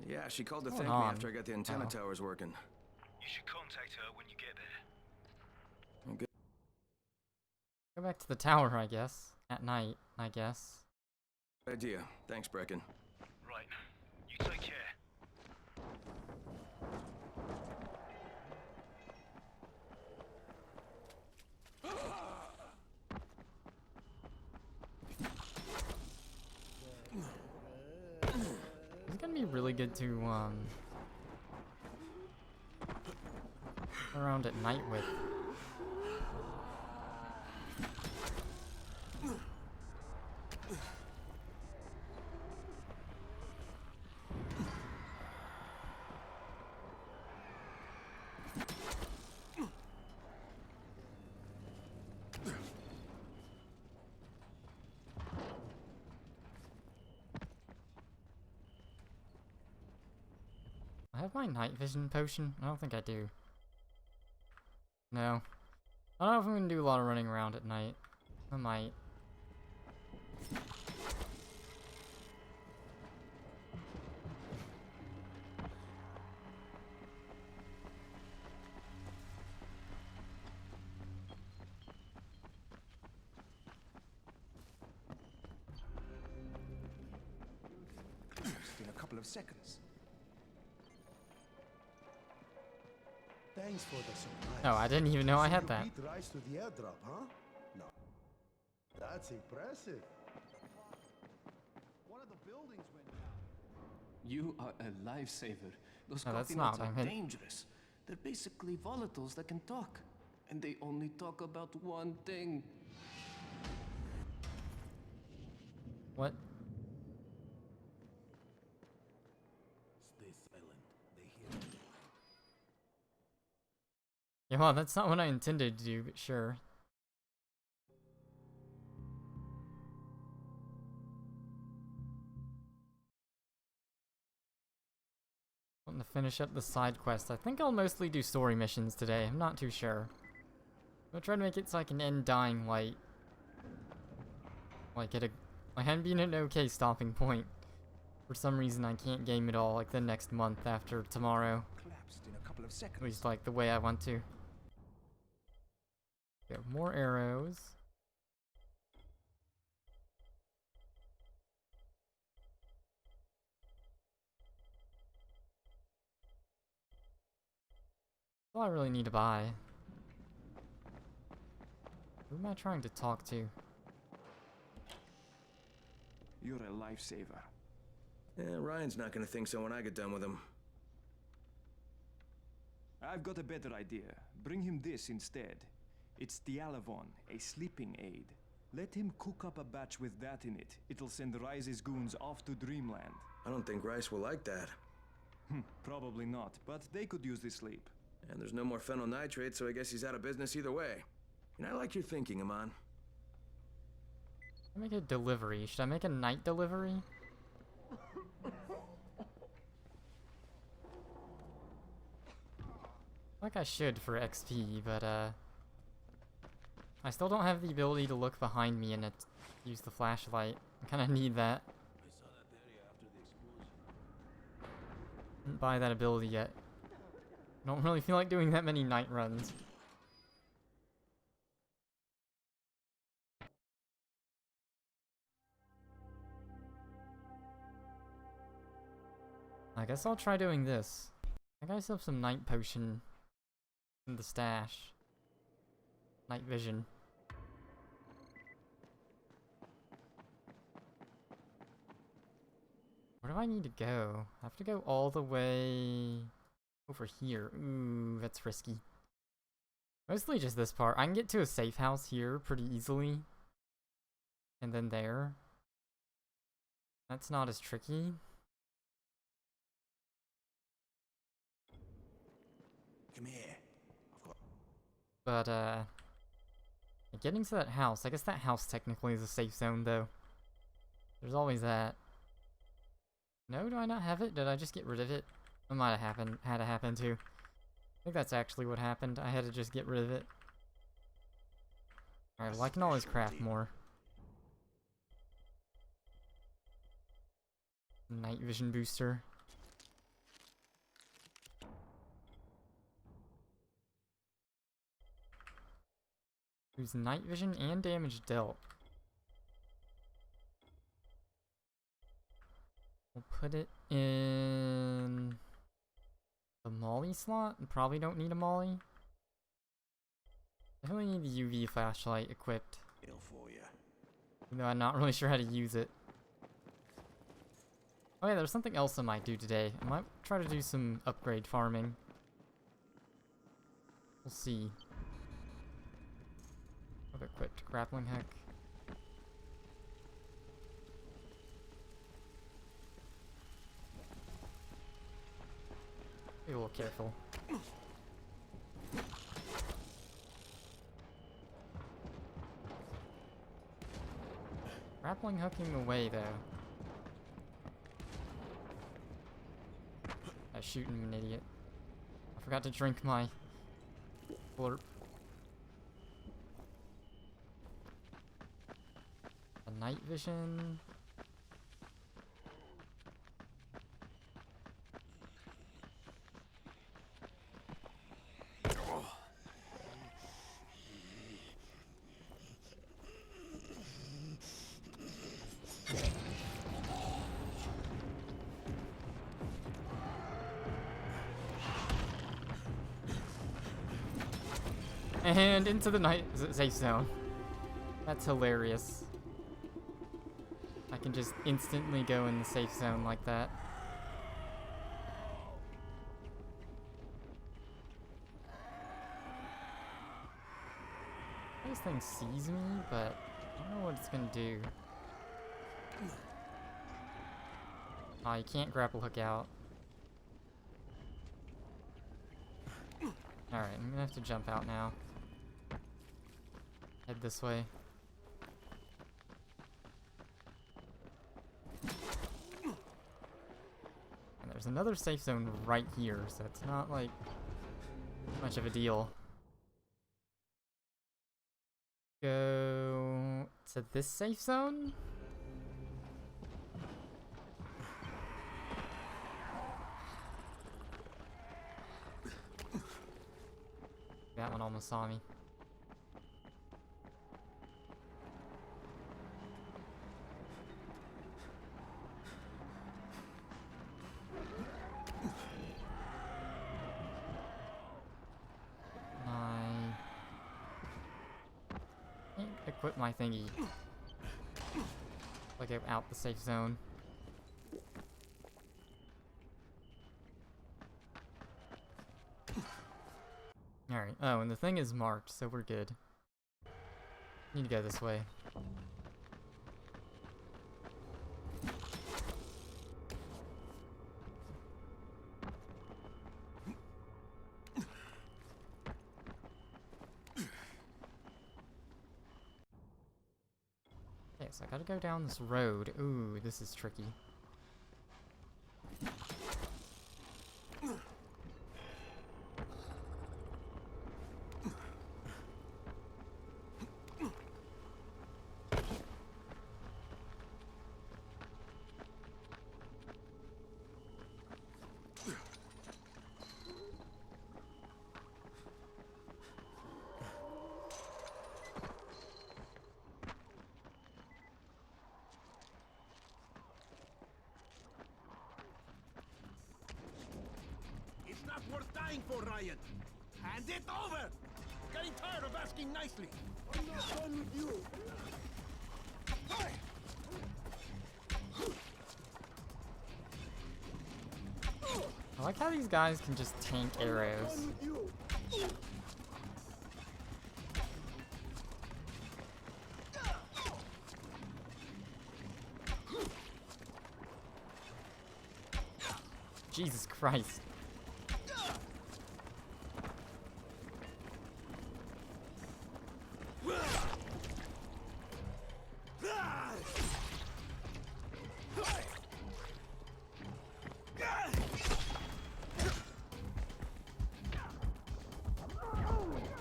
Yeah, she called to What's thank going me on? after I got the antenna Oh. towers working. You should contact her when you get there. Okay. Go back to the tower, I guess. At night, I guess. Good idea. Thanks, Brecken. Right. You take care. It's gonna be really good to, around at night with. I have my night vision potion? I don't think I do. No. I don't know if I'm gonna do a lot of running around at night. I might. Just in a couple of seconds. Thanks for the surprise. Oh, I didn't even know I So had you that. beat Rice to the airdrop, huh? No. That's impressive. One of the buildings went down. You are a lifesaver. Those No, that's coffee not nuts what I are meant. dangerous. They're basically volatiles that can talk. And they only talk about one thing. What? Stay silent. They hear you. Yeah, well, that's not what I intended to do, but sure. Wanting to finish up the side quest. I think I'll mostly do story missions today. I'm not too sure. I'll try to make it so I can end Dying Light. Like at a... I hadn't been at an okay stopping point. For some reason I can't game it all like the next month after tomorrow. Collapsed in a couple of At seconds. least like the way I want to. Okay, more arrows. That's all I really need to buy. Who am I trying to talk to? You're a lifesaver. Yeah, Ryan's not gonna think so when I get done with him. I've got a better idea. Bring him this instead. It's Dialavon, a sleeping aid. Let him cook up a batch with that in it. It'll send Rise's goons off to Dreamland. I don't think Rice will like that. Probably not, but they could use the sleep. And there's no more phenyl nitrate, so I guess he's out of business either way. And I like your thinking, Amon. I make a delivery. Should I make a night delivery? Like I should for XP, but I still don't have the ability to look behind me and use the flashlight. I kind of need that. Didn't buy that ability yet. Don't really feel like doing that many night runs. I guess I'll try doing this. I guys have some night potion in the stash. Night vision. Where do I need to go? I have to go all the way over here. Ooh, that's risky. Mostly just this part. I can get to a safe house here pretty easily. And then there. That's not as tricky. Come here. But, getting to that house, I guess that house technically is a safe zone, though. There's always that. No, do I not have it? Did I just get rid of it? It might have had to happen, too. I think that's actually what happened. I had to just get rid of it. Alright, well, I can always craft more. Night vision booster. Lose night vision and damage dealt. We'll put it in the Molly slot. Probably don't need a Molly. Definitely need the UV flashlight equipped. Ill for you. Even though I'm not really sure how to use it. Oh yeah, there's something else I might do today. I might try to do some upgrade farming. We'll see. I've equipped grappling hook. Be a little careful. Grappling hooking away though. I shooting an idiot. I forgot to drink my blurp. A night vision. And into the night safe zone. That's hilarious. I can just instantly go in the safe zone like that. This thing sees me, but I don't know what it's gonna do. Oh, you can't grapple hook out. Alright, I'm gonna have to jump out now. Head this way. And there's another safe zone right here, so it's not like much of a deal. Go to this safe zone? That one almost saw me. Equip my thingy. Like out the safe zone. Alright, oh, and the thing is marked, so we're good. Need to go this way. Okay, so I gotta go down this road. Ooh, this is tricky. It's not worth dying for, Ryan. Hand it over! Getting tired of asking nicely. I'm not done with you. Hey! I like how these guys can just tank arrows. Jesus Christ.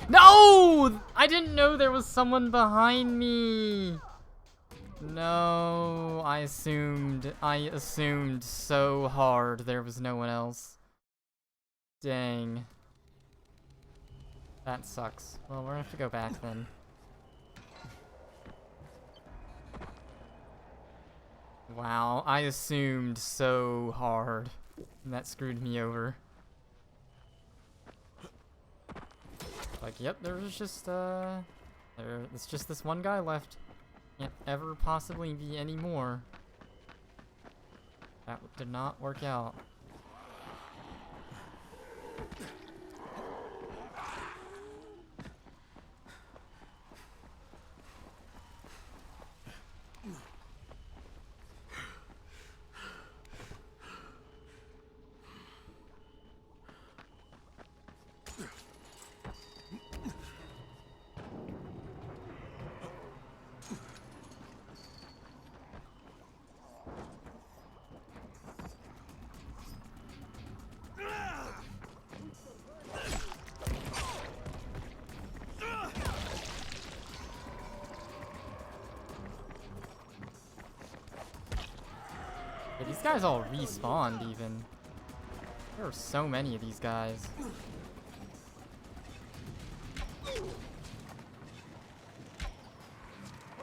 No! I didn't know there was someone behind me. No, I assumed so hard there was no one else. Dang. That sucks. Well, we're gonna have to go back then. Wow, I assumed so hard. And that screwed me over. Like, yep, there's just, it's just this one guy left. Can't ever possibly be any more. That did not work out. Yeah, these guys all respawned even. There are so many of these guys.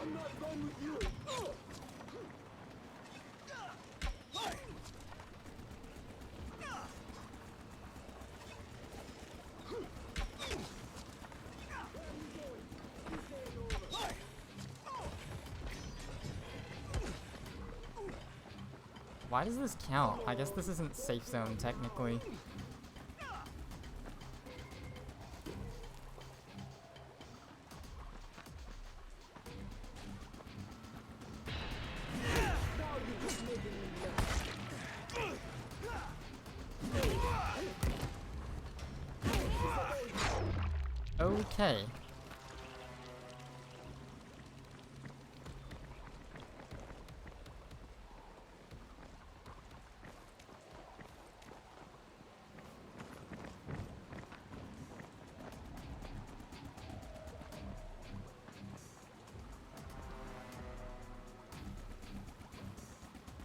I'm not done with you. Why does this count? I guess this isn't safe zone technically. Okay.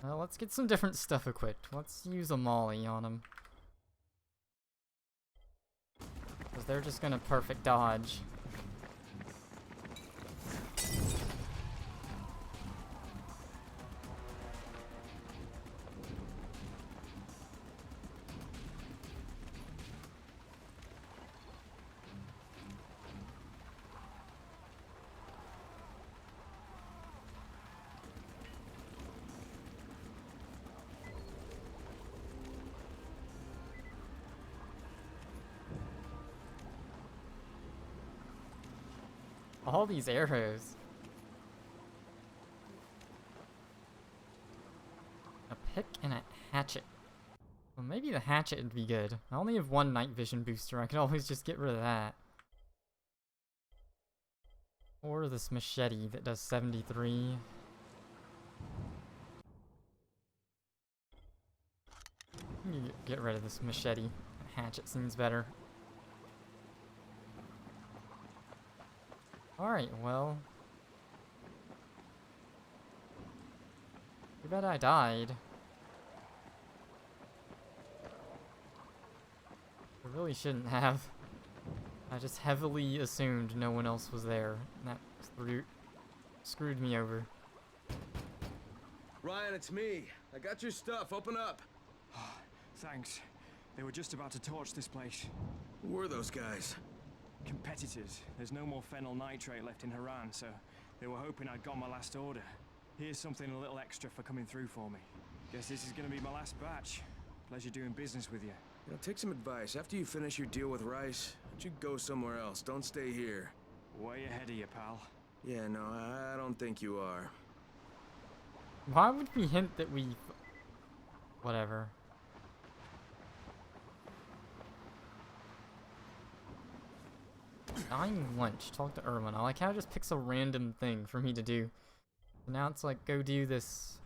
Well, let's get some different stuff equipped. Let's use a molly on them. Because they're just gonna perfect dodge. All these arrows. A pick and a hatchet. Well, maybe the hatchet would be good. I only have one night vision booster. I could always just get rid of that. Or this machete that does 73. Get rid of this machete. Hatchet seems better. Alright, well. Too bad I died. I really shouldn't have. I just heavily assumed no one else was there. And that screwed me over. Ryan, it's me. I got your stuff. Open up. Thanks. They were just about to torch this place. Who were those guys? Competitors. There's no more phenyl nitrate left in Haran, so they were hoping I'd got my last order. Here's something a little extra for coming through for me. Guess this is gonna be my last batch. Pleasure doing business with you. You know, take some advice. After you finish your deal with Rice, why don't you go somewhere else? Don't stay here. Way ahead of you, pal. Yeah, no, I don't think you are. Why would we hint that we... Whatever. Dying lunch. Talk to Erwin. I like how it just picks a random thing for me to do. So now it's like, go do this.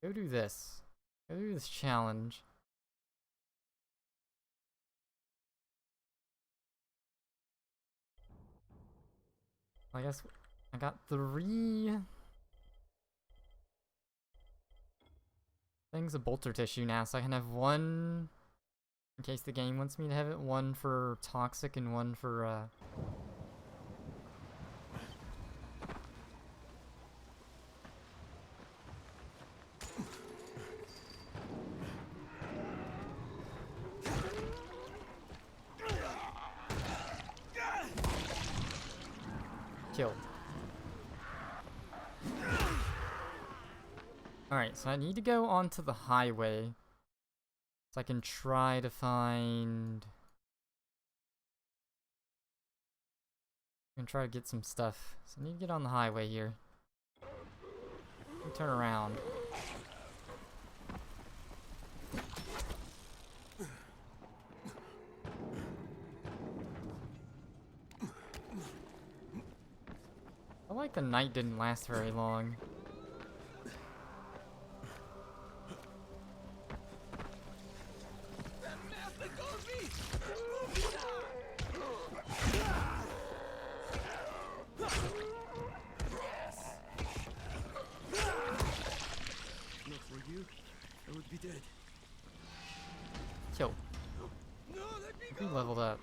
Go do this. Go do this challenge. I guess I got 3 things of bolter tissue now, so I can have 1 in case the game wants me to have it, 1 for toxic and 1 for Killed. Alright, so I need to go onto the highway. So I can try to find... I'm gonna try to get some stuff. So I need to get on the highway here. Let me turn around. I like the night didn't last very long. Not for you, I would be dead. Killed. No, let me We leveled up.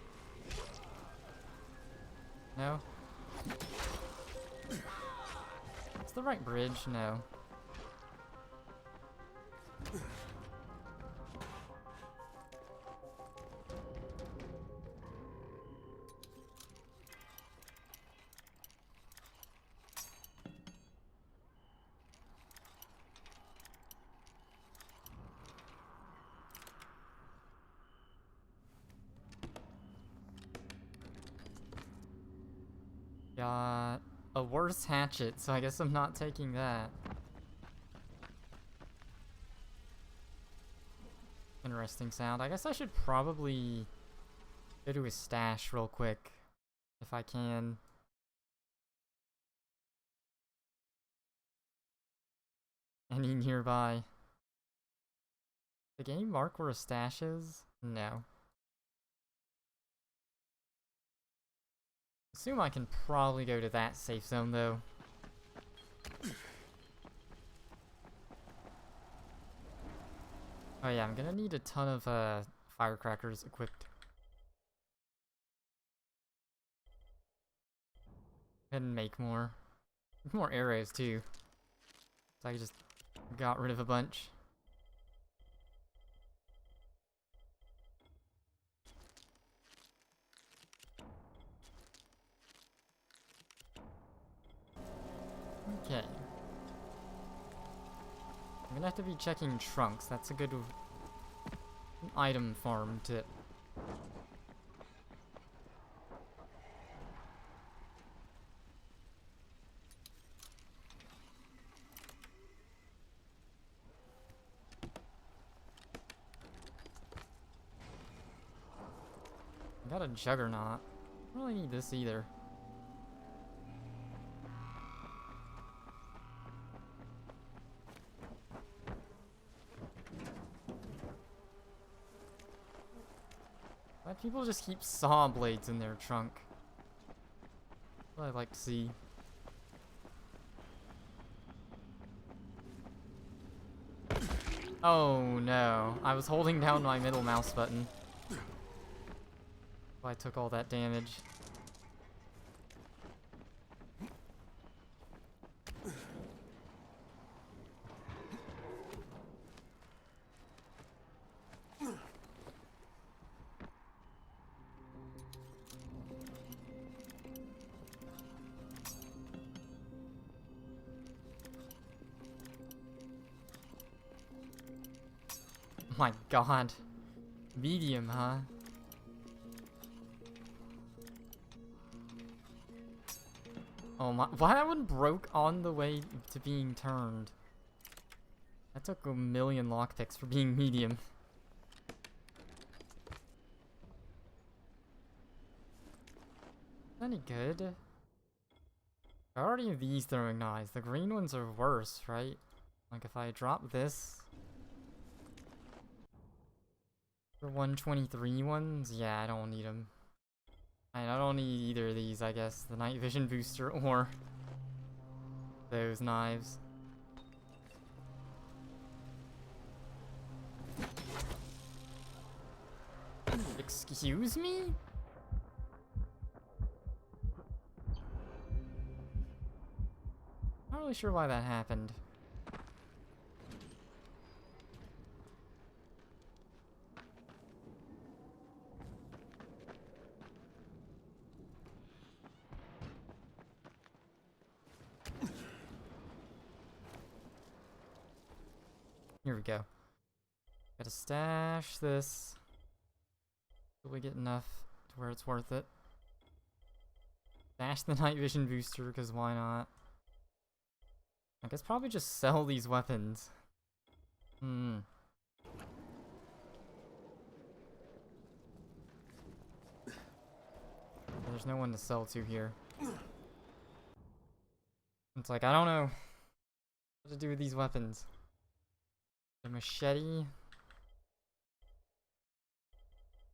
No? It's the right bridge? No. Got a worse hatchet, so I guess I'm not taking that. Interesting sound. I guess I should probably go to his stash real quick, if I can. Any nearby? The game mark where a stash is? No. Assume I can probably go to that safe zone though. Oh yeah, I'm gonna need a ton of firecrackers equipped. Go ahead and make more. More arrows too. So I just got rid of a bunch. Okay. I'm gonna have to be checking trunks. That's a good item farm tip. I got a juggernaut. I don't really need this either. Why do people just keep saw blades in their trunk? That's what I like to see. Oh no, I was holding down my middle mouse button. I took all that damage. My god. Medium, huh? Oh my, why that one broke on the way to being turned? That took a million lockpicks for being medium. Any good? I already have these throwing knives. The green ones are worse, right? Like if I drop this... For 123 ones? Yeah, I don't need them. I don't need either of these, I guess. The night vision booster or those knives. Excuse me? Not really sure why that happened. Here we go. Gotta stash this. Till we get enough to where it's worth it. Stash the night vision booster, because why not? I guess probably just sell these weapons. There's no one to sell to here. It's like, I don't know what to do with these weapons. The machete.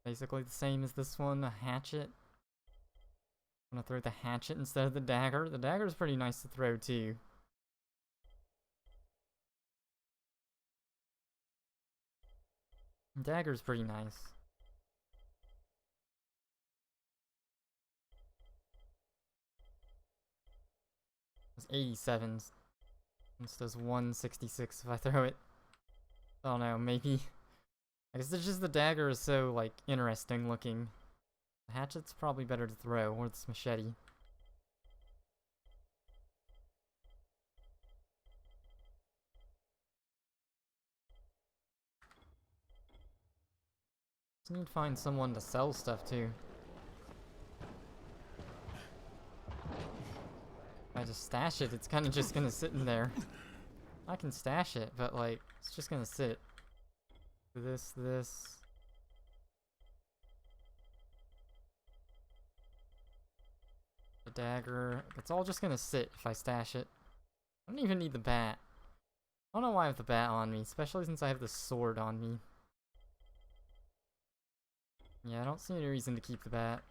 Basically the same as this one, a hatchet. I'm gonna throw the hatchet instead of the dagger. The dagger is pretty nice to throw too. Dagger's pretty nice. It's 87s. This does 166 if I throw it. I don't know, maybe. I guess it's just the dagger is so, like, interesting looking. The hatchet's probably better to throw, or this machete. Just need to find someone to sell stuff to. If I just stash it, it's kind of just gonna sit in there. I can stash it, but like, it's just gonna sit. This. The dagger. It's all just gonna sit if I stash it. I don't even need the bat. I don't know why I have the bat on me, especially since I have the sword on me. Yeah, I don't see any reason to keep the bat.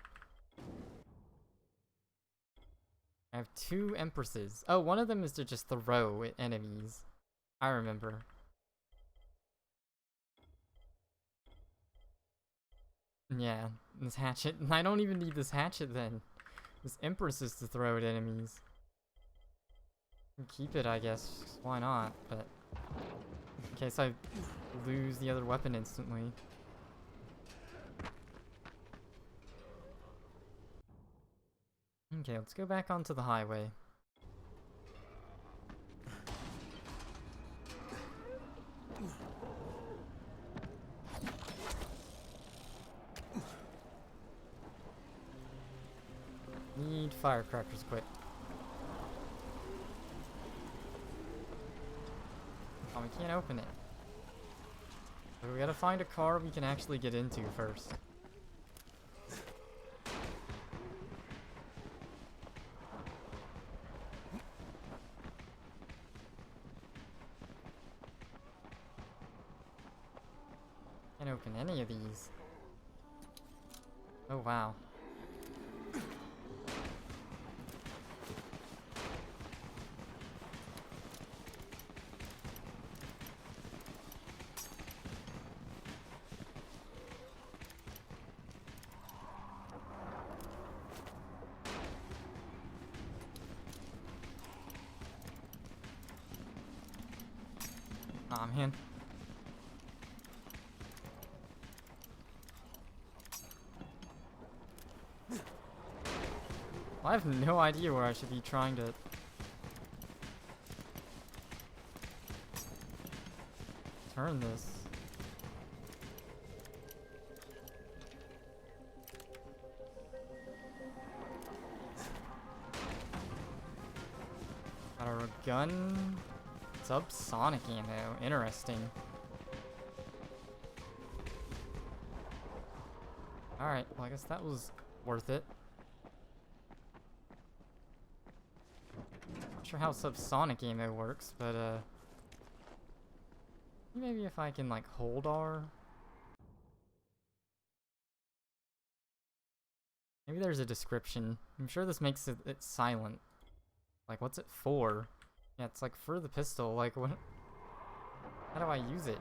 I have 2 Empresses. Oh, one of them is to just throw at enemies. I remember. Yeah, this hatchet. I don't even need this hatchet then. This Empress is to throw at enemies. Keep it, I guess. Why not? But in case I lose the other weapon instantly. Okay, let's go back onto the highway. Need firecrackers quick. Oh, we can't open it. So we gotta find a car we can actually get into first. Can't open any of these. Oh wow. Aw, man. I have no idea where I should be trying to... turn this. Got a gun? Subsonic ammo. Interesting. Alright, well I guess that was worth it. Not sure how subsonic ammo works, but maybe if I can like hold R. Maybe there's a description. I'm sure this makes it silent. Like, what's it for? Yeah, it's like for the pistol. Like, what? How do I use it?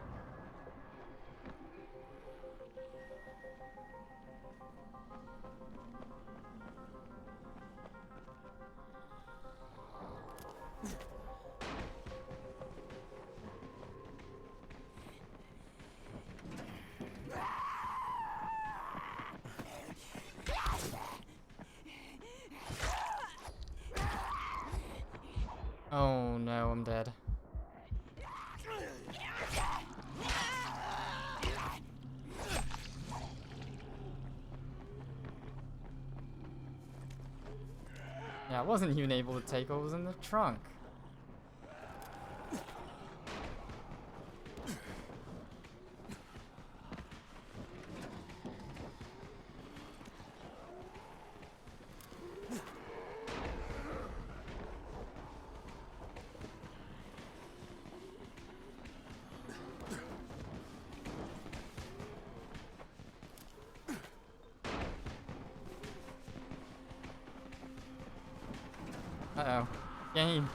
Oh no, I'm dead. Yeah, I wasn't even able to take what was in the trunk. Uh-oh. Game.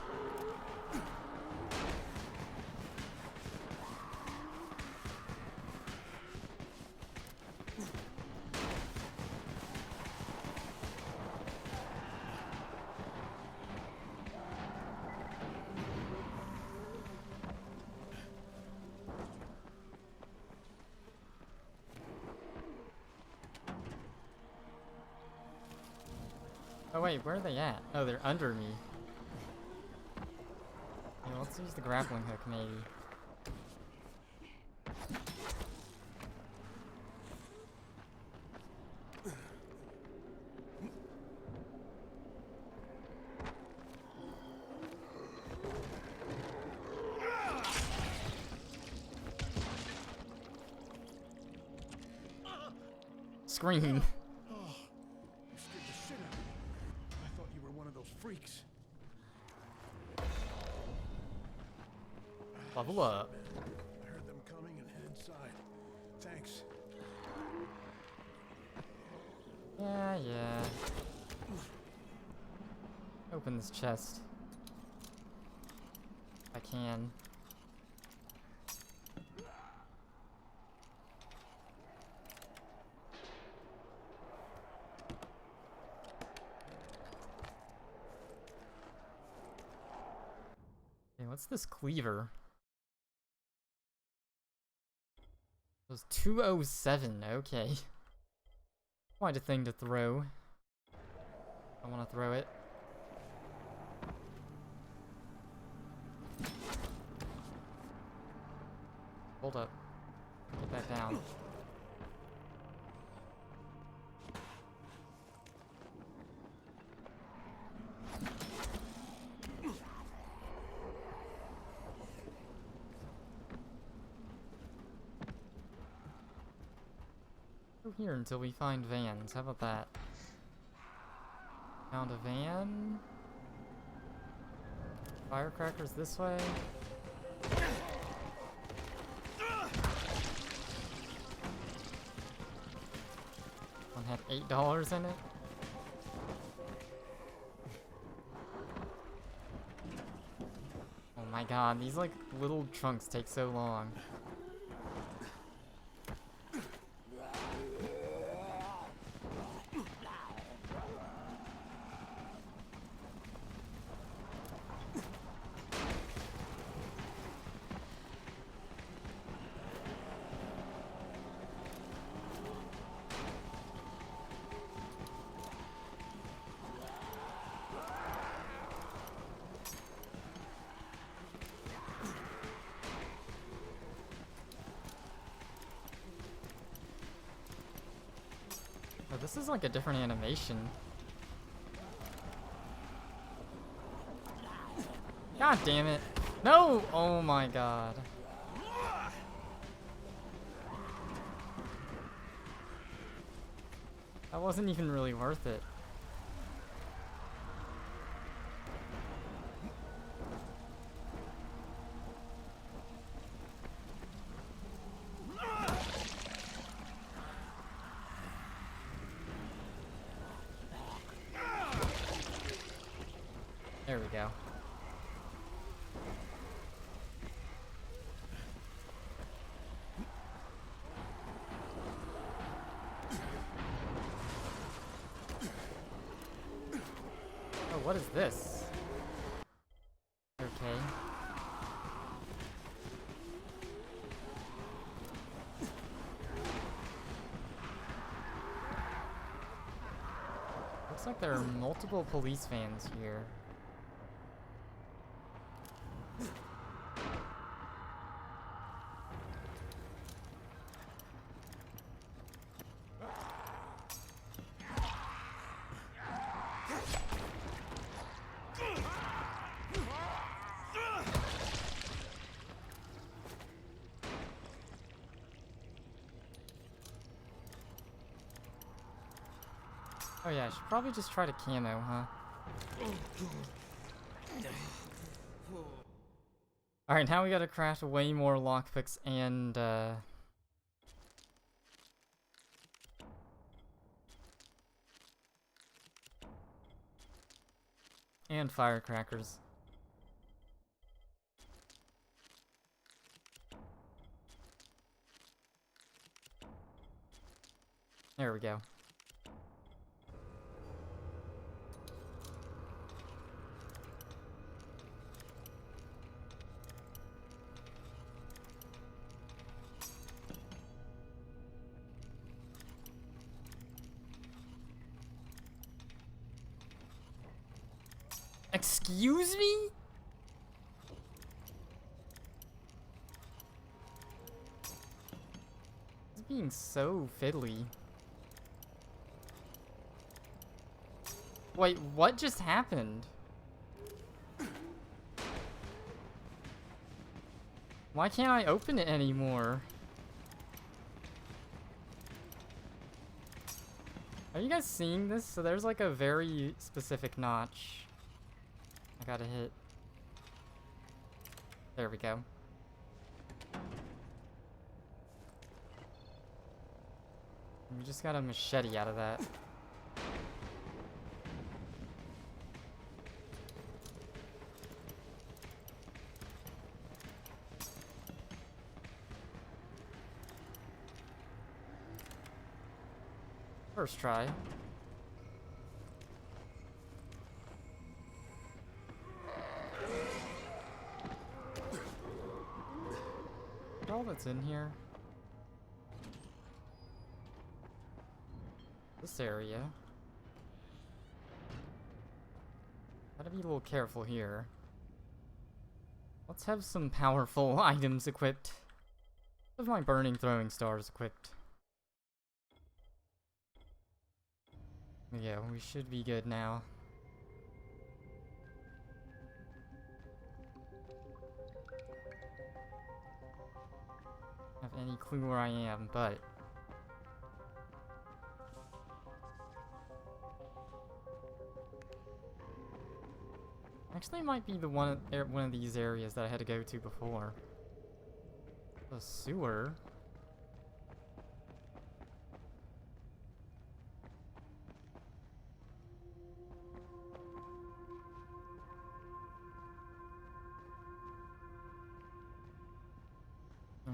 Oh wait, where are they at? Oh, they're under me. Yeah, let's use the grappling hook, maybe. Scream. You scared the shit out of me. I thought you were one of those freaks. Level up. I heard them coming and head inside. Thanks. Yeah. Open this chest. If I can. Okay, what's this cleaver? It was 207, okay. Quite a thing to throw. I want to throw it. Hold up. Get that down. Go here until we find vans. How about that? Found a van. Firecrackers this way. One had $8 in it. Oh my god, these like little trunks take so long. Oh, this is like a different animation. God damn it. No! Oh my god. That wasn't even really worth it. There we go. Oh, what is this? Okay. Looks like there are multiple police vans here. Oh yeah, I should probably just try to camo, huh? Alright, now we gotta craft way more lockpicks and firecrackers. There we go. Excuse me? It's being so fiddly. Wait, what just happened? Why can't I open it anymore? Are you guys seeing this? So there's like a very specific notch I gotta hit. There we go. We just got a machete out of that. First try. All that's in here. This area. Gotta be a little careful here. Let's have some powerful items equipped. Have my burning throwing stars equipped. Yeah, we should be good now. Have any clue where I am, but actually it might be the one of these areas that I had to go to before. The sewer.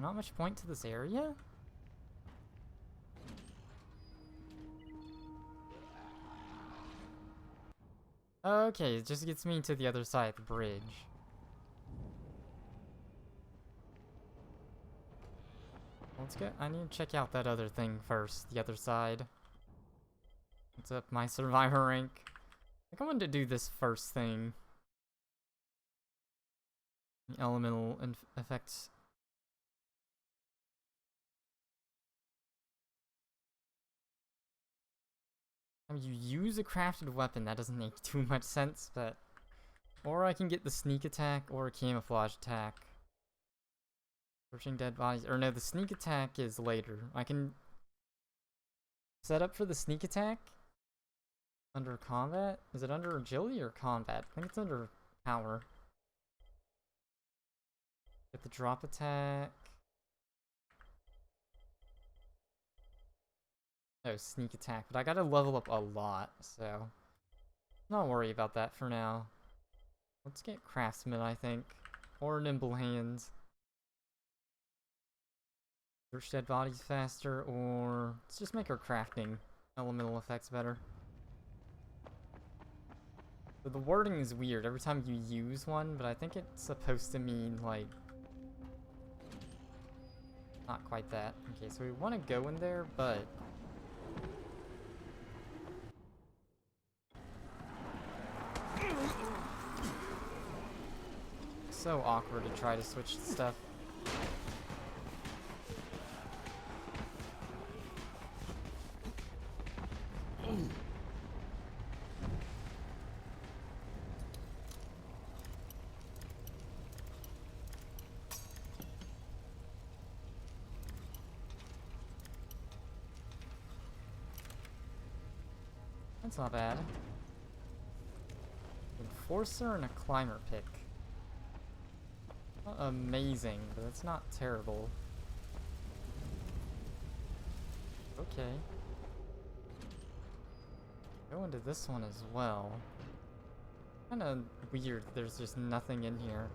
Not much point to this area? Okay, it just gets me to the other side of the bridge. Let's go. I need to check out that other thing first, the other side. What's up, my survivor rank? I think I wanted to do this first thing. The elemental effects. You use a crafted weapon, that doesn't make too much sense, but... Or I can get the sneak attack or a camouflage attack. Searching dead bodies, or no, the sneak attack is later. I can set up for the sneak attack under combat? Is it under agility or combat? I think it's under power. Get the drop attack. No, sneak attack, but I gotta level up a lot, so not worry about that for now. Let's get craftsman, I think, or nimble hands. Search dead bodies faster, or let's just make our crafting elemental effects better. So the wording is weird every time you use one, but I think it's supposed to mean like not quite that. Okay, so we want to go in there, but so awkward to try to switch stuff. That's not bad. Enforcer and a climber pick. Not amazing, but it's not terrible. Okay. Go into this one as well. Kinda weird, there's just nothing in here.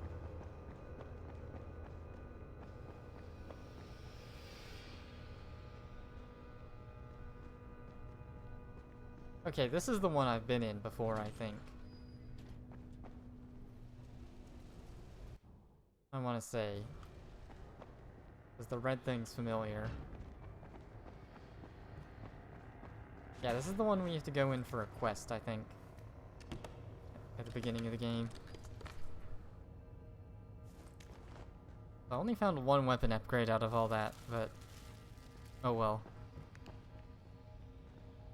Okay, this is the one I've been in before, I think. I want to say. Because the red thing's familiar. Yeah, this is the one we have to go in for a quest, I think. At the beginning of the game. I only found one weapon upgrade out of all that, but... oh well.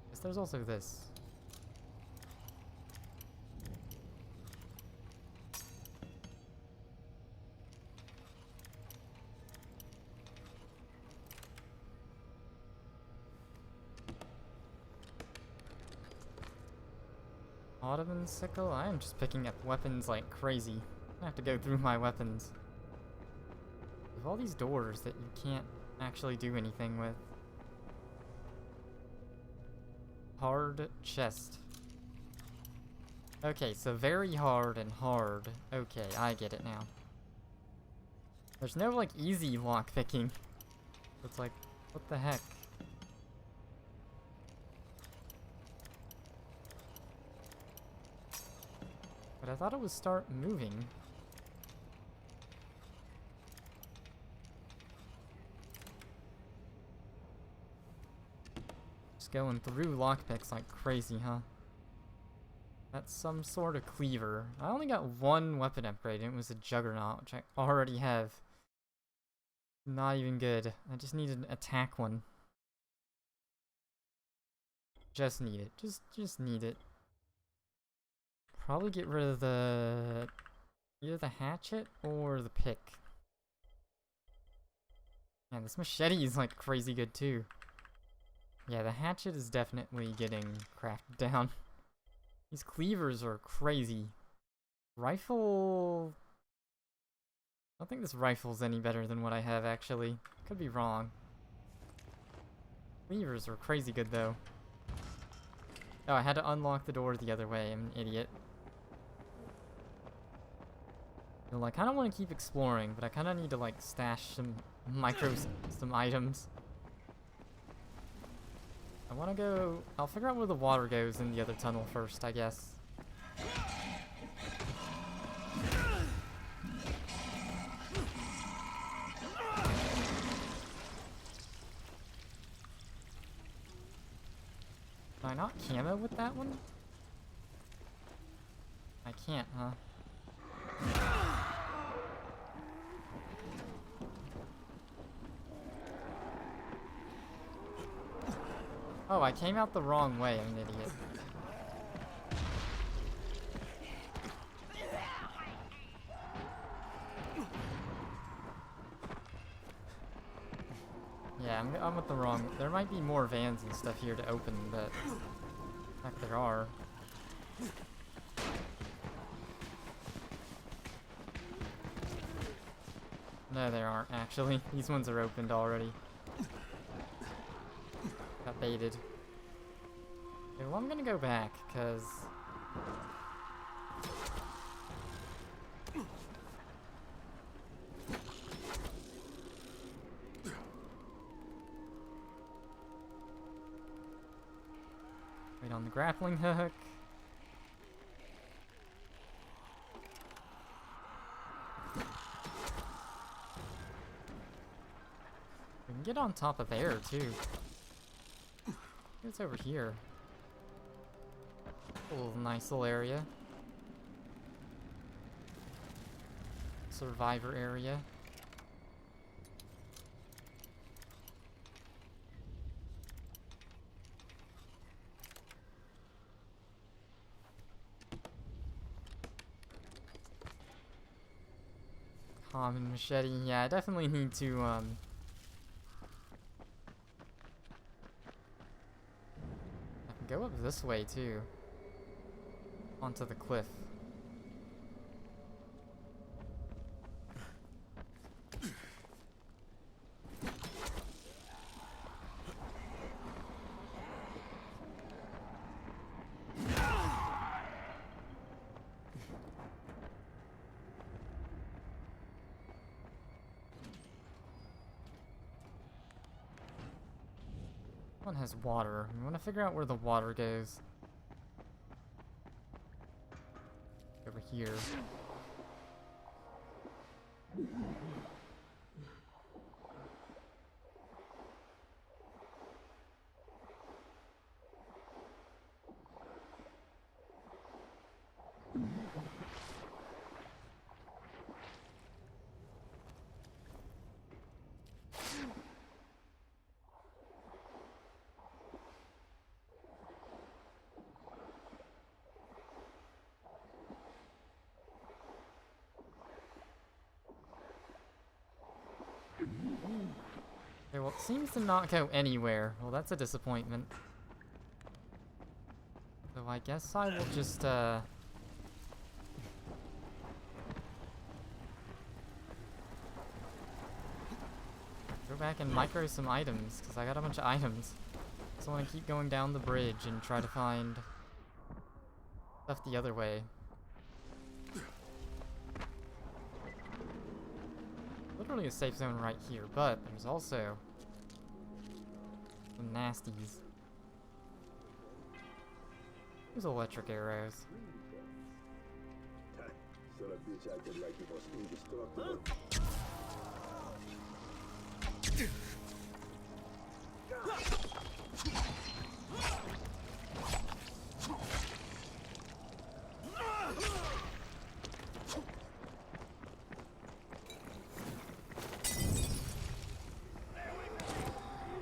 Guess there's also this. Ottoman sickle? I am just picking up weapons like crazy. I have to go through my weapons. There's all these doors that you can't actually do anything with. Hard chest. Okay, so very hard and hard. Okay, I get it now. There's no like easy lock picking. It's like, what the heck? But I thought it would start moving. Just going through lockpicks like crazy, huh? That's some sort of cleaver. I only got one weapon upgrade, and it was a Juggernaut, which I already have. Not even good. I just need an attack one. Just need it. Just need it. Probably get rid of the... either the hatchet or the pick. Man, this machete is like crazy good too. Yeah, the hatchet is definitely getting crafted down. These cleavers are crazy. Rifle... I don't think this rifle's any better than what I have actually. Could be wrong. Cleavers are crazy good though. Oh, I had to unlock the door the other way. I'm an idiot. So, I kind of want to keep exploring, but I kind of need to like stash some some items. I want to go... I'll figure out where the water goes in the other tunnel first, I guess. Can I not camo with that one? I can't, huh? Oh, I came out the wrong way, I'm an idiot. Yeah, I'm with the wrong... There might be more vans and stuff here to open, but... heck, there are. No, there aren't, actually. These ones are opened already. Got baited. Okay, well, I'm gonna go back, because... wait on the grappling hook. We can get on top of there, too. It's over here. A little nice little area. survivor area. Common machete. Yeah, I definitely need to I can go up this way too. Onto the cliff. One has water. We want to figure out where the water goes. Over here. Okay, well, it seems to not go anywhere. Well, that's a disappointment. So I guess I will just, go back and micro some items, because I got a bunch of items. So I want to keep going down the bridge and try to find stuff the other way. Literally a safe zone right here, but there's also some nasties. There's electric arrows. Son of bitch acted like he was indestructible.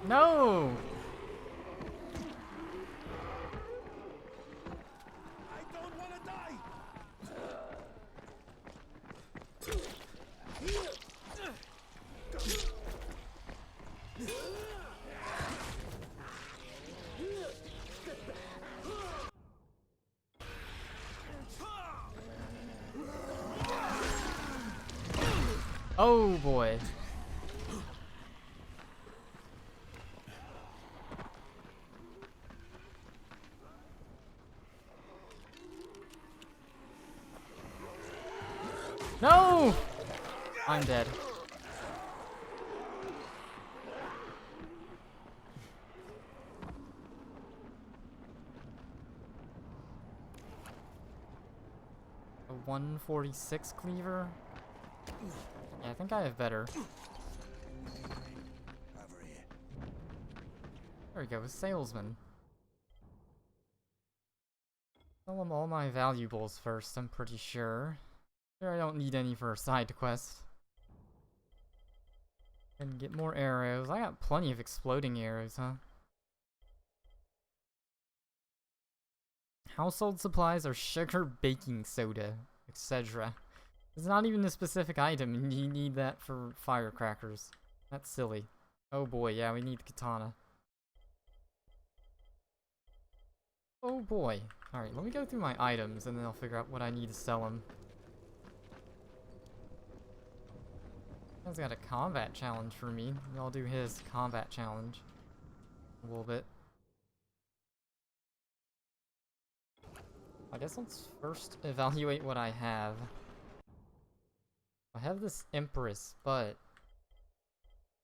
No! I don't want to die! Oh boy. No! I'm dead. A 146 cleaver? Yeah, I think I have better. Over here. There we go, a salesman. Sell him all my valuables first, I'm pretty sure. Sure, I don't need any for a side quest. And get more arrows. I got plenty of exploding arrows, huh? Household supplies are sugar, baking soda, etc. It's not even a specific item, and you need that for firecrackers. That's silly. Oh boy, yeah, we need the katana. Oh boy. Alright, let me go through my items, and then I'll figure out what I need to sell them. He's got a combat challenge for me. I'll do his combat challenge. A little bit. I guess let's first evaluate what I have. I have this Empress, but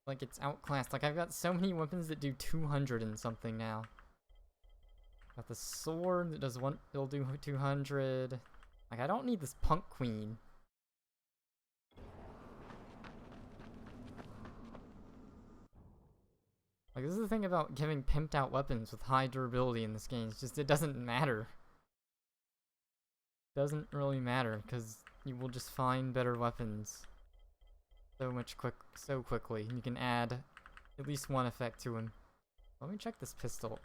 like it's outclassed. Like I've got so many weapons that do 200 and something now. Got the sword that does it'll do 200. Like I don't need this Punk Queen. Like this is the thing about giving pimped out weapons with high durability in this game. It's just it doesn't matter. Doesn't really matter because you will just find better weapons so quickly. You can add at least one effect to them. Let me check this pistol.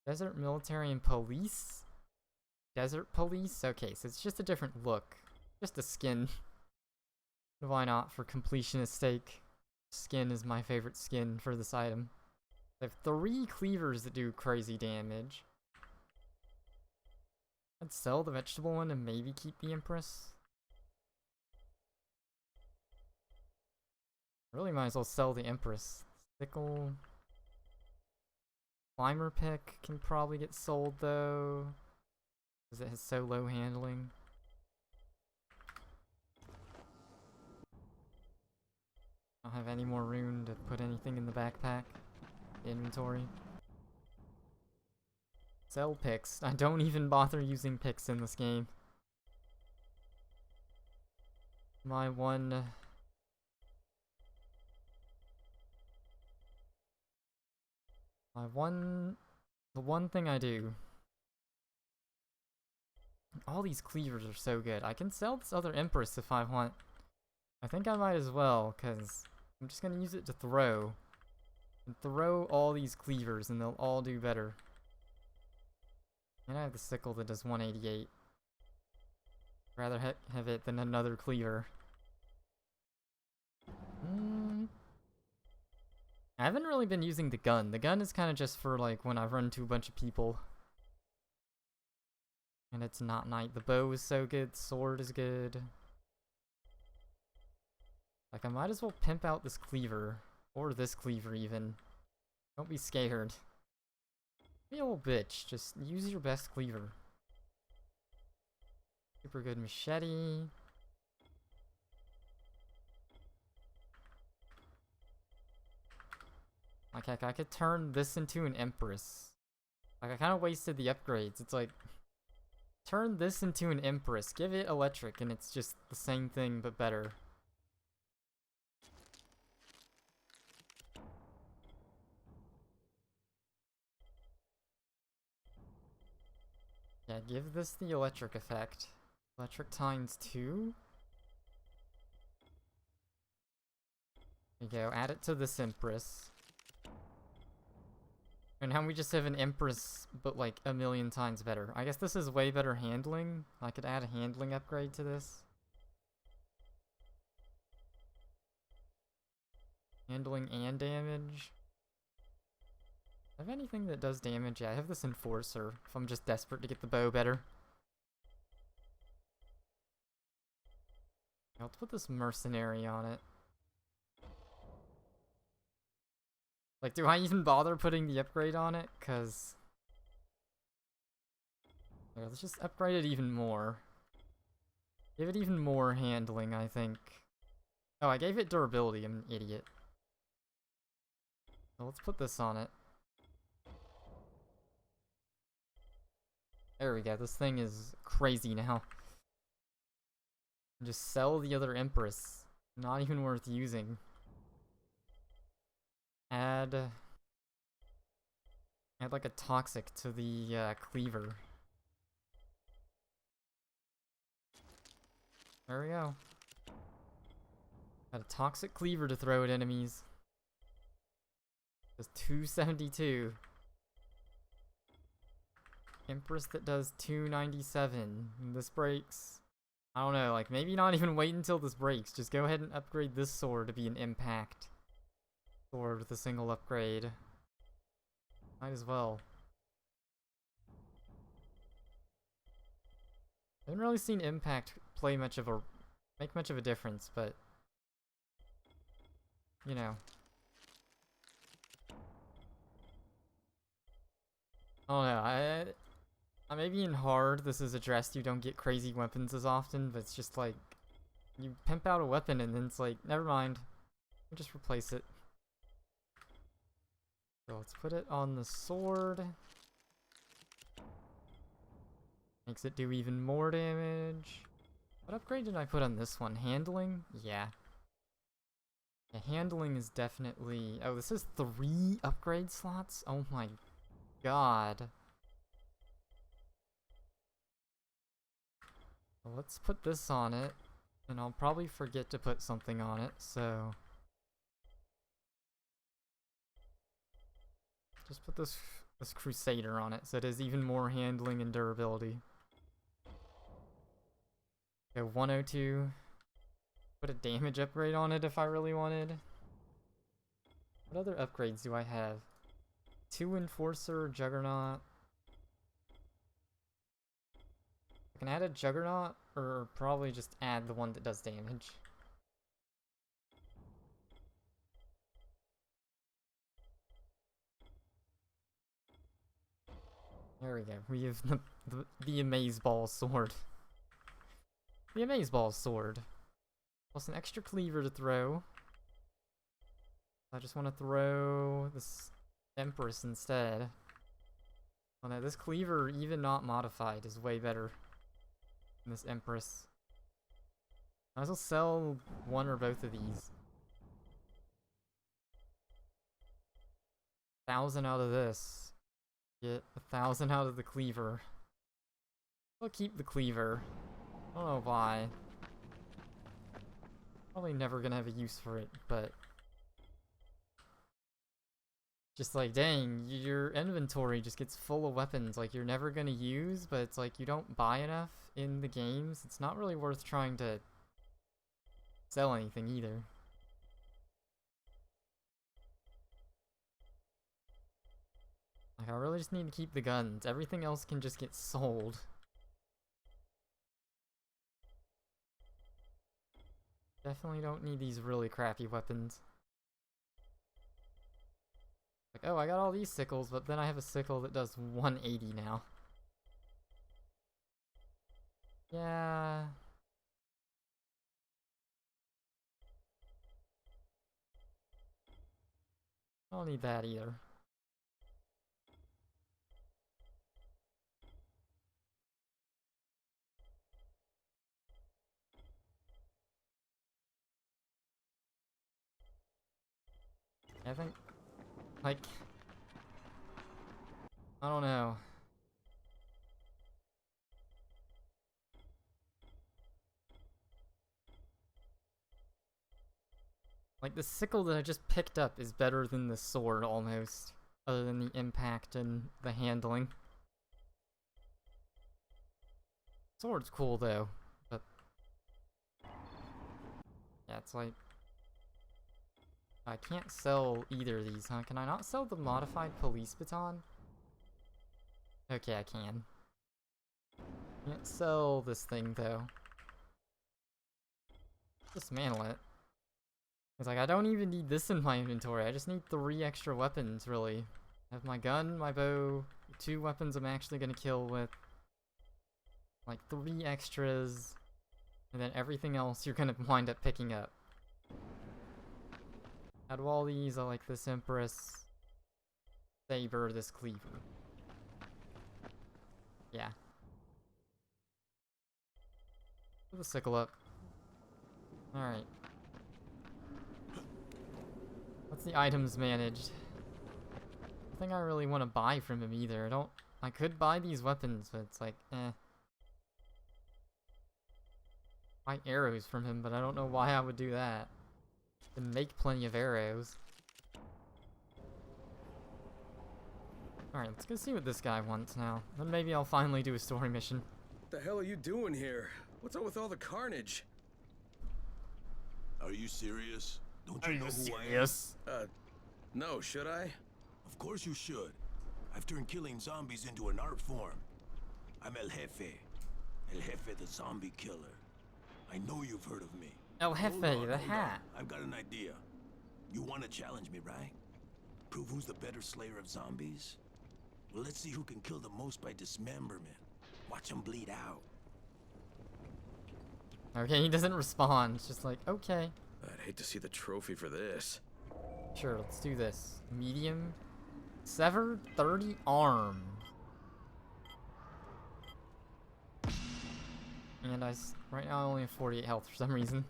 Desert Military and Police? Desert Police? Okay, so it's just a different look. Just a skin. Why not, for completionist's sake? Skin is my favorite skin for this item. I have 3 cleavers that do crazy damage. I'd sell the vegetable one and maybe keep the Empress. Really might as well sell the Empress. Sickle. Climber pick can probably get sold though, because it has so low handling. I don't have any more room to put anything in the backpack. Inventory. Sell picks. I don't even bother using picks in this game. My one... The one thing I do. All these cleavers are so good. I can sell this other Empress if I want. I think I might as well, because I'm just gonna use it to throw. And throw all these cleavers and they'll all do better. And I have the sickle that does 188. I'd rather have it than another cleaver. I haven't really been using the gun. The gun is kind of just for like when I run into a bunch of people. And it's not night. The bow is so good. Sword is good. Like I might as well pimp out this cleaver. Or this cleaver even. Don't be scared. Be a little bitch. Just use your best cleaver. Super good machete. Like, heck, I could turn this into an Empress. Like, I kind of wasted the upgrades. It's like, turn this into an Empress. Give it electric, and it's just the same thing, but better. Yeah, give this the electric effect. Electric times 2. There you go, add it to this Empress. And now we just have an Empress, but like a million times better. I guess this is way better handling. I could add a handling upgrade to this. Handling and damage. Do I have anything that does damage? Yeah, I have this Enforcer, if I'm just desperate to get the bow better. Let's put this Mercenary on it. Like, do I even bother putting the upgrade on it? Cause... yeah, let's just upgrade it even more. Give it even more handling, I think. Oh, I gave it durability, I'm an idiot. So let's put this on it. There we go, this thing is crazy now. Just sell the other Empress. Not even worth using. Add like a toxic to the cleaver. There we go. Got a toxic cleaver to throw at enemies. Does 272. Empress that does 297. And this breaks. I don't know, like maybe not even wait until this breaks. Just go ahead and upgrade this sword to be an impact sword with a single upgrade. Might as well. I haven't really seen impact make much of a difference, but you know. Oh no, maybe in hard this is addressed, you don't get crazy weapons as often, but it's just like you pimp out a weapon and then it's like, never mind. We'll just replace it. So let's put it on the sword. Makes it do even more damage. What upgrade did I put on this one? Handling? Yeah. Yeah, handling is definitely... oh, this is 3 upgrade slots? Oh my god. Well, let's put this on it, and I'll probably forget to put something on it, so... Just put this Crusader on it, so it has even more handling and durability. Okay, 102. Put a damage upgrade on it if I really wanted. What other upgrades do I have? 2 Enforcer, Juggernaut. I can add a Juggernaut, or probably just add the one that does damage. There we go. We have the Amazeball sword. The Amazeball sword. Plus an extra cleaver to throw. I just want to throw this Empress instead. Oh no, this cleaver, even not modified, is way better than this Empress. Might as well sell one or both of these. 1,000 out of this. Get 1,000 out of the cleaver. I'll keep the cleaver. I don't know why. Probably never gonna have a use for it, but... Just like, dang, your inventory just gets full of weapons, like, you're never gonna use, but it's like, you don't buy enough in the games. It's not really worth trying to sell anything either. Like, I really just need to keep the guns. Everything else can just get sold. Definitely don't need these really crappy weapons. Like, oh, I got all these sickles, but then I have a sickle that does 180 now. Yeah. I don't need that either. I think, like, I don't know. Like, the sickle that I just picked up is better than the sword, almost. Other than the impact and the handling. Sword's cool, though. But... yeah, it's like... I can't sell either of these, huh? Can I not sell the modified police baton? Okay, I can. Can't sell this thing, though. Dismantle it. It's like, I don't even need this in my inventory. I just need 3 extra weapons, really. I have my gun, my bow, 2 weapons I'm actually gonna kill with. Like, 3 extras. And then everything else you're gonna wind up picking up. Out of all these, I like this Empress, Saber, this Cleaver. Yeah. Put the sickle up. Alright. What's the items managed? Nothing I really want to buy from him either. I could buy these weapons, but it's like, eh. Buy arrows from him, but I don't know why I would do that. And make plenty of arrows. Alright, let's go see what this guy wants now. Then maybe I'll finally do a story mission. What the hell are you doing here? What's up with all the carnage? Are you serious? Don't you know who I am? Yes. No, should I? Of course you should. I've turned killing zombies into an art form. I'm El Jefe. El Jefe the zombie killer. I know you've heard of me. El Jefe, the hat. I've got an idea. You want to challenge me, right? Prove who's the better slayer of zombies? Well, let's see who can kill the most by dismemberment. Watch them bleed out. Okay, he doesn't respond. It's just like, okay. I'd hate to see the trophy for this. Sure, let's do this. Medium. Severed 30 arm. And right now I only have 48 health for some reason.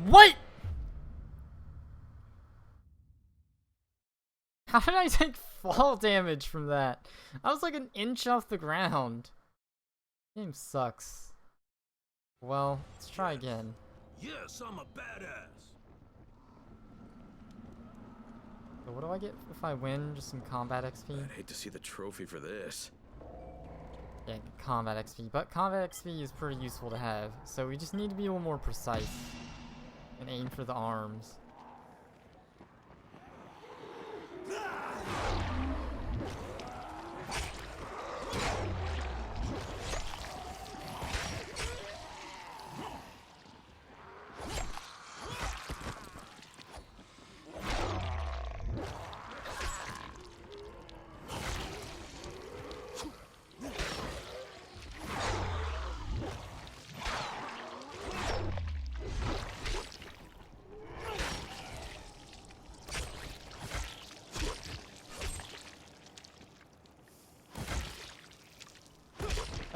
What? How did I take fall damage from that? I was like an inch off the ground. Game sucks. Well, let's try again. Yes, I'm a badass. So what do I get if I win? Just some combat XP? I'd hate to see the trophy for this. Yeah, combat XP. But combat XP is pretty useful to have. So we just need to be a little more precise. And aim for the arms.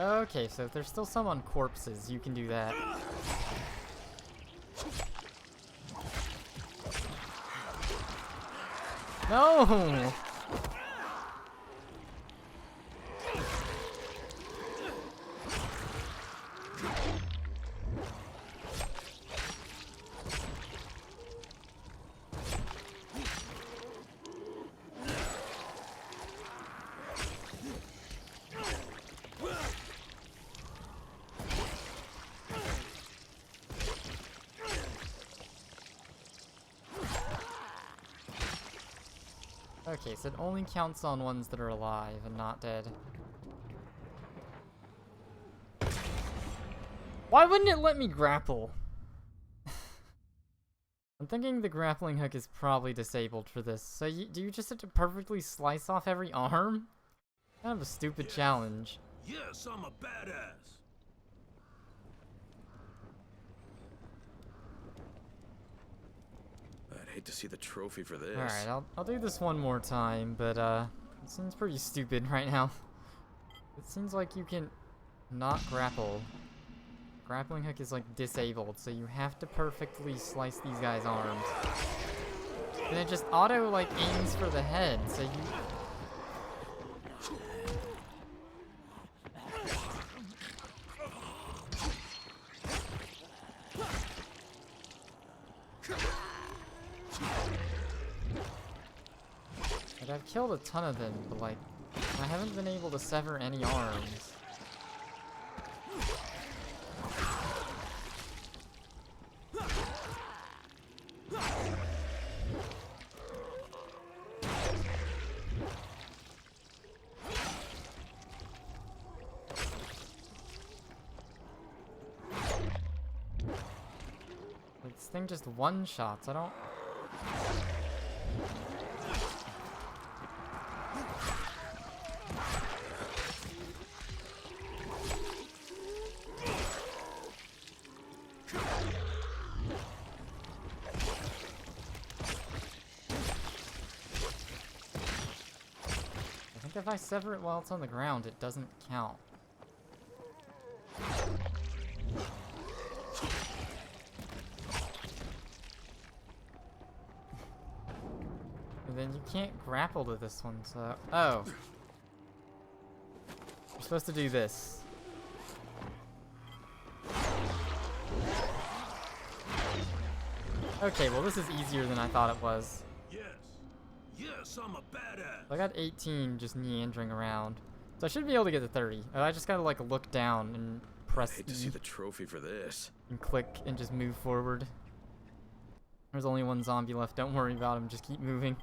Okay, so if there's still some on corpses, you can do that. No! Okay, so it only counts on ones that are alive and not dead. Why wouldn't it let me grapple? I'm thinking the grappling hook is probably disabled for this. So do you just have to perfectly slice off every arm? Kind of a stupid challenge. Yes, I'm a badass. I'd hate to see the trophy for this. Alright, I'll do this one more time, but it seems pretty stupid right now. It seems like you can not grapple. Grappling hook is like disabled, so you have to perfectly slice these guys' arms. And it just auto like aims for the head, so you... Like, I've killed a ton of them, but like, I haven't been able to sever any arms. This thing just one-shots, I don't... I think if I sever it while it's on the ground, it doesn't count. And then you can't grapple to this one, so... Oh. You're supposed to do this. Okay, well this is easier than I thought it was. Yes, I'm a badass. I got 18 just meandering around. So I should be able to get to 30. I just gotta like look down and press I'd hate to see the trophy for this. and click and just move forward. There's only one zombie left, don't worry about him, just keep moving.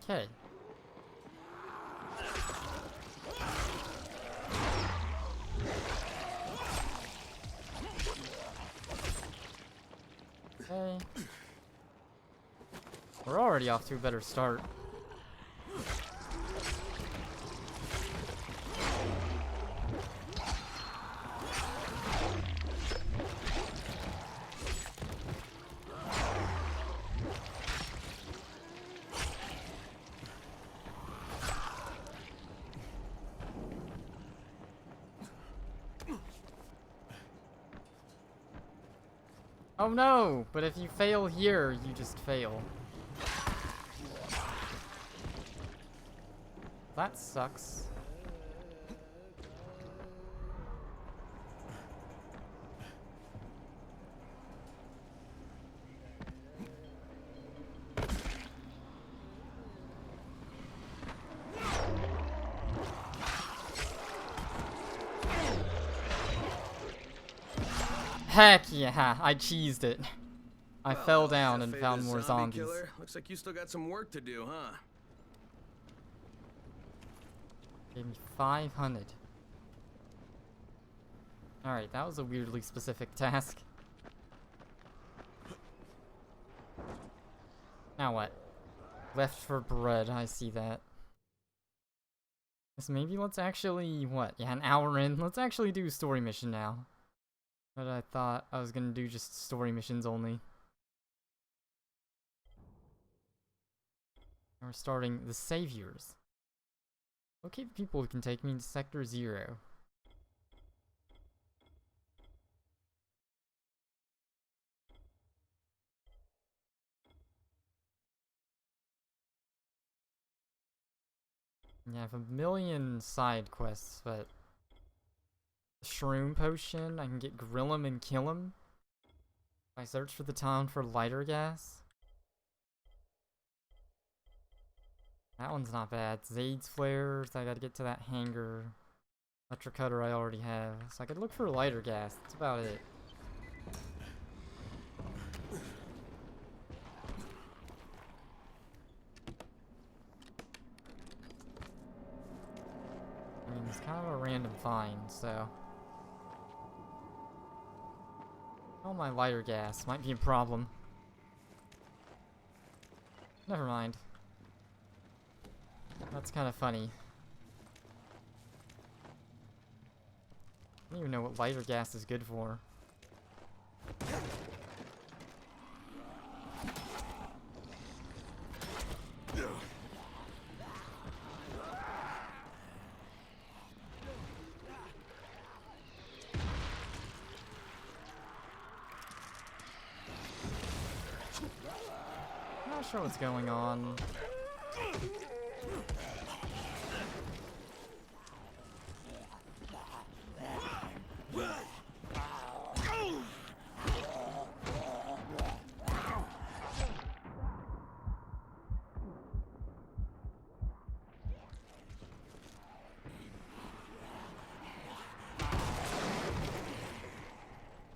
Okay. Okay. We're already off to a better start. Oh no! But if you fail here, you just fail. That sucks. Heck yeah, I cheesed it. I fell down and Cafe found the more zombie zombies. Killer. Looks like you still got some work to do, huh? Gave me 500. Alright, that was a weirdly specific task. Now what? Left for bread, I see that. So maybe let's actually, what? Yeah, an hour in. Let's actually do story mission now. But I thought I was gonna do just story missions only. We're starting the Saviors. Locate people who can take me to Sector 0. Yeah, I have a million side quests, but Shroom Potion, I can get grill him and kill him. If I search for the town for lighter gas. That one's not bad. Zade's flares, I gotta get to that hangar. Electric cutter I already have. So I could look for lighter gas, that's about it. I mean, it's kind of a random find, so... Oh, my lighter gas might be a problem. Never mind. That's kind of funny. I don't even know what lighter gas is good for. Not sure what's going on.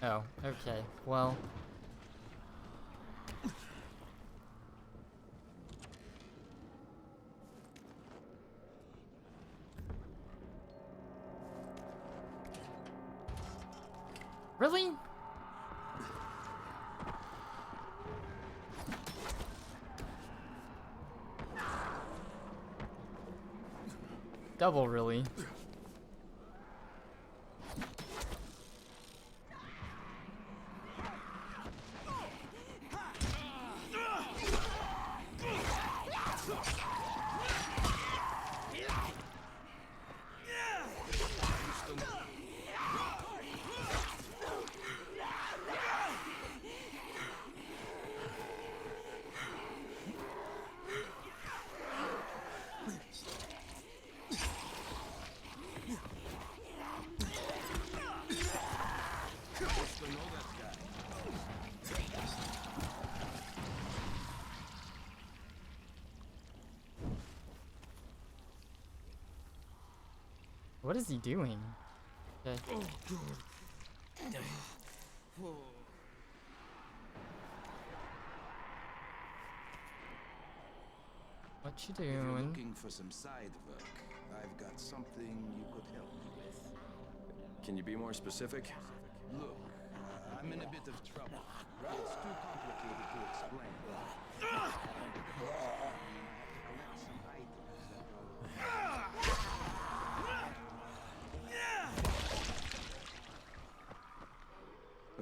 Oh, okay. Well. Really? Double, really? What is he doing? Okay. What you If you're doing? looking for some side work, I've got something you could help me with. Can you be more specific? Look, I'm in a bit of trouble. It's too complicated to explain.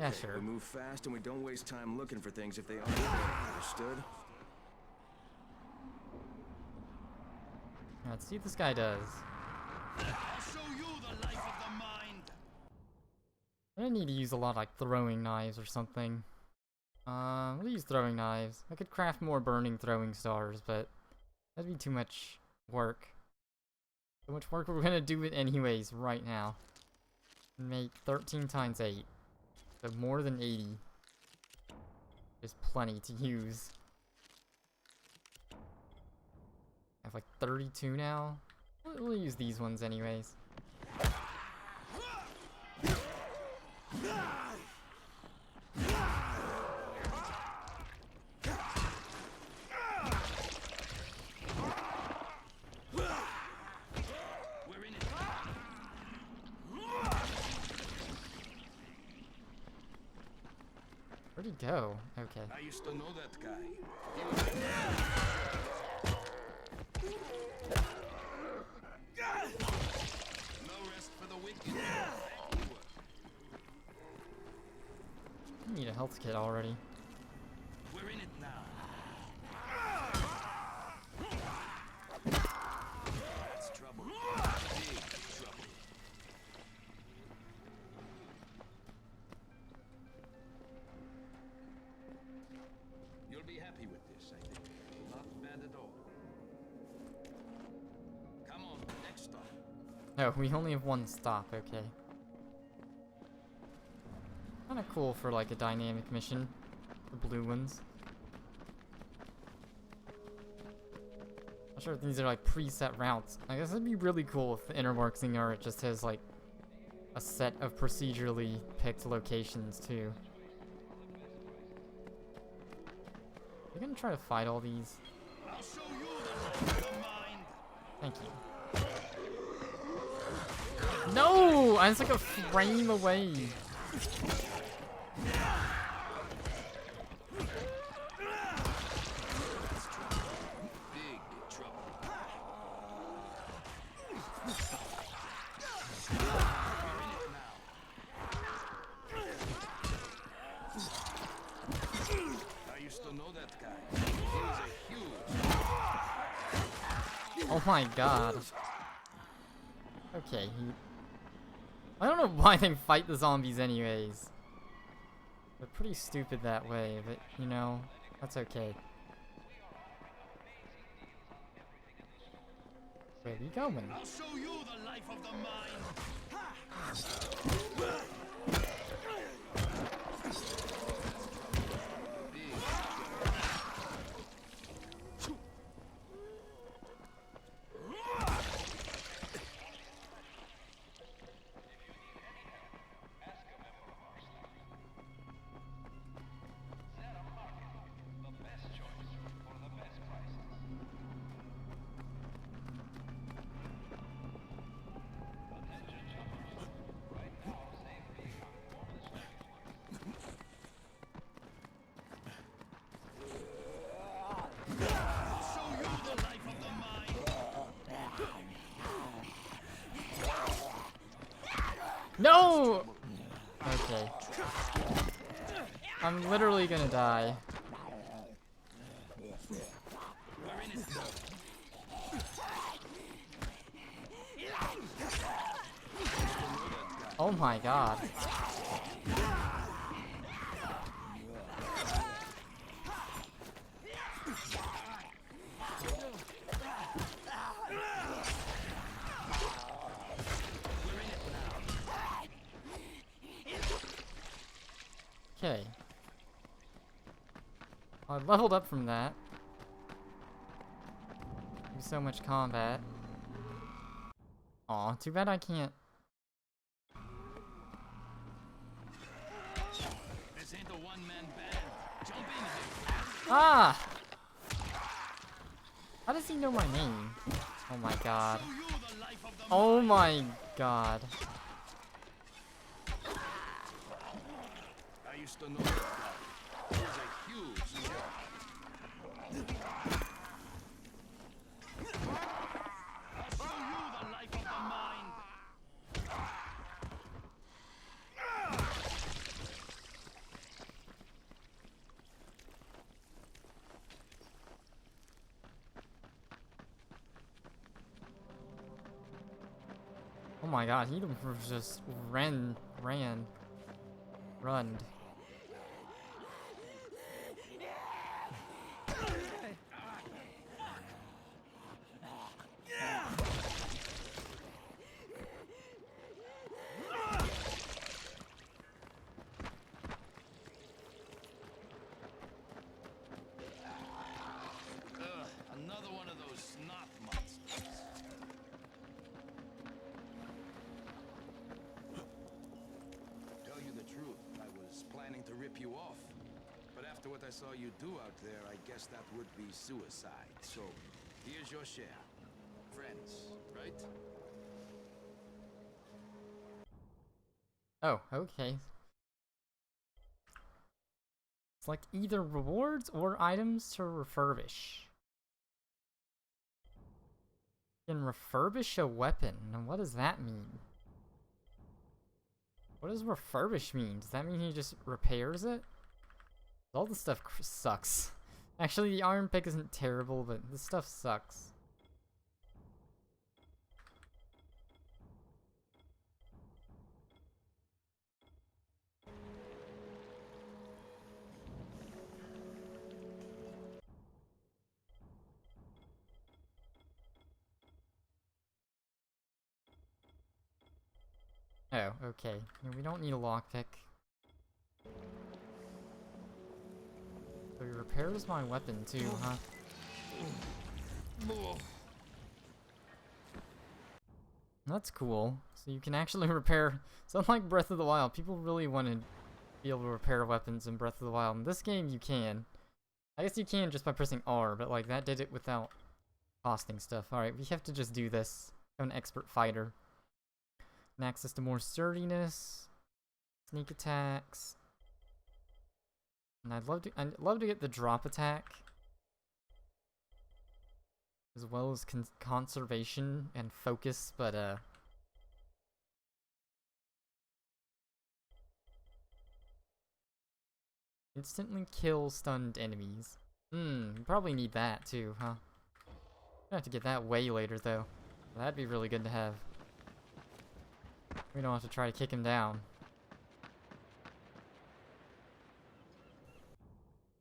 Yeah, Okay, sure. we move fast and we don't waste time looking for things if they aren't there. Understood? Let's see what this guy does. I'll show you the life of the mind. I need to use a lot of like throwing knives or something. We'll use throwing knives. I could craft more burning throwing stars, but that'd be too much work. So much work we're gonna do it anyways right now. Make 13 times 8. So more than 80. There's plenty to use. I have like 32 now. We'll use these ones anyways. We're in it. Where'd he go? Okay. I used to know that guy. He was no rest for the wicked. I need a health kit already. We're in it now. That's trouble. Big trouble. You'll be happy with this, I think. Not bad at all. Come on, next stop. Oh, we only have one stop, okay. Kinda cool for like a dynamic mission. The blue ones. Not sure if these are like preset routes. I guess it'd be really cool if the inner working art just has like a set of procedurally picked locations too. Are you gonna try to fight all these? I'll show you the life of the mind. Thank you. No! I was like a frame away. Big trouble. I used to know that guy. He was a huge. Oh my god. Okay, I don't know why they fight the zombies anyways. They're pretty stupid that way, but you know, that's okay. Where are we going? I'll show you the life of the mind. No! Okay. I'm literally gonna die. Oh my god. Okay. I leveled up from that. Do so much combat. Aw, too bad I can't. This ain't a one-man band. Jump in here. Ah! How does he know my name? Oh my god. Show you the life of the Oh mind. my god. I used to know that guy. He was a huge. I'll show you the life of the mind. my god, he just runned. Another one of those snot monsters. Tell you the truth, I was planning to rip you off. But after what I saw you do out there, I guess that would be suicide. So, here's your share. Friends, right? Oh, okay. It's like either rewards or items to refurbish. You can refurbish a weapon. Now, what does that mean? What does refurbish mean? Does that mean he just repairs it? All the stuff sucks. Actually, the iron pick isn't terrible, but this stuff sucks. Oh, okay. Yeah, we don't need a lockpick. So he repairs my weapon too, huh? That's cool. So you can actually repair... So unlike Breath of the Wild, people really wanted to be able to repair weapons in Breath of the Wild. In this game, you can. I guess you can just by pressing R, but like that did it without costing stuff. Alright, we have to just do this. I'm an expert fighter. And access to more sturdiness, sneak attacks, and I'd love to get the drop attack, as well as conservation and focus, but instantly kill stunned enemies. You probably need that too, huh? I have to get that way later though. That'd be really good to have. We don't have to try to kick him down.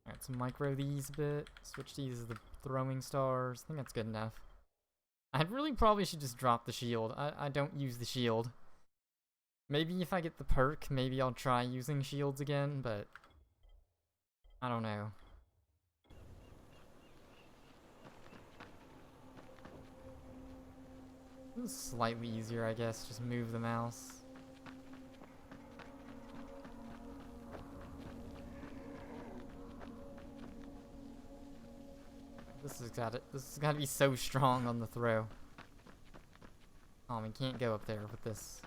Alright, so micro these a bit. Switch these as the throwing stars. I think that's good enough. I really probably should just drop the shield. I don't use the shield. Maybe if I get the perk, maybe I'll try using shields again, but... I don't know. This is slightly easier, I guess. Just move the mouse. This has got to be so strong on the throw. Oh, we can't go up there with this.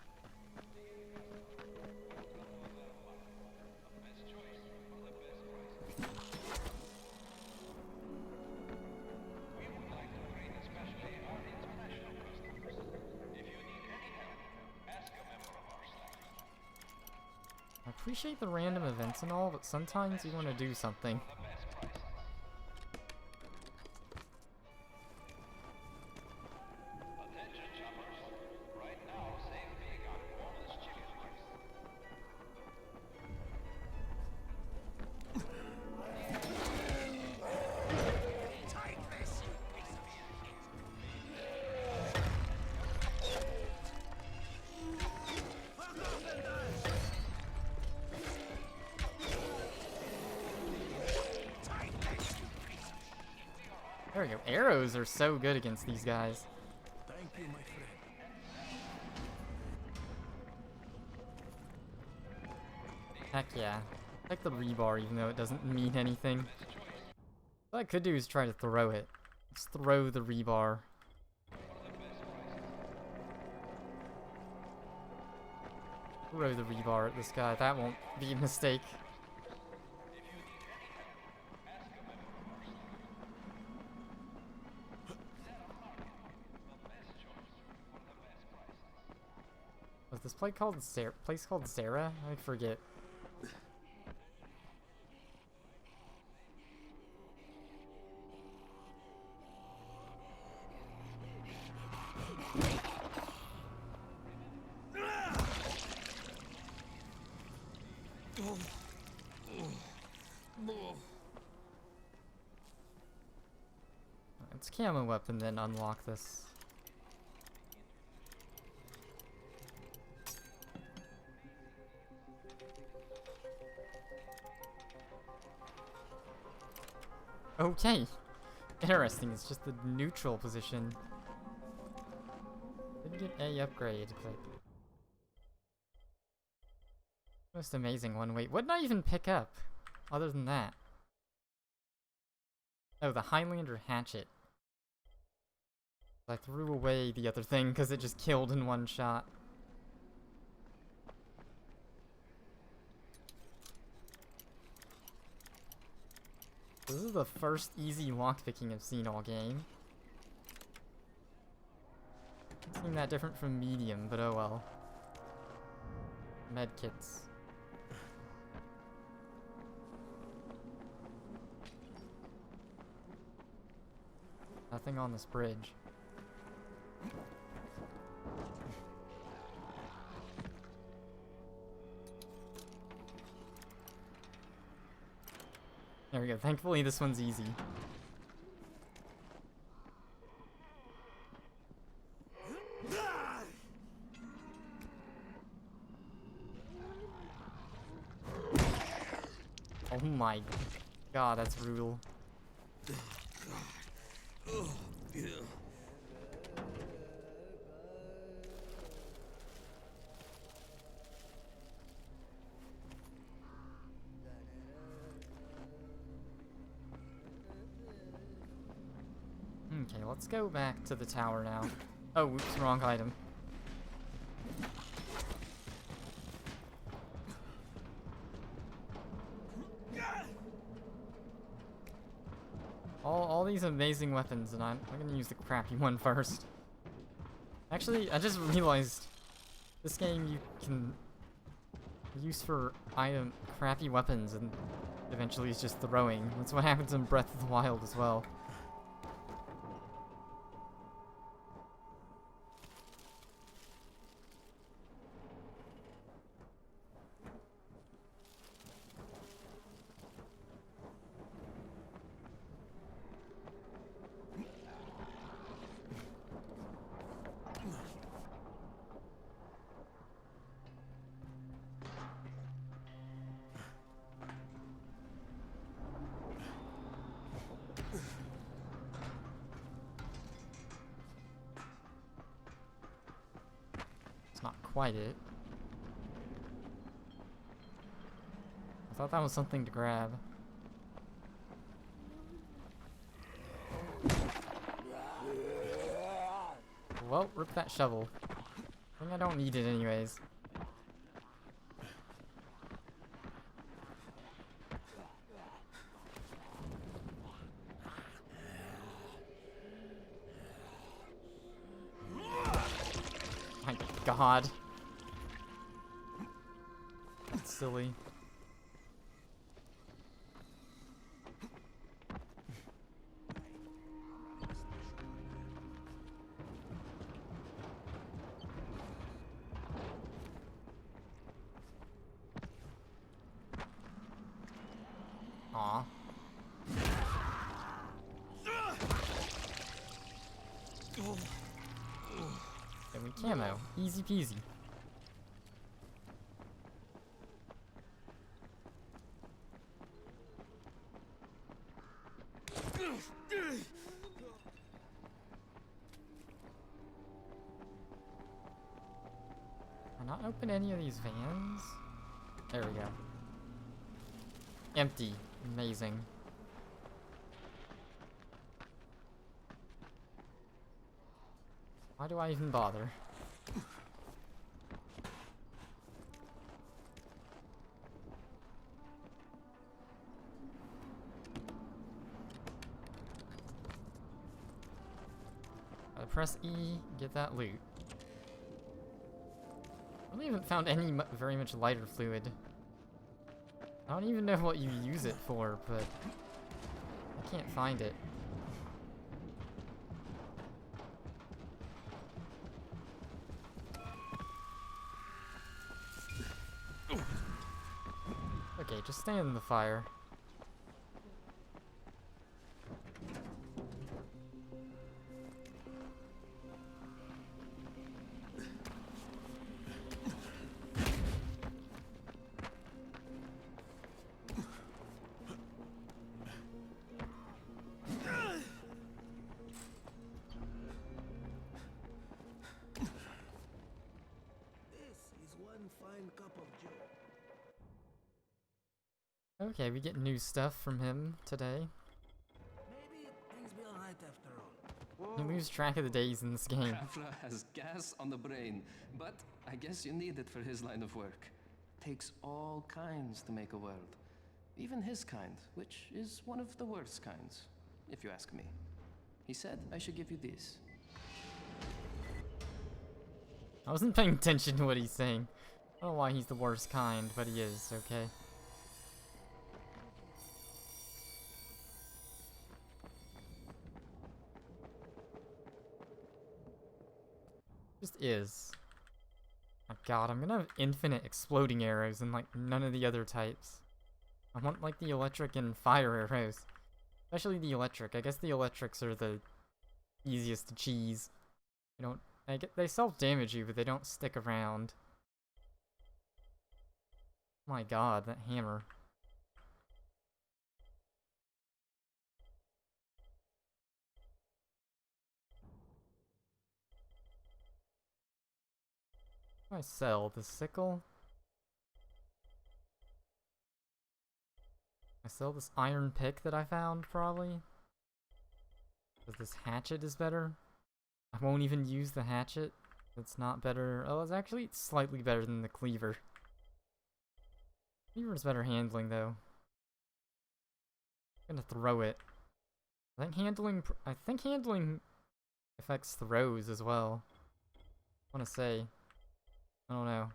I appreciate the random events and all, but sometimes you want to do something. There we go. Arrows are so good against these guys. Thank you, my friend. Heck yeah. I like the rebar even though it doesn't mean anything. What I could do is try to throw it. Just throw the rebar. Throw the rebar at this guy. That won't be a mistake. Was this place called Sarah? I forget. let's camo up and then unlock this. Okay. Interesting, it's just the neutral position. Didn't get a upgrade, but... Most amazing one. Wait, what did I even pick up? Other than that. Oh, the Highlander hatchet. I threw away the other thing because it just killed in one shot. This is the first easy lockpicking I've seen all game. Doesn't seem that different from medium, but oh well. Medkits. Nothing on this bridge. There we go. Thankfully, this one's easy. Oh my god, that's brutal. Okay, let's go back to the tower now. Oh, oops, wrong item. All these amazing weapons, and I'm gonna use the crappy one first. Actually, I just realized this game you can use for crappy weapons, and eventually it's just throwing. That's what happens in Breath of the Wild as well. Not quite it. I thought that was something to grab. Well, rip that shovel. I think I don't need it anyways. My god. That's silly. Aw. Then we camo. Easy peasy. Can I not open any of these vans? There we go. Empty. Amazing. Why do I even bother? Press E, get that loot. I really haven't found any very much lighter fluid. I don't even know what you use it for, but I can't find it. Okay, just stay in the fire. cup of joe. Okay, we get new stuff from him today. Maybe things be alright after all. You lose track of the days in this game. Kafla has gas on the brain, but I guess you need it for his line of work. Takes all kinds to make a world. Even his kind, which is one of the worst kinds, if you ask me. He said I should give you this. I wasn't paying attention to what he's saying. I don't know why he's the worst kind, but he is, okay? Just is. Oh god, I'm gonna have infinite exploding arrows and like none of the other types. I want like the electric and fire arrows. Especially the electric. I guess the electrics are the easiest to cheese. You don't they self-damage you, but they don't stick around. My god, that hammer. What do I sell? The sickle? I sell this iron pick that I found, probably. Because this hatchet is better. I won't even use the hatchet. It's not better. Oh, it's actually slightly better than the cleaver. Cleaver's better handling, though. I'm gonna throw it. I think handling affects throws as well. I wanna say. I don't know.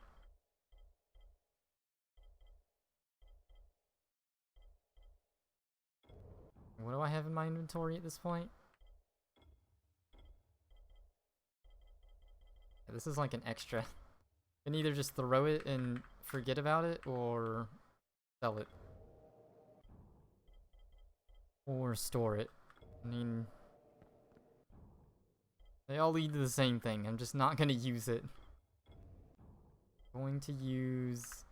What do I have in my inventory at this point? Yeah, this is like an extra. I can either just throw it and forget about it, or sell it. Or store it. I mean, they all lead to the same thing. I'm just not gonna use it. Going to use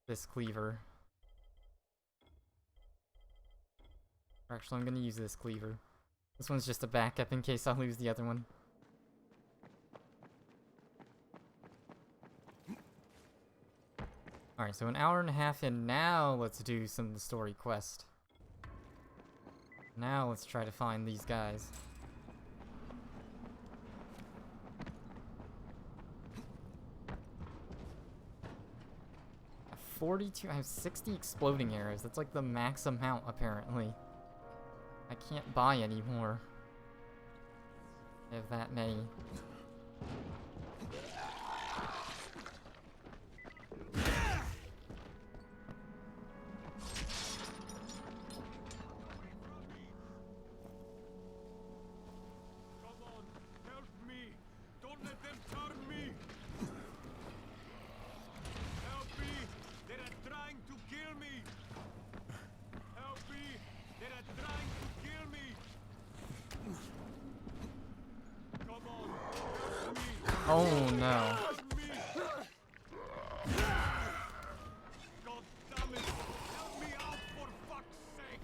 this cleaver. Or actually, I'm gonna use this cleaver. This one's just a backup in case I lose the other one. Alright, so an hour and a half in. Now let's do some of the story quest. Now let's try to find these guys. 42, I have 60 exploding arrows. That's like the max amount, apparently. I can't buy any more. I have that many. Come on, help me! Don't let them turn me! Help me! They are trying to kill me! Help me! They are trying to kill me! Come on, help me! Oh no. Help me! God damn it! Help me out for fuck's sake!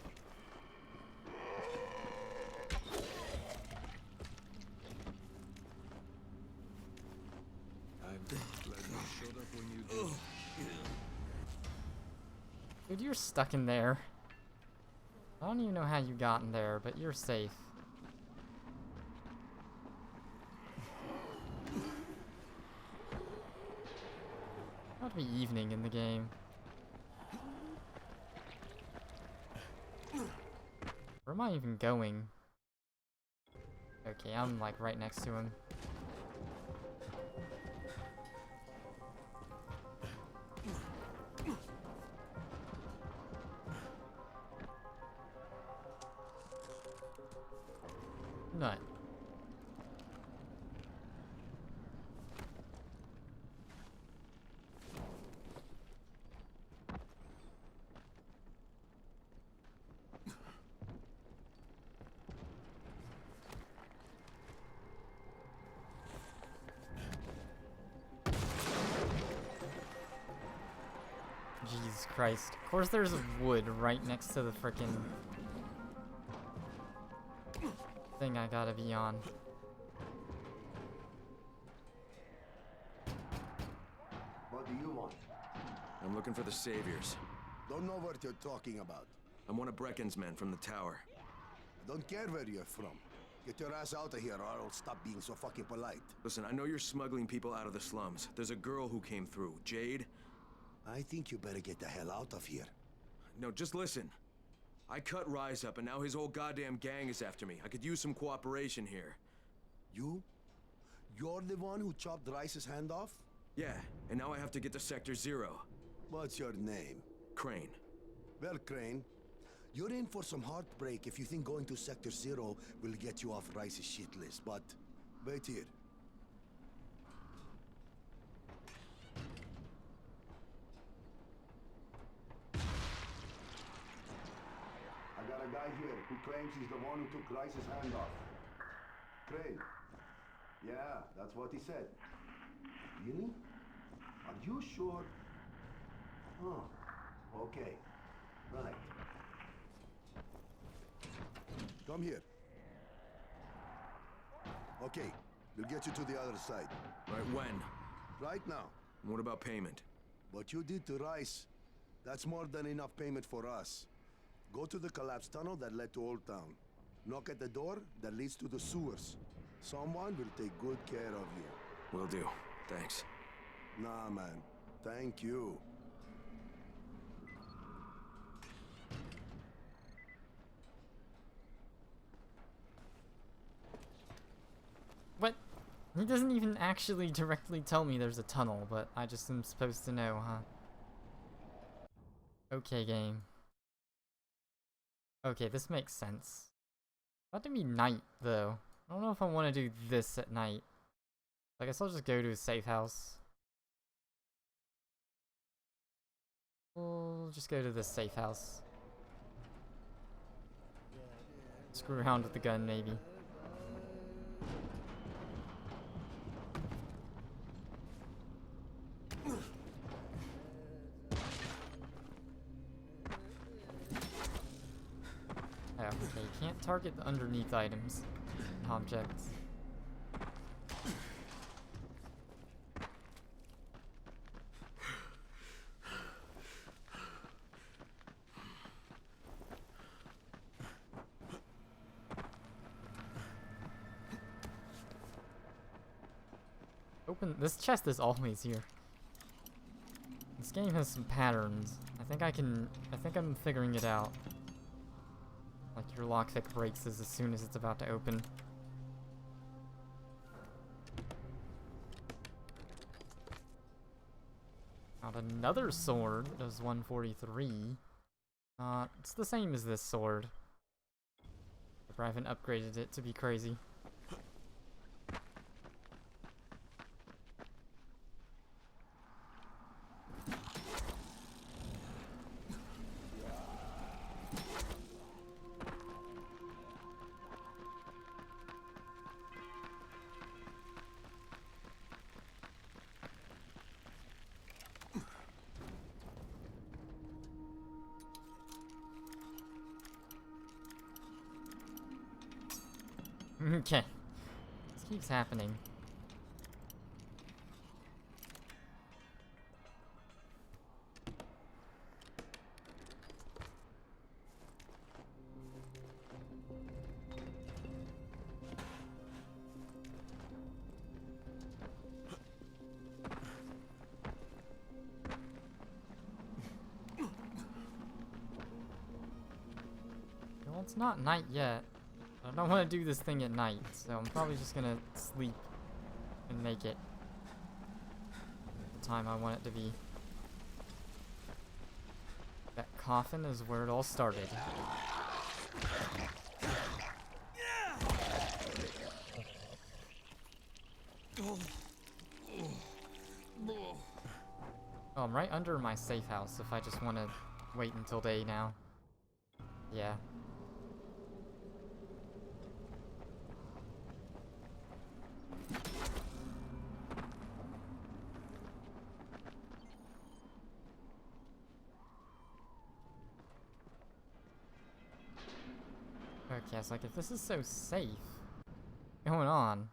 I'm glad you showed up when you did. Dude, you're stuck in there. I don't even know how you got in there, but you're safe. About to be evening in the game. Where am I even going? Okay, I'm like right next to him. Nut. Jesus Christ. Of course there's wood right next to the frickin' thing I gotta be on. do you want? I'm looking for the Saviors. Don't know what you're talking about. I'm one of Brecken's men from the tower. I don't care where you're from. Get your ass out of here or I'll stop being so fucking polite. Listen, I know you're smuggling people out of the slums. There's a girl who came through, Jade. I think you better get the hell out of here. No, just listen. I cut Rise up and now his whole goddamn gang is after me. I could use some cooperation here. You? You're the one who chopped Rice's hand off? Yeah, and now I have to get to Sector 0. What's your name? Crane. Well, Crane, you're in for some heartbreak if you think going to Sector 0 will get you off Rice's shit list, but wait here. I got a guy here who claims he's the one who took Rice's hand off. Crane. Yeah, that's what he said. Really? Are you sure? Oh, okay. Right. Come here. Okay, we'll get you to the other side. Right, when? Right now. And what about payment? What you did to Rice, that's more than enough payment for us. Go to the collapsed tunnel that led to Old Town. Knock at the door that leads to the sewers. Someone will take good care of you. Will do. Thanks. Nah, man. Thank you. What? He doesn't even actually directly tell me there's a tunnel, but I just am supposed to know, huh? Okay, game. Okay, this makes sense. About to be night, though. I don't know if I want to do this at night. I guess I'll just go to a safe house. We'll just go to this safe house. Screw around with the gun, maybe. Oh, okay, you can't target the underneath items, objects. Open this chest is always here. This game has some patterns. I think I'm figuring it out. Like your lockpick breaks as soon as it's about to open. Got another sword that does 143. It's the same as this sword. But I haven't upgraded it to be crazy. Okay. This keeps happening. Well, it's not night yet. I don't want to do this thing at night, so I'm probably just gonna sleep and make it the time I want it to be. That coffin is where it all started. Oh, I'm right under my safe house if I just want to wait until day now. Yeah. Okay, it's like if this is so safe, what's going on?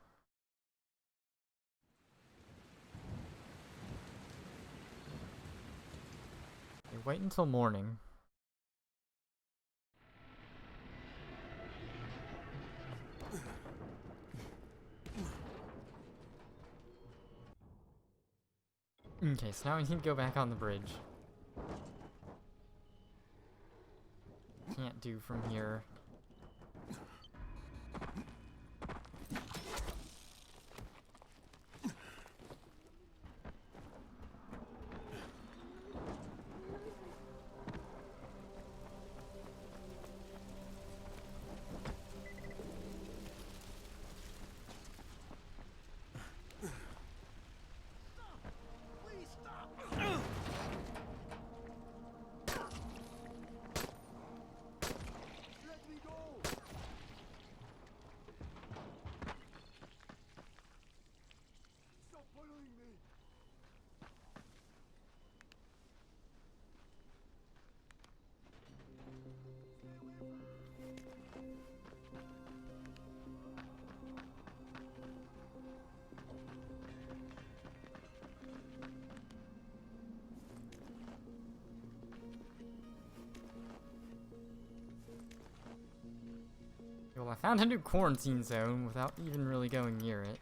wait until morning. Okay, so now we need to go back on the bridge. Can't do from here. Well, I found a new quarantine zone without even really going near it.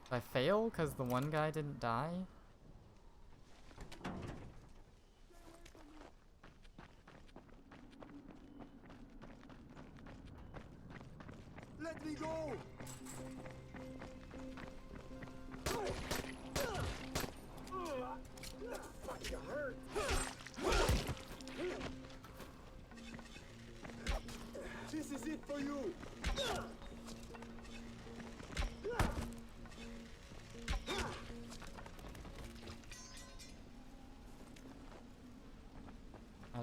Did I fail because the one guy didn't die? Let me go! Fuck, you hurt! This is it for you!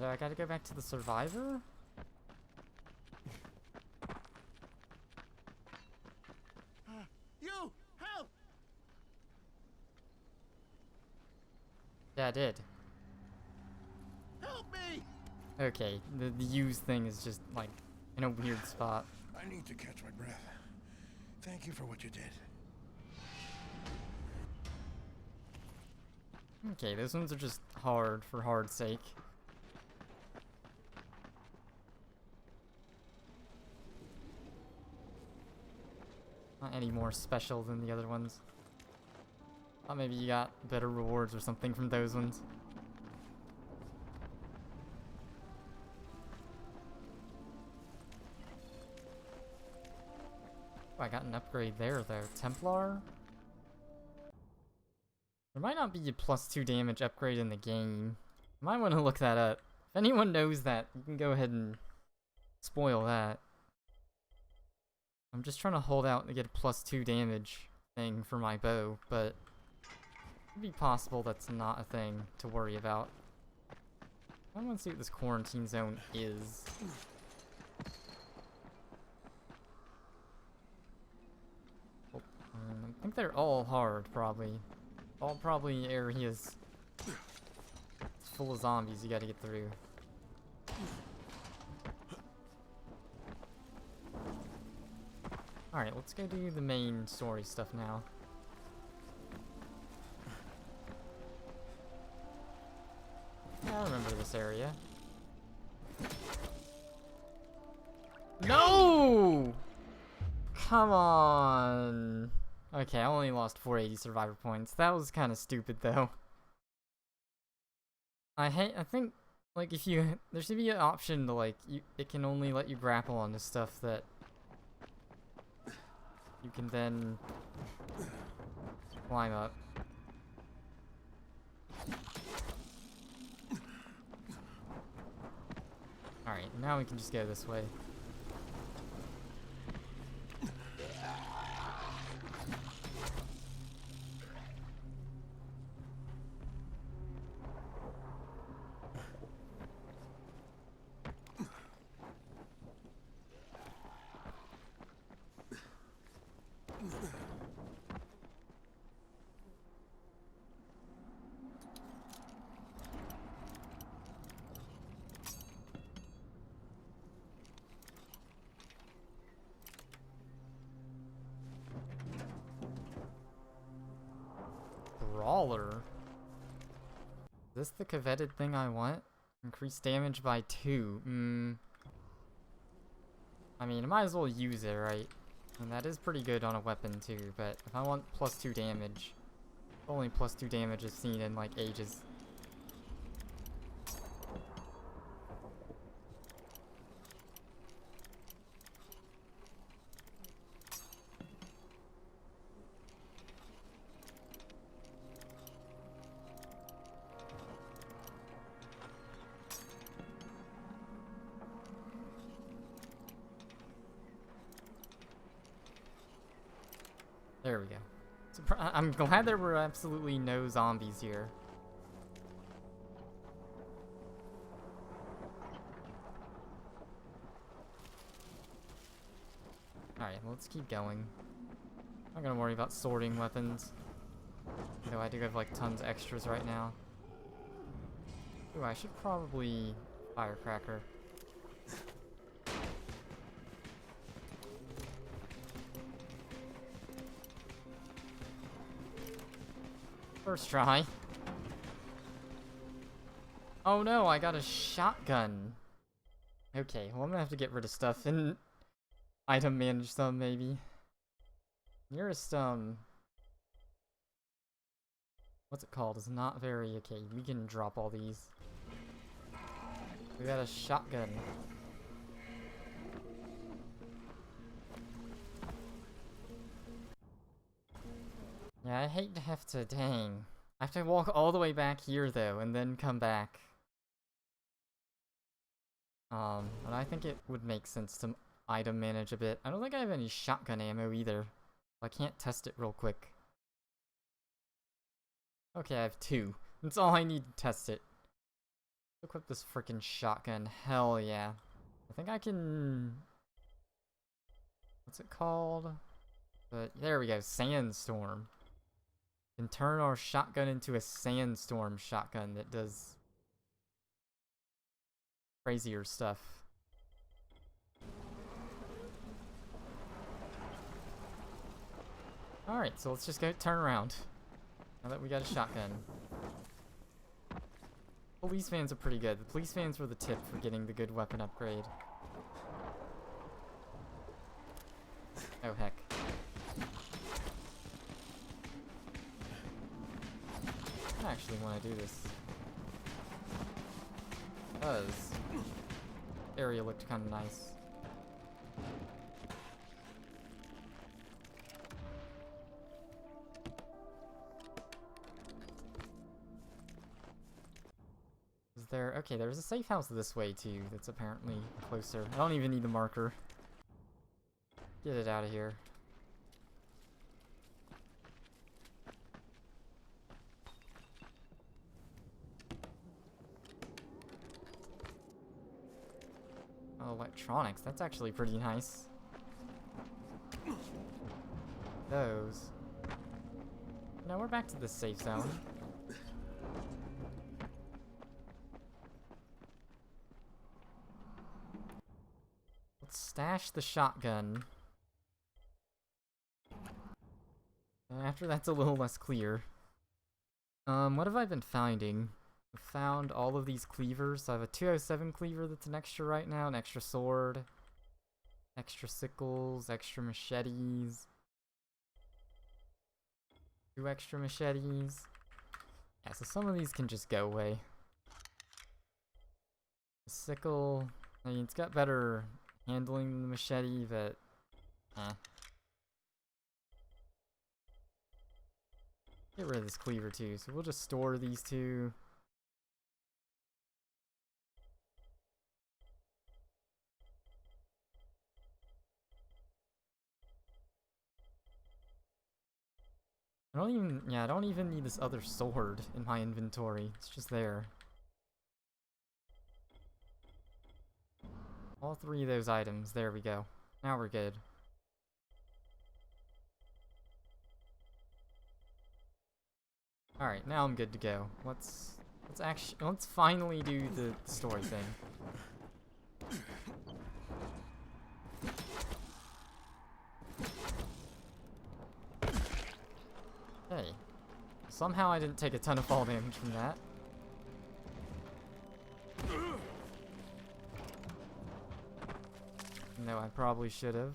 I gotta go back to the survivor? You! Help! Yeah, I did. Help me! Okay, the use thing is just, like, in a weird spot. I need to catch my breath. Thank you for what you did. Okay, those ones are just hard for hard's sake. Not any more special than the other ones. Thought maybe you got better rewards or something from those ones. Oh, I got an upgrade there though. Templar? There might not be a +2 damage upgrade in the game. Might want to look that up. If anyone knows that, you can go ahead and spoil that. I'm just trying to hold out to get a +2 damage thing for my bow, but it'd be possible that's not a thing to worry about. I want to see what this quarantine zone is. Oh, I think they're all hard, probably. All probably areas full of zombies you gotta get through. Alright, let's go do the main story stuff now. I remember this area. No! Come on! Okay, I only lost 480 survivor points. That was kind of stupid, though. I think, like, if you... There should be an option to, like, it can only let you grapple onto stuff that you can then climb up. Alright, now we can just go this way. Brawler? this the coveted thing I want? Increase damage by 2. I mean, I might as well use it, right? And that is pretty good on a weapon too, but if I want +2 damage, only +2 damage is seen in like ages. There we go. I'm glad there were absolutely no zombies here. Alright, let's keep going. I'm not gonna worry about sorting weapons. Though I do have like tons of extras right now. Ooh, I should probably firecracker. First try. Oh no, I got a shotgun. Okay, well I'm gonna have to get rid of stuff and item manage some maybe. Nearest what's it called? Is not very okay. We can drop all these. We got a shotgun. Yeah, I hate to have to, dang. I have to walk all the way back here though, and then come back. And I think it would make sense to item manage a bit. I don't think I have any shotgun ammo either. I can't test it real quick. Okay, I have 2. That's all I need to test it. Equip this freaking shotgun. Hell yeah. I think I can... What's it called? But there we go, Sandstorm. Can turn our shotgun into a sandstorm shotgun that does crazier stuff. Alright, so let's just go turn around. Now that we got a shotgun. Police vans are pretty good. The police vans were the tip for getting the good weapon upgrade. Oh heck. I actually want to do this. Because area looked kind of nice. Is there... Okay, there's a safe house this way too that's apparently closer. I don't even need the marker. Get it out of here. Oh, electronics. That's actually pretty nice. Those. Now we're back to the safe zone. Let's stash the shotgun. And after that's a little less clear. What have I been finding? I found all of these cleavers. So I have a 207 cleaver that's an extra right now, an extra sword, extra sickles, extra machetes, 2 extra machetes. Yeah, so some of these can just go away. The sickle, I mean, it's got better handling than the machete, but get rid of this cleaver too, so we'll just store these 2. I don't even need this other sword in my inventory. It's just there. All 3 of those items. There we go. Now we're good. Alright, now I'm good to go. Let's finally do the story thing. Hey. Somehow I didn't take a ton of fall damage from that. No, I probably should have.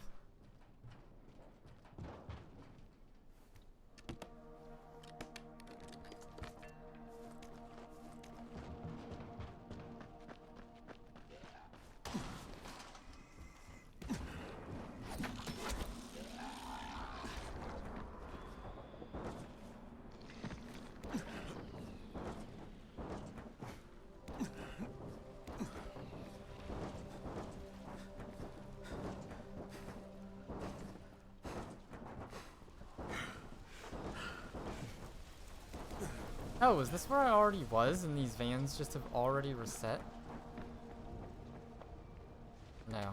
Oh, is this where I already was and these vans just have already reset? No.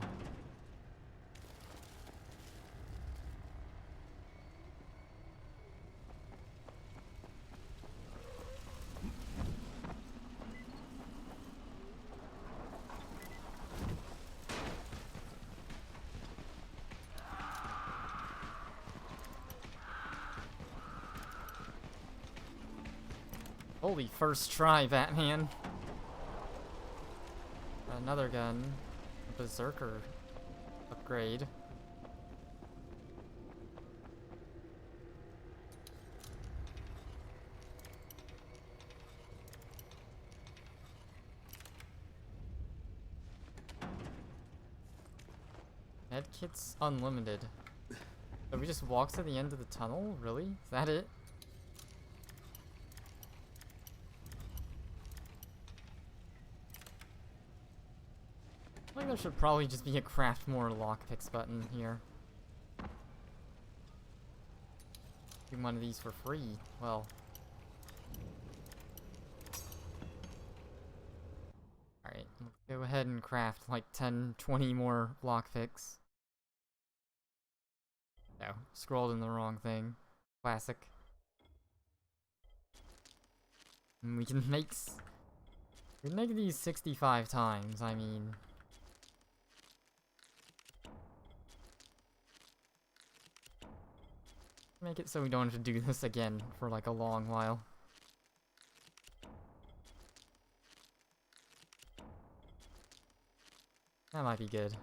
Holy first try, Batman. Another gun. A Berserker upgrade. Medkits unlimited. So we just walk to the end of the tunnel? Really? Is that it? I think there should probably just be a craft more lockpicks button here. Do one of these for free. Well. Alright, let's go ahead and craft like 10, 20 more lockpicks. No, scrolled in the wrong thing. Classic. And we can make these 65 times, I mean. Make it so we don't have to do this again for like a long while. That might be good.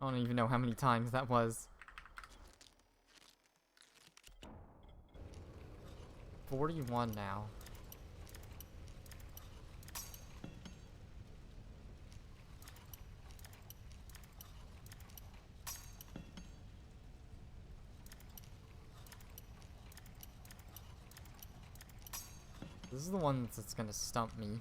I don't even know how many times that was. 41 now. This is the one that's gonna stump me.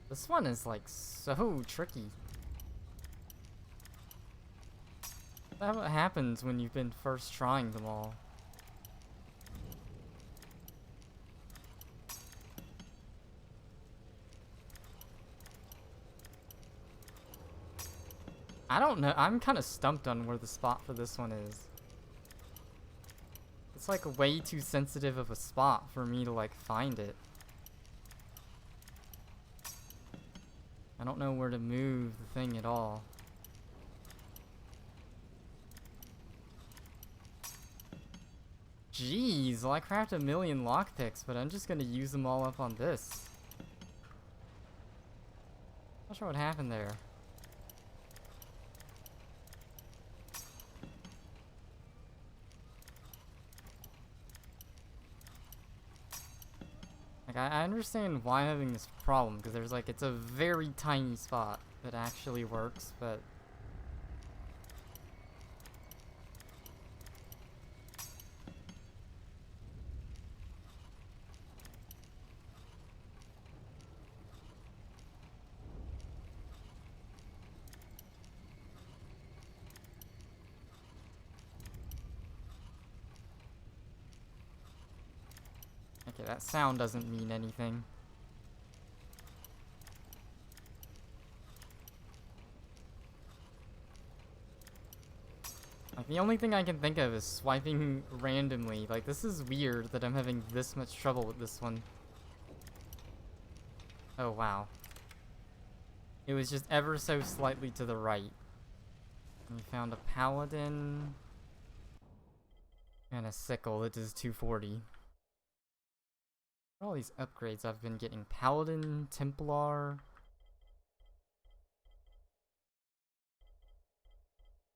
This one is like so tricky. That's what happens when you've been first trying them all. I don't know. I'm kind of stumped on where the spot for this one is. It's like way too sensitive of a spot for me to like find it. I don't know where to move the thing at all. Jeez, well I craft a million lockpicks, but I'm just gonna use them all up on this. Not sure what happened there. Like, I understand why I'm having this problem, because there's like, it's a very tiny spot that actually works, but... Okay, that sound doesn't mean anything. Like, the only thing I can think of is swiping randomly. Like, this is weird that I'm having this much trouble with this one. Oh, wow. It was just ever so slightly to the right. We found a paladin and a sickle that does 240. All these upgrades I've been getting. Paladin, Templar.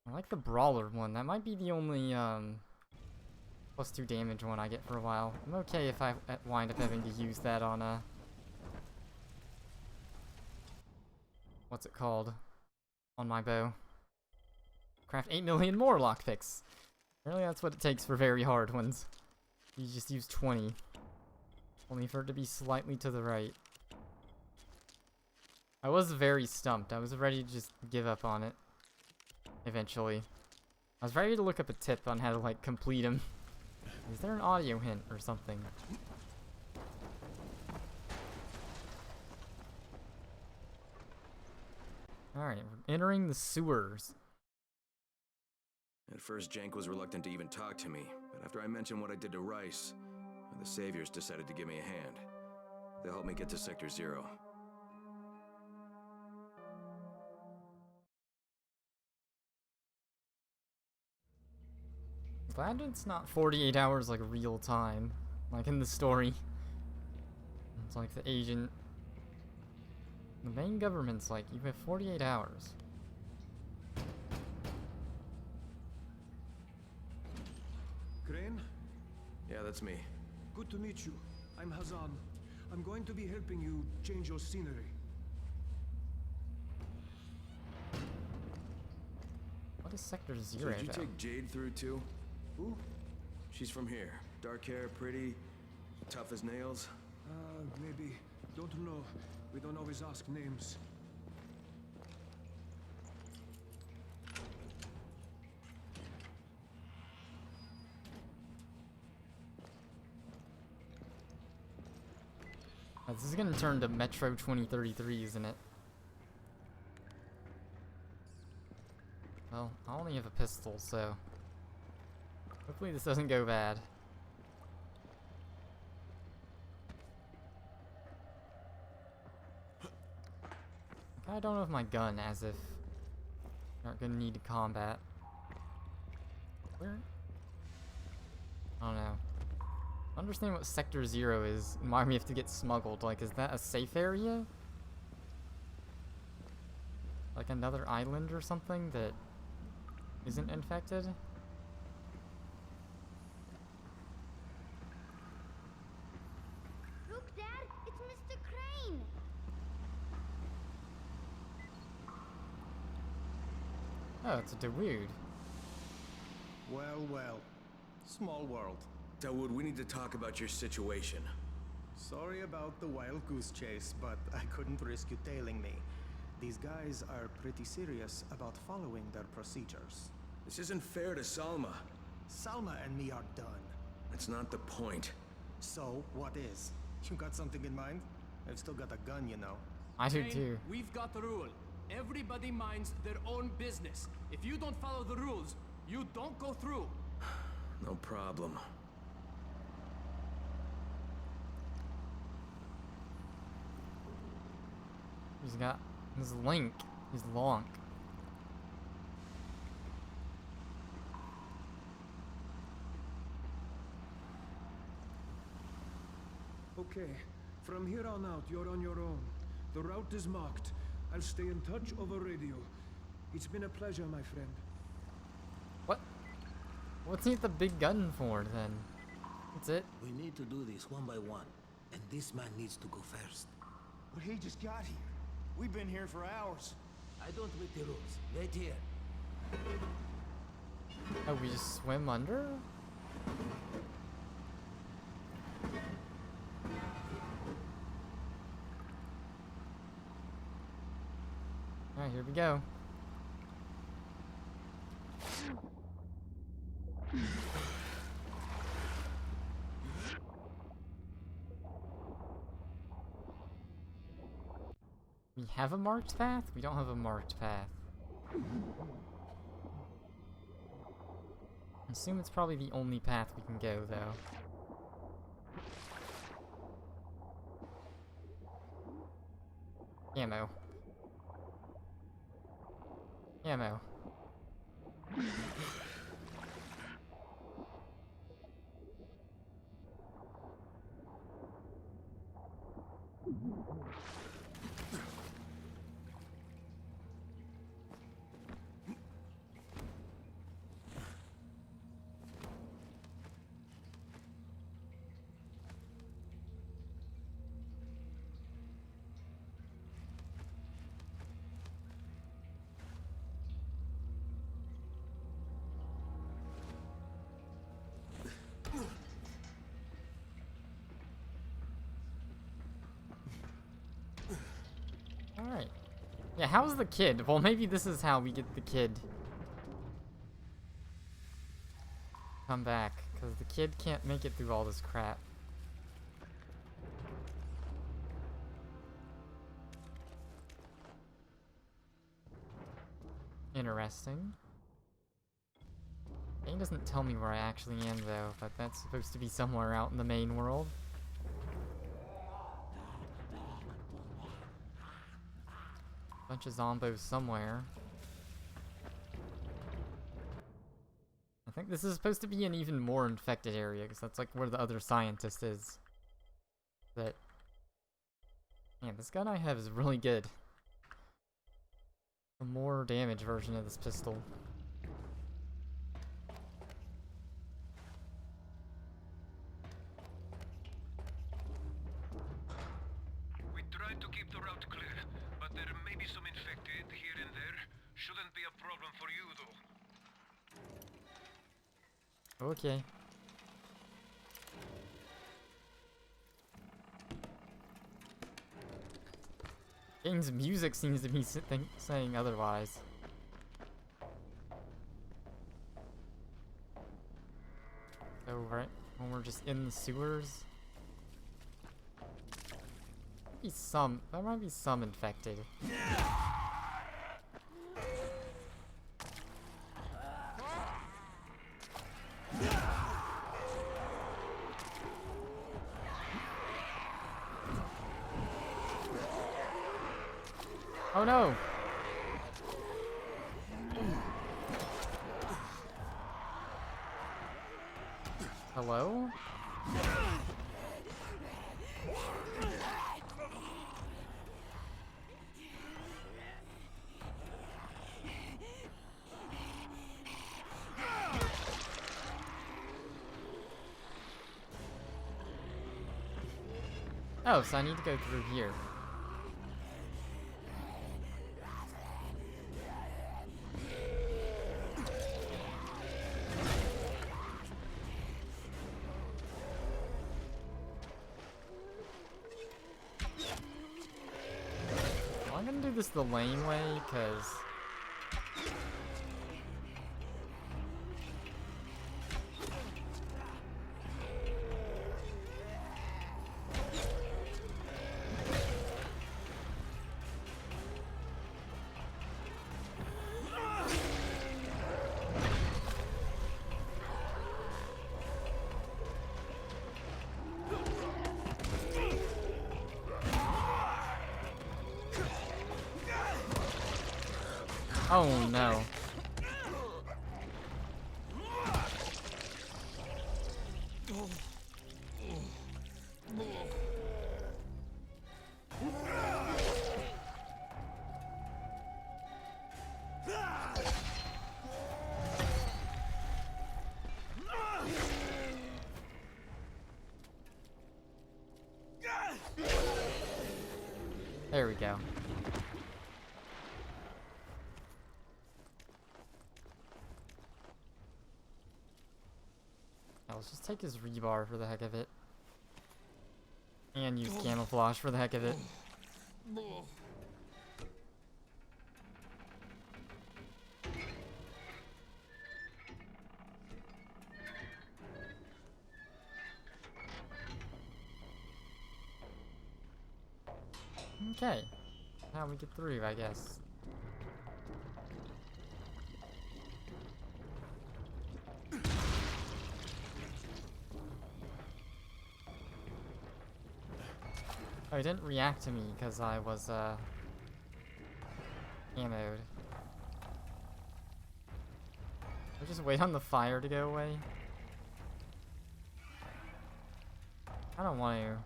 I like the Brawler one. That might be the only +2 damage one I get for a while. I'm okay if I wind up having to use that on what's it called? On my bow. Craft 8 million more lockpicks. Apparently that's what it takes for very hard ones. You just use 20. Only for it to be slightly to the right. I was very stumped. I was ready to just give up on it. Eventually. I was ready to look up a tip on how to, like, complete them. Is there an audio hint or something? Alright, we're entering the sewers. At first, Jank was reluctant to even talk to me, but after I mentioned what I did to Rice, the Saviors decided to give me a hand. They'll help me get to Sector 0. Glad it's not 48 hours like real time, like in the story. It's like the agent. The main government's like, you have 48 hours. Crane? Yeah, that's me. Good to meet you. I'm Hazan. I'm going to be helping you change your scenery. What is Sector So 0 did you though? take Jade through too? Who? She's from here. Dark hair, pretty, tough as nails. Maybe. Don't know. We don't always ask names. This is gonna turn to Metro 2033, isn't it? Well, I only have a pistol, so hopefully this doesn't go bad. I don't have my gun, as if not gonna need to combat. Where? I don't know. I understand what Sector 0 is and why we have to get smuggled. Like, is that a safe area? Like another island or something that isn't infected? Look, Dad, it's Mr. Crane. Oh, it's a Dawood. Well, well. Small world. Dawood, we need to talk about your situation. Sorry about the wild goose chase, but I couldn't risk you tailing me. These guys are pretty serious about following their procedures. This isn't fair to Salma. Salma and me are done. That's not the point. So, what is? You got something in mind? I've still got a gun, you know. I do too. We've got the rule. Everybody minds their own business. If you don't follow the rules, you don't go through. No problem. He's got his link. He's long. Okay. From here on out, you're on your own. The route is marked. I'll stay in touch over radio. It's been a pleasure, my friend. What? What's he with the big gun for then? That's it? We need to do this one by one, and this man needs to go first. But he just got here. We've been here for hours. I don't make the rules. Wait here. Oh, we just swim under? Alright, here we go. We have a marked path? We don't have a marked path. I assume it's probably the only path we can go, though. Ammo. Ammo. Alright. Yeah, how's the kid? Well, maybe this is how we get the kid. Come back, because the kid can't make it through all this crap. Interesting. Game doesn't tell me where I actually am, though, but that's supposed to be somewhere out in the main world. Bunch of zombos somewhere. I think this is supposed to be an even more infected area, because that's like where the other scientist is. But man, this gun I have is really good. A more damage version of this pistol. We tried to keep the route clear, but there may be some infected here and there. Shouldn't be a problem for you, though. Okay. Game's music seems to be saying otherwise. So, right when we're just in the sewers, there might be some infected. Oh no! Hello? Oh, so I need to go through here. I'm gonna do this the lame way, because oh no. There we go. Let's just take his rebar for the heck of it. And use camouflage for the heck of it. Okay. how we get through, I guess. Oh, he didn't react to me because I was, ammoed. We'll just wait on the fire to go away. I don't want to.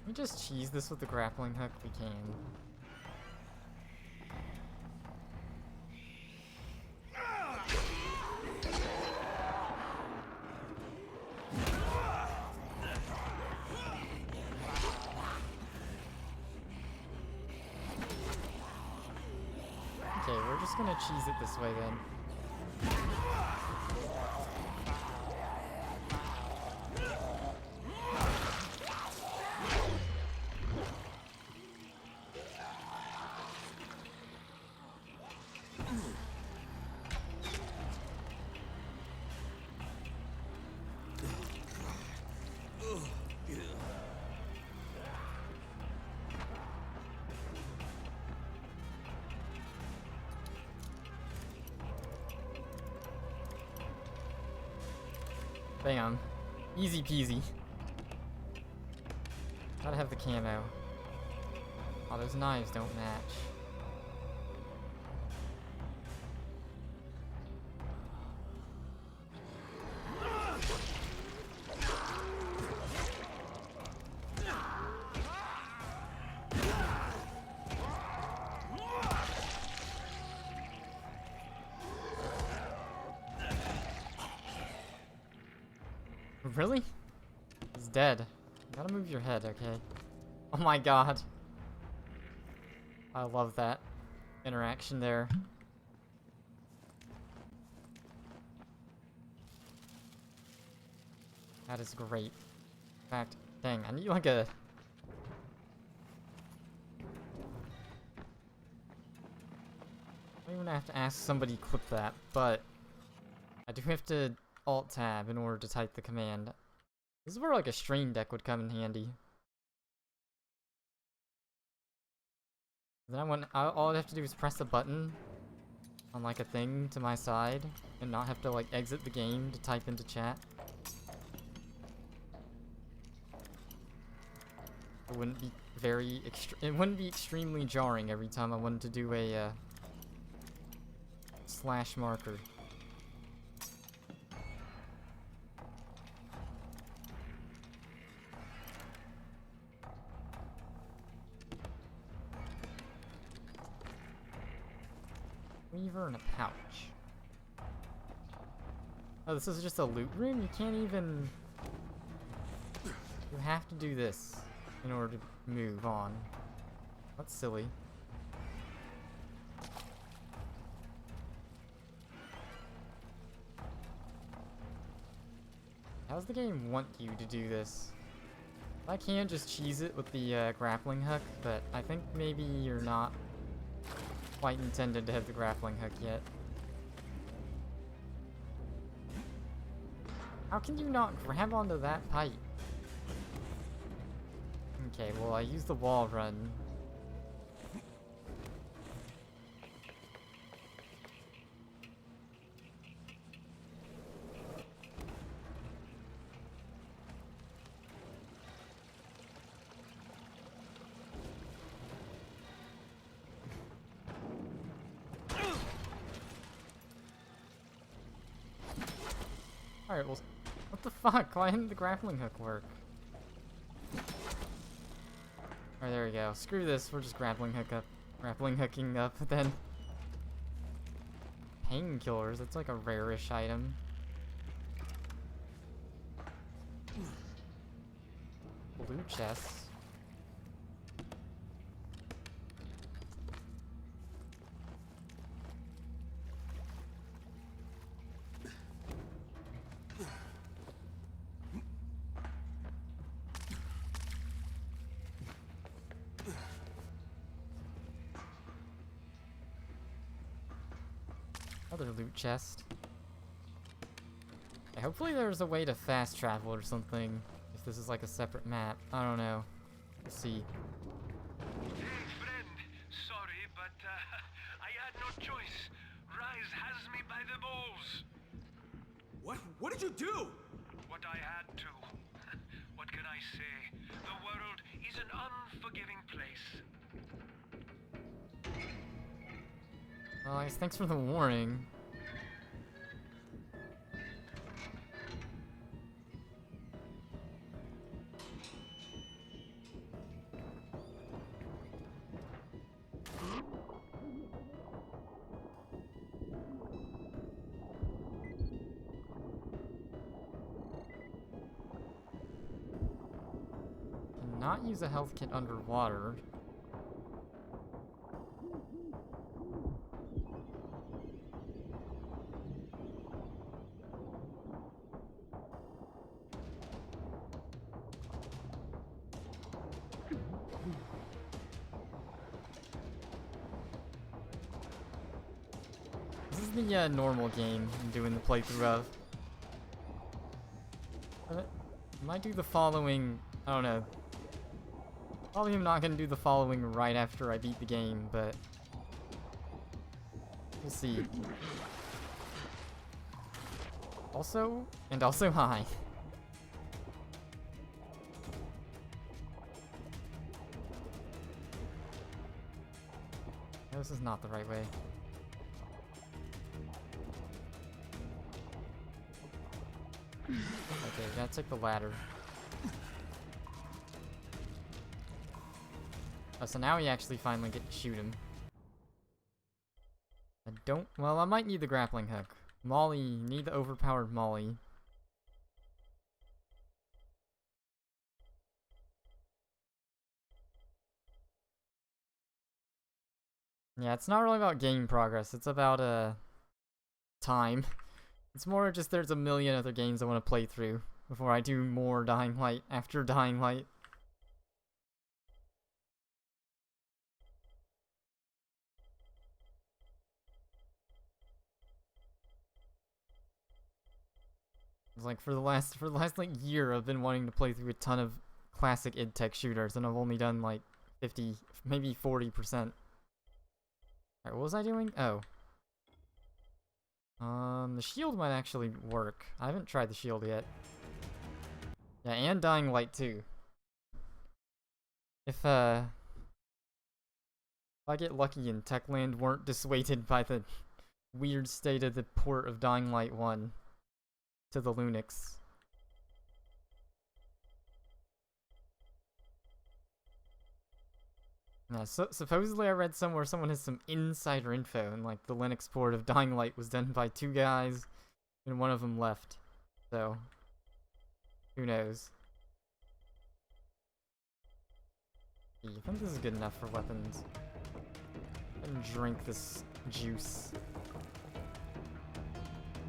We just cheese this with the grappling hook, we can. Okay, we're just gonna cheese it this way then. Bam. Easy peasy. Gotta have the camo. Oh, those knives don't match. Really? He's dead. You gotta move your head, okay? Oh my god. I love that interaction there. That is great. In fact, dang, I need like a... I don't even have to ask somebody to clip that, but I do have to Alt-Tab in order to type the command. This is where like a stream deck would come in handy. Then all I'd have to do is press a button on like a thing to my side and not have to like exit the game to type into chat. It wouldn't be it wouldn't be extremely jarring every time I wanted to do a slash marker. Weaver in a pouch. Oh, this is just a loot room? You can't even... You have to do this in order to move on. That's silly. How does the game want you to do this? I can just cheese it with the grappling hook, but I think maybe you're not quite intended to have the grappling hook yet. How can you not grab onto that pipe? Okay, well I used the wall run. Alright, well, what the fuck? Why didn't the grappling hook work? Alright, there we go. Screw this, we're just grappling hooking up, then. Painkillers, that's like a rare-ish item. Blue chests. Another loot chest. Hopefully there's a way to fast travel or something. If this is like a separate map. I don't know. Let's see. Hey, friend. Sorry, but I had no choice. Rise has me by the balls. What did you do? What I had to. What can I say? The world is an unforgiving place. Well, I guess thanks for the warning. Cannot use a health kit underwater. This is the normal game I'm doing the playthrough of. I might do the following, I don't know. Probably I'm not gonna do the following right after I beat the game, but we'll see. Also, and also hi. No, this is not the right way. Okay, gotta take the ladder. Oh, so now we actually finally get to shoot him. Well, I might need the grappling hook. Molly, need the overpowered Molly. Yeah, it's not really about game progress, it's about, time. It's more just there's a million other games I want to play through before I do more Dying Light after Dying Light. It's like for the last like year I've been wanting to play through a ton of classic id Tech shooters and I've only done like 50, maybe 40%. Alright, what was I doing? Oh. The shield might actually work. I haven't tried the shield yet. Yeah, and Dying Light too. If I get lucky and Techland weren't dissuaded by the weird state of the port of Dying Light 1 to the Linux. Yeah, so supposedly I read somewhere someone has some insider info, and like the Linux port of Dying Light was done by 2 guys, and one of them left. So, who knows? I think this is good enough for weapons. And drink this juice.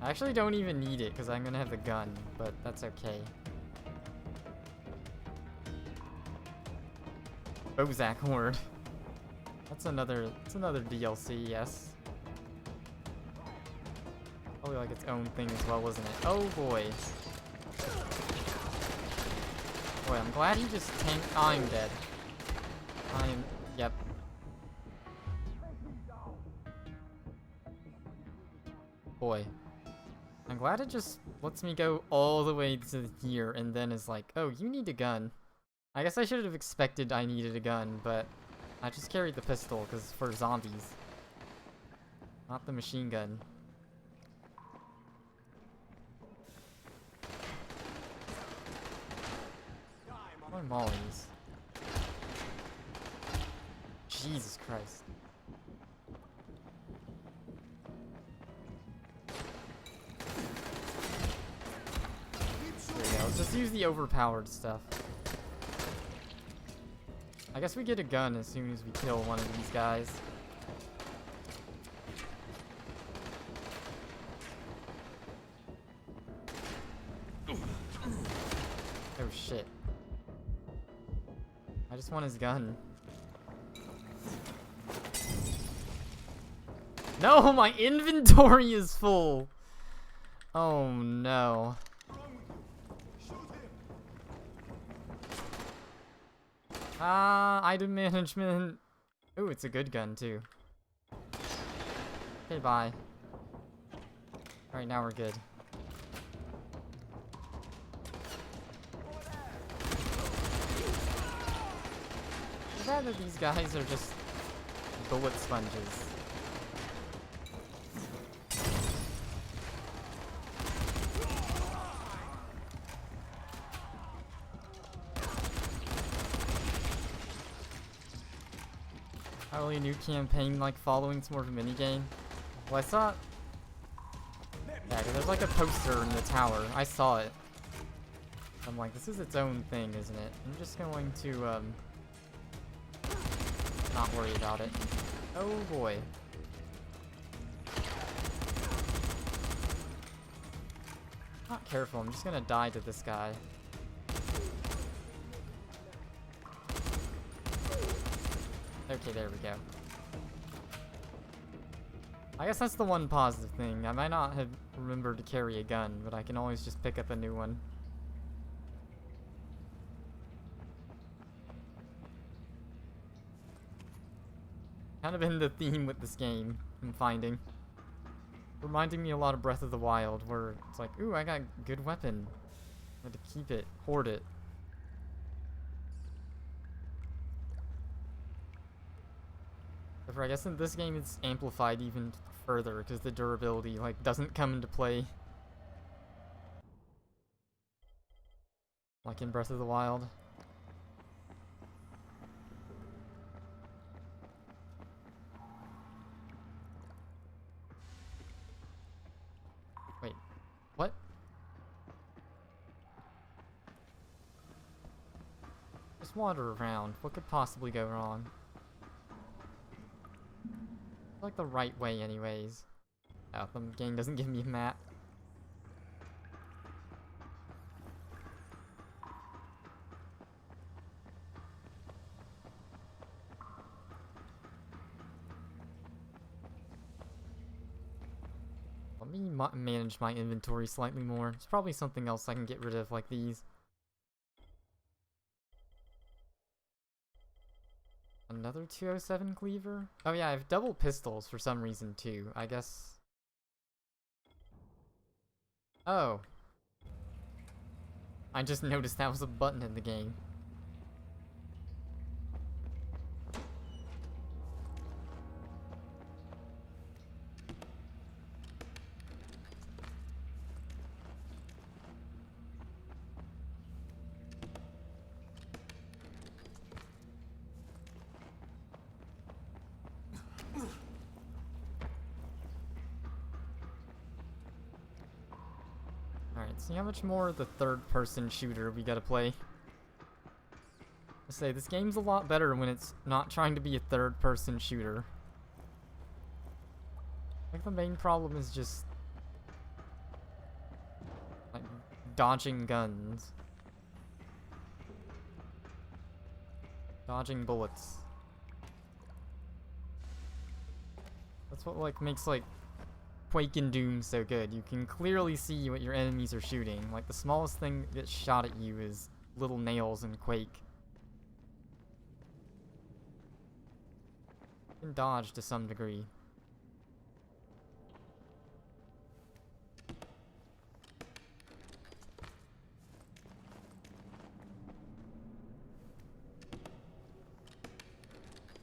I actually don't even need it because I'm gonna have the gun, but that's okay. Bozak Horde. That's another DLC, yes. Probably like its own thing as well, wasn't it? Oh boy. Boy, I'm glad he just tanked. I'm dead. Yep. Boy. I'm glad it just lets me go all the way to here and then is like, oh, you need a gun. I guess I should have expected I needed a gun, but I just carried the pistol because for zombies. Not the machine gun. More mollies. Jesus Christ. There we go. Let's just use the overpowered stuff. I guess we get a gun as soon as we kill one of these guys. Oh shit. I just want his gun. No, my inventory is full! Oh no. Item management. Ooh, it's a good gun too. Okay, bye. Alright, now we're good. Too bad that these guys are just bullet sponges. Probably a new campaign like following some more of a minigame. Well, I saw... Yeah, 'cause there's like a poster in the tower. I saw it. I'm like, this is its own thing, isn't it? I'm just going to, not worry about it. Oh boy. Not careful, I'm just gonna die to this guy. Okay, there we go. I guess that's the one positive thing. I might not have remembered to carry a gun, but I can always just pick up a new one. Kind of been the theme with this game, I'm finding. Reminding me a lot of Breath of the Wild, where it's like, ooh, I got a good weapon. I had to keep it, hoard it. I guess in this game it's amplified even further because the durability like doesn't come into play like in Breath of the Wild. Wait, what? Just wander around. What could possibly go wrong? Like the right way anyways. Oh, the game doesn't give me a map. Let me manage my inventory slightly more. There's probably something else I can get rid of like these. Another 207 cleaver? Oh yeah, I have double pistols for some reason too, I guess. Oh. I just noticed that was a button in the game. See how much more of the third-person shooter we gotta play. I say, this game's a lot better when it's not trying to be a third-person shooter. I think the main problem is just like dodging guns. Dodging bullets. That's what like makes like Quake and Doom so good. You can clearly see what your enemies are shooting. Like the smallest thing that gets shot at you is little nails in Quake. You can dodge to some degree.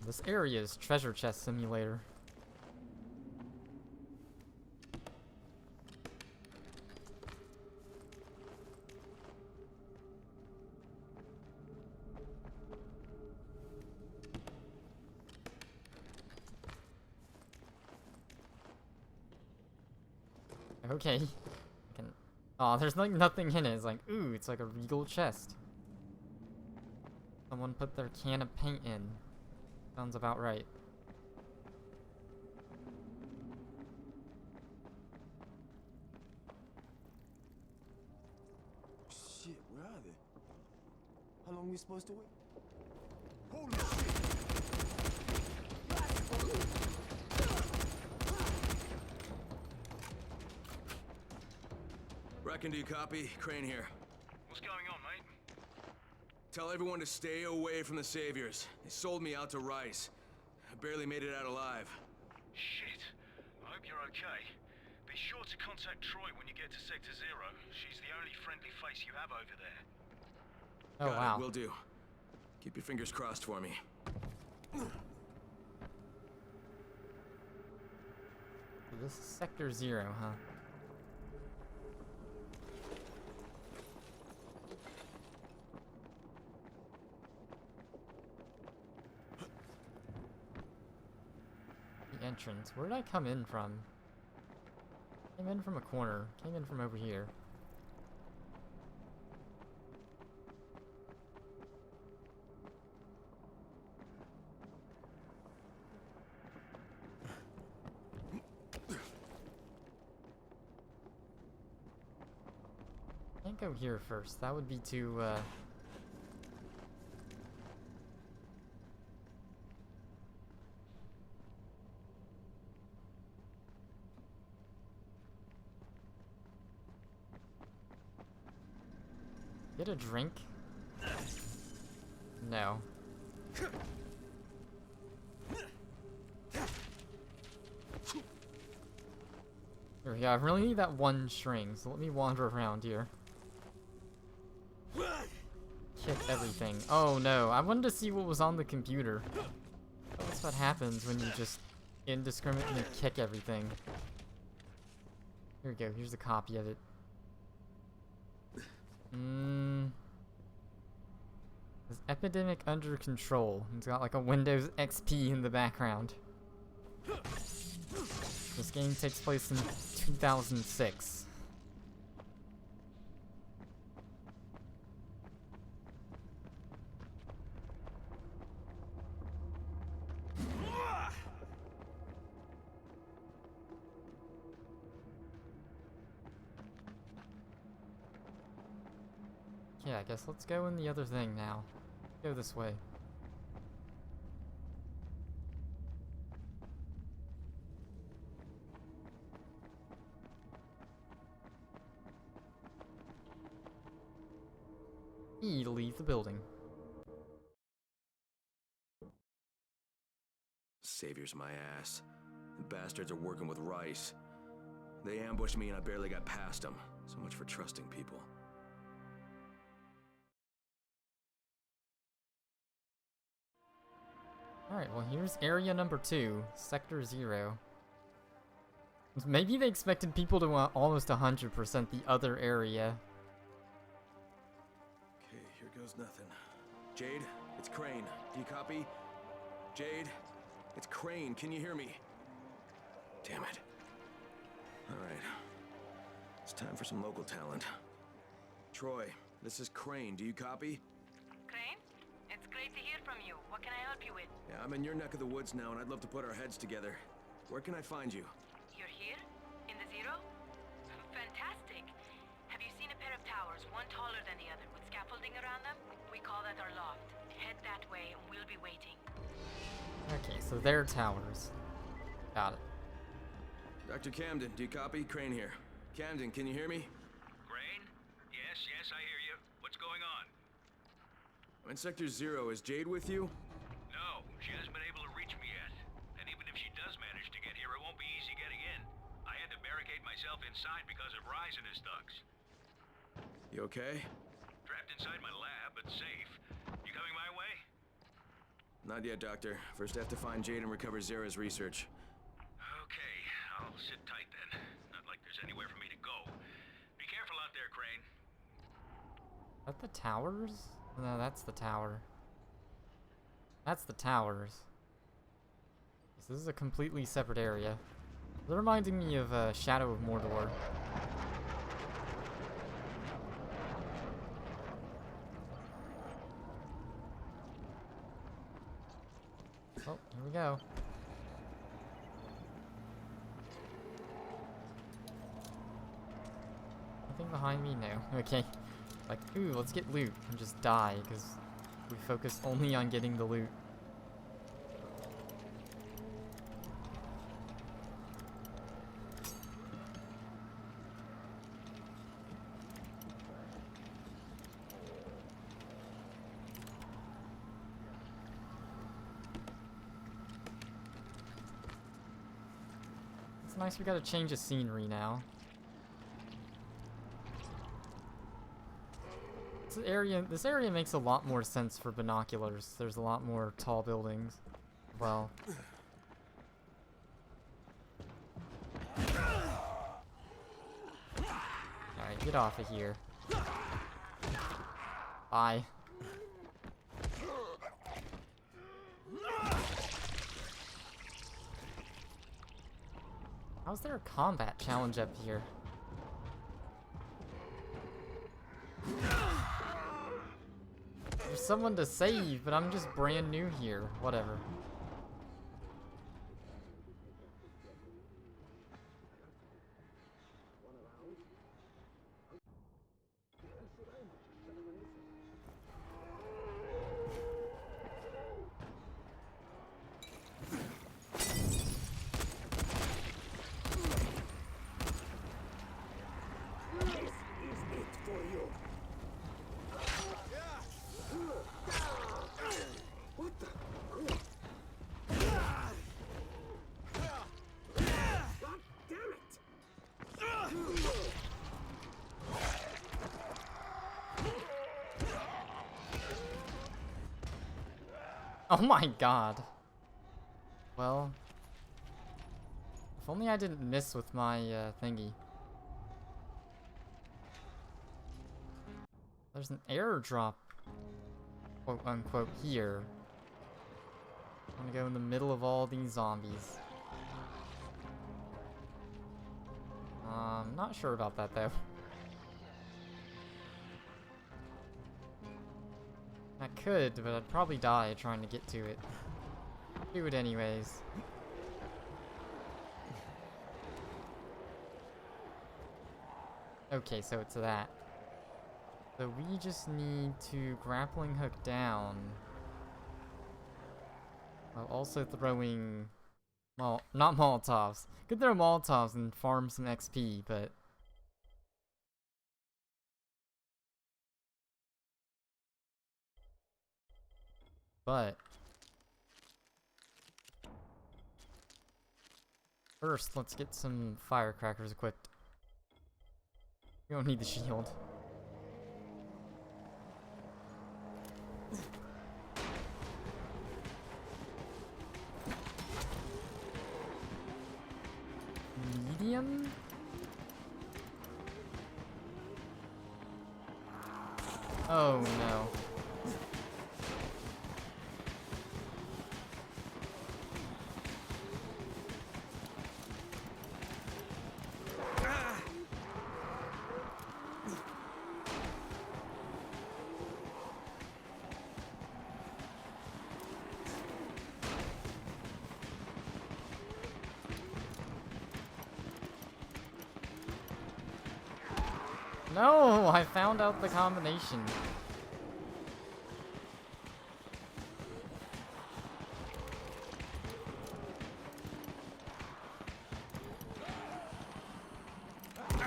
This area is Treasure Chest Simulator. Okay. Oh, there's like nothing in it. It's like, ooh, it's like a regal chest. Someone put their can of paint in. Sounds about right. Shit, where are they? How long are we supposed to wait? Holy shit! Kraken, do you copy? Crane here. What's going on, mate? Tell everyone to stay away from the Saviors. They sold me out to Rice. I barely made it out alive. Shit. I hope you're okay. Be sure to contact Troy when you get to Sector Zero. She's the only friendly face you have over there. Oh, wow. Will do. Keep your fingers crossed for me. This is Sector 0, huh? The entrance. Where did I come in from? Came in from a corner. Came in from over here. Can't go here first. That would be too, Get a drink? No. There we go. I really need that one string, so let me wander around here. Kick everything. Oh no, I wanted to see what was on the computer. That's what happens when you just indiscriminately kick everything. Here we go, here's a copy of it. Is Epidemic under control? It's got like a Windows XP in the background. This game takes place in 2006. Yeah, I guess let's go in the other thing now. Go this way. E to leave the building. Savior's my ass. The bastards are working with Rice. They ambushed me and I barely got past them. So much for trusting people. Alright, well here's area number 2, Sector 0. Maybe they expected people to almost 100% the other area. Okay, here goes nothing. Jade, it's Crane. Do you copy? Jade, it's Crane. Can you hear me? Damn it. Alright. It's time for some local talent. Troy, this is Crane. Do you copy? Crane? It's great to hear from you. What can I help you with? Yeah, I'm in your neck of the woods now, and I'd love to put our heads together. Where can I find you? You're here? In the Zero? Fantastic. Have you seen a pair of towers, one taller than the other, with scaffolding around them? We call that our loft. Head that way, and we'll be waiting. Okay, so they're towers. Got it. Dr. Camden, do you copy? Crane here. Camden, can you hear me? Crane? Yes, I hear you. What's going on? I'm in Sector 0. Is Jade with you? No, she hasn't been able to reach me yet. And even if she does manage to get here, it won't be easy getting in. I had to barricade myself inside because of Rise and his thugs. You okay? Trapped inside my lab, but safe. You coming my way? Not yet, Doctor. First I have to find Jade and recover Zara's research. Okay, I'll sit tight then. Not like there's anywhere for me to go. Be careful out there, Crane. Is that the towers? No, that's the tower. That's the towers. This is a completely separate area. They're reminding me of Shadow of Mordor. Oh, here we go. Nothing behind me? No. Okay. Like, ooh, let's get loot and just die, because we focus only on getting the loot. nice we got a change of scenery now. This area makes a lot more sense for binoculars. There's a lot more tall buildings. Well. Alright, get off of here. Bye. How's there a combat challenge up here? There's someone to save, but I'm just brand new here. Whatever. Oh my god. Well, if only I didn't miss with my thingy. There's an airdrop, quote unquote, here. I'm gonna go in the middle of all these zombies. Not sure about that though. I could, but I'd probably die trying to get to it. Do it anyways. Okay, so it's that. So we just need to grappling hook down. While also throwing... Well, not Molotovs. Could throw Molotovs and farm some XP, but... First, let's get some firecrackers equipped. We don't need the shield. Medium? Oh no. No, I found out the combination.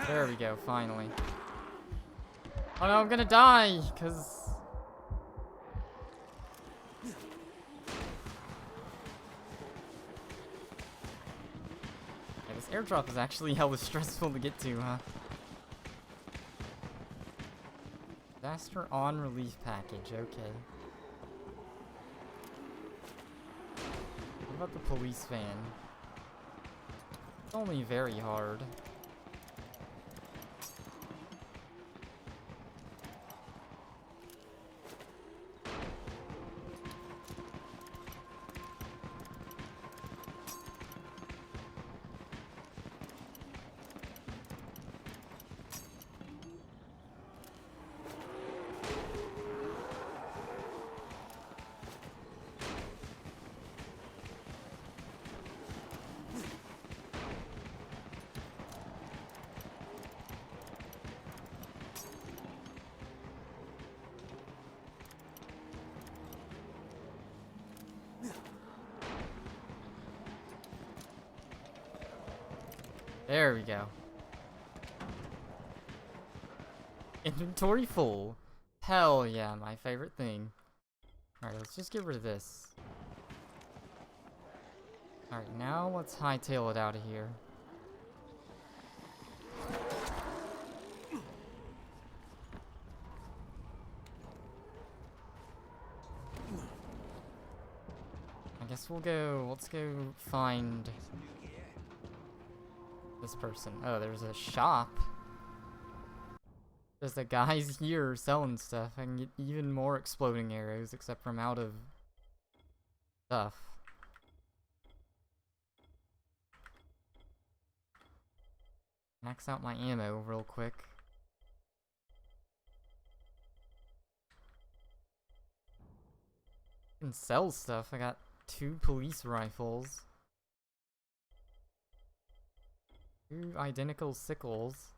There we go, finally. Oh no, I'm gonna die, cause... Yeah, this airdrop is actually hella stressful to get to, huh? Disaster on relief package, okay. What about the police van? It's only very hard. There we go. Inventory full. Hell yeah, my favorite thing. Alright, let's just get rid of this. Alright, now let's hightail it out of here. guess let's go find this person. Oh, there's a shop. There's the guys here selling stuff. I can get even more exploding arrows, except I'm out of stuff. Max out my ammo real quick. I can sell stuff. I got 2 police rifles. 2 identical sickles.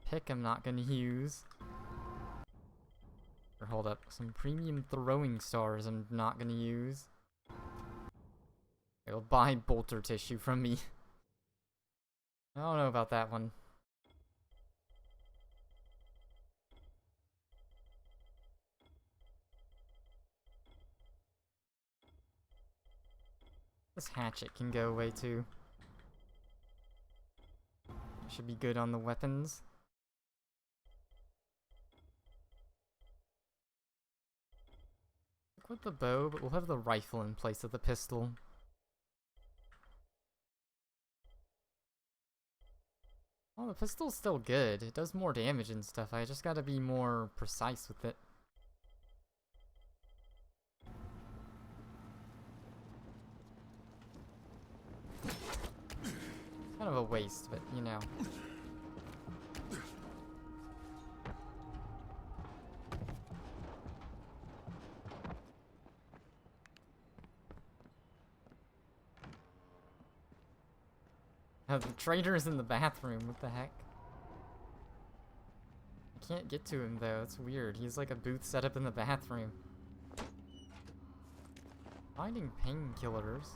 Pick I'm not gonna use. Or hold up, some premium throwing stars I'm not gonna use. It'll buy bolter tissue from me. I don't know about that one. This hatchet can go away too. Should be good on the weapons. With the bow, but we'll have the rifle in place of the pistol. Oh, the pistol's still good. It does more damage and stuff. I just gotta be more precise with it. Kind of a waste, but you know. Oh, the trader's in the bathroom, what the heck? I can't get to him though, it's weird. He's like a booth set up in the bathroom. Finding painkillers.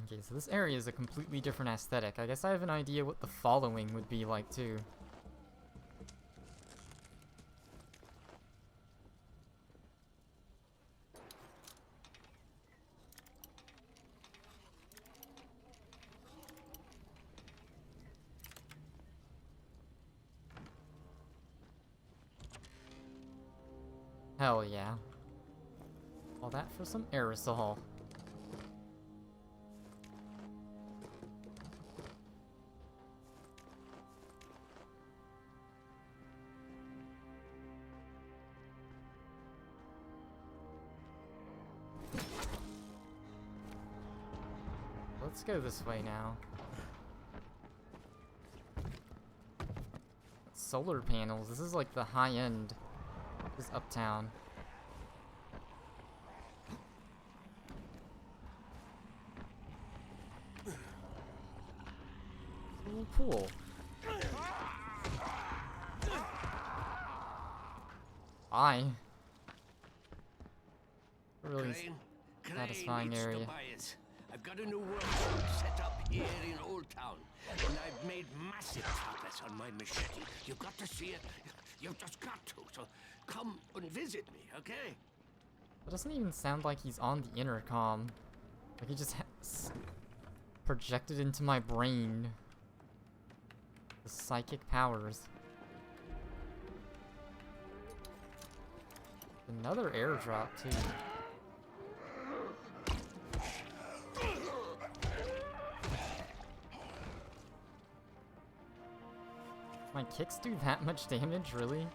Okay, so this area is a completely different aesthetic. I guess I have an idea what the following would be like too. Hell yeah. All that for some aerosol. Let's go this way now. Solar panels. This is like the high end. This is uptown. Little pool. Bye. Really satisfying area. I've got a new workshop set up here in Old Town, and I've made massive progress on my machete. You've got to see it. You've just got to. So come and visit me, okay? It doesn't even sound like he's on the intercom. Like he just projected into my brain the psychic powers. Another airdrop too. My kicks do that much damage, really?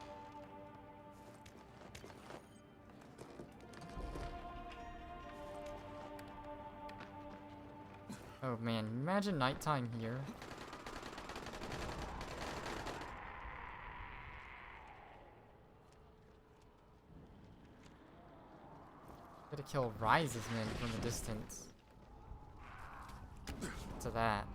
Oh man, imagine nighttime here. Gotta kill Rise's men from a distance. To that.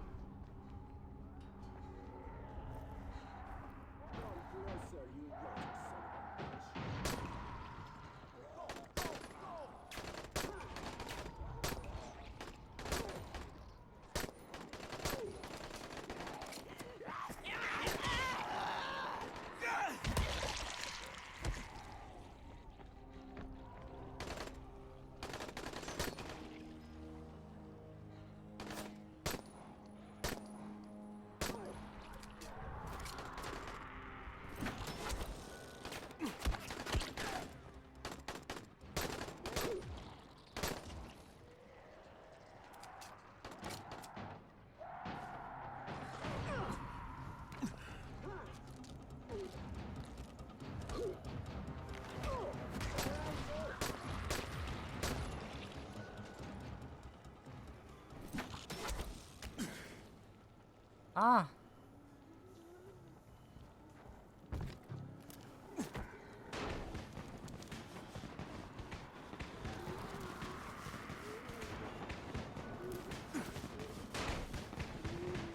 Ah!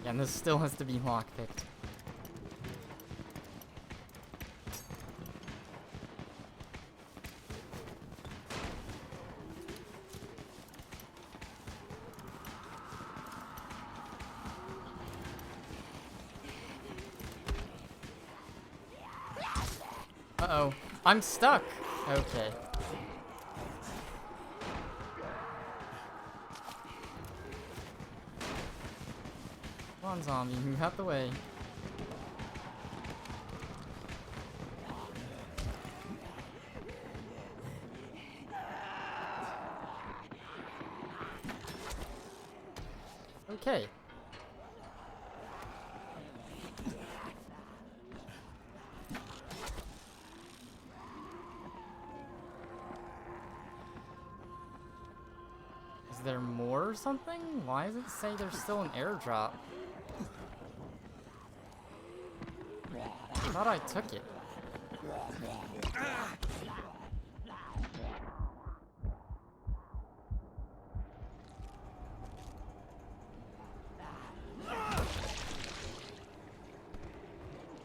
Yeah, and this still has to be lockpicked. Uh-oh. I'm stuck! Okay. Come on, zombie, move out the way. Okay. Is there more or something? Why does it say there's still an airdrop? I thought I took it.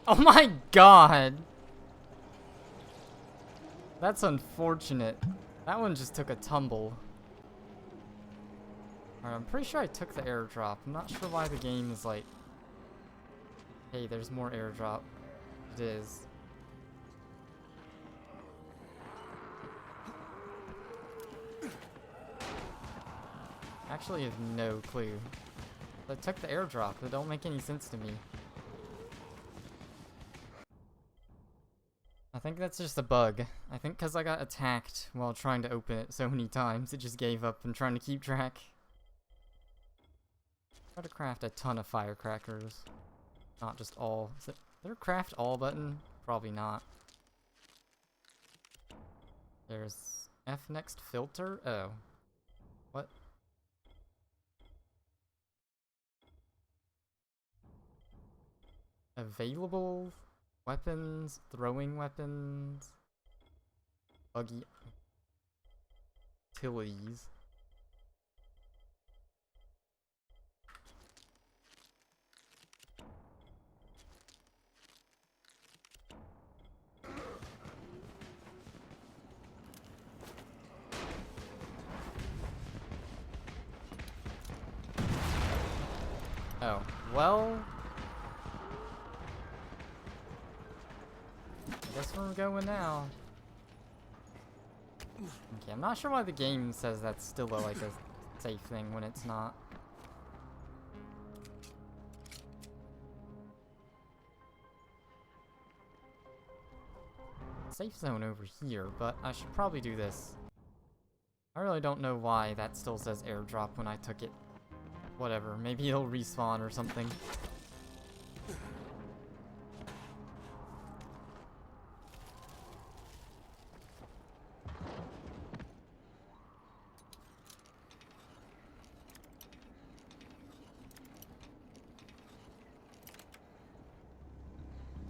Oh my god! That's unfortunate. That one just took a tumble. Alright, I'm pretty sure I took the airdrop. I'm not sure why the game is like, hey, there's more airdrop. It is. Actually, I have no clue. I took the airdrop. It don't make any sense to me. I think that's just a bug. I think because I got attacked while trying to open it so many times, it just gave up and trying to keep track. Try to craft a ton of firecrackers. Not just all. Is there a craft all button? Probably not. There's F next filter? Oh. What? Available weapons, throwing weapons, buggy utilities. Oh, well, I guess where we're going now. Okay, I'm not sure why the game says that's still like a safe thing when it's not. Safe zone over here, but I should probably do this. I really don't know why that still says airdrop when I took it. Whatever, maybe it'll respawn or something.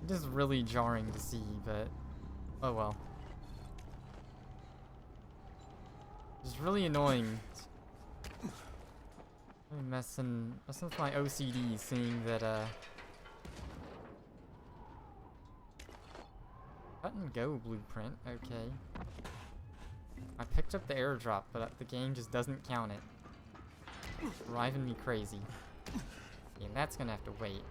It is really jarring to see, but oh well. It's really annoying. I'm messing with my OCD, seeing that cut and go blueprint. Okay. I picked up the airdrop, but the game just doesn't count it. It's driving me crazy. And that's gonna have to wait.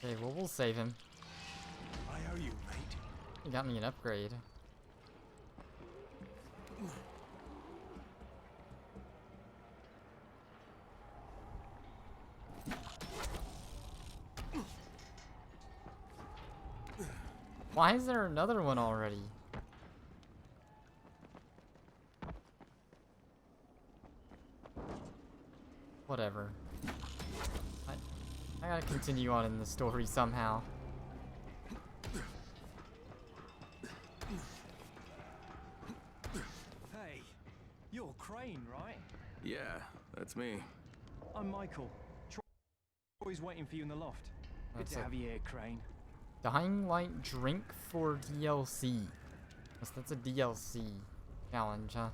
Okay, well, we'll save him. Why are you, mate? He got me an upgrade. Why is there another one already? Whatever. I gotta continue on in the story somehow. Hey, you're Crane, right? Yeah, that's me. I'm Michael. Troy's waiting for you in the loft. Good That's to it. have you here, Crane. Dying Light drink for DLC. Guess that's a DLC challenge, huh?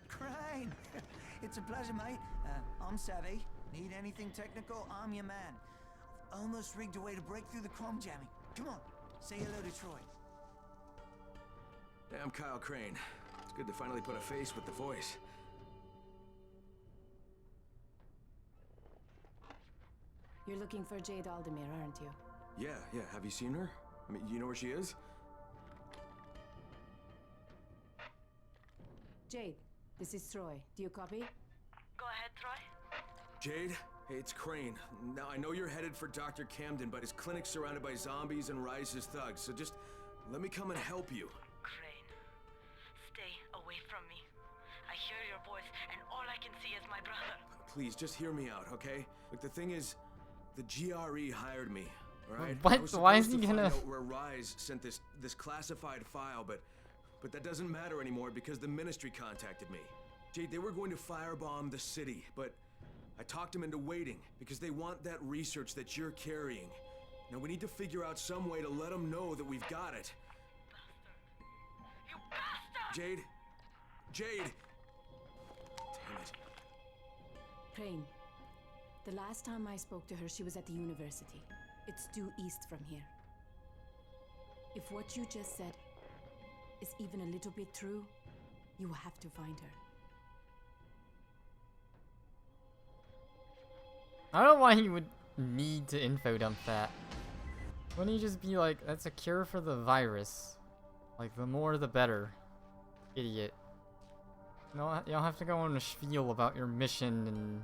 Crane! It's a pleasure, mate. I'm Savvy. Need anything technical, I'm your man. I've almost rigged a way to break through the chrome jamming. Come on, say hello to Troy. Hey, I'm Kyle Crane. It's good to finally put a face with the voice. You're looking for Jade Aldemir, aren't you? Yeah. Have you seen her? I mean, you know where she is? Jade, this is Troy. Do you copy? Go ahead, Troy. Jade? Hey, it's Crane. Now, I know you're headed for Dr. Camden, but his clinic's surrounded by zombies and Rise's thugs, so just let me come and help you. Crane, stay away from me. I hear your voice, and all I can see is my brother. Please, just hear me out, okay? Look, the thing is, the GRE hired me, alright? What? I was Why is supposed he to gonna- find out where Rise sent this classified file, but that doesn't matter anymore because the Ministry contacted me. Jade, they were going to firebomb the city, but I talked them into waiting because they want that research that you're carrying. Now we need to figure out some way to let them know that we've got it. Bastard! You bastard! Jade! Damn it. Crane, the last time I spoke to her, she was at the university. It's due east from here. If what you just said is even a little bit true, you have to find her. I don't know why he would need to info dump that. Wouldn't he just be like, that's a cure for the virus? Like, the more the better. Idiot. You don't have to go on a spiel about your mission and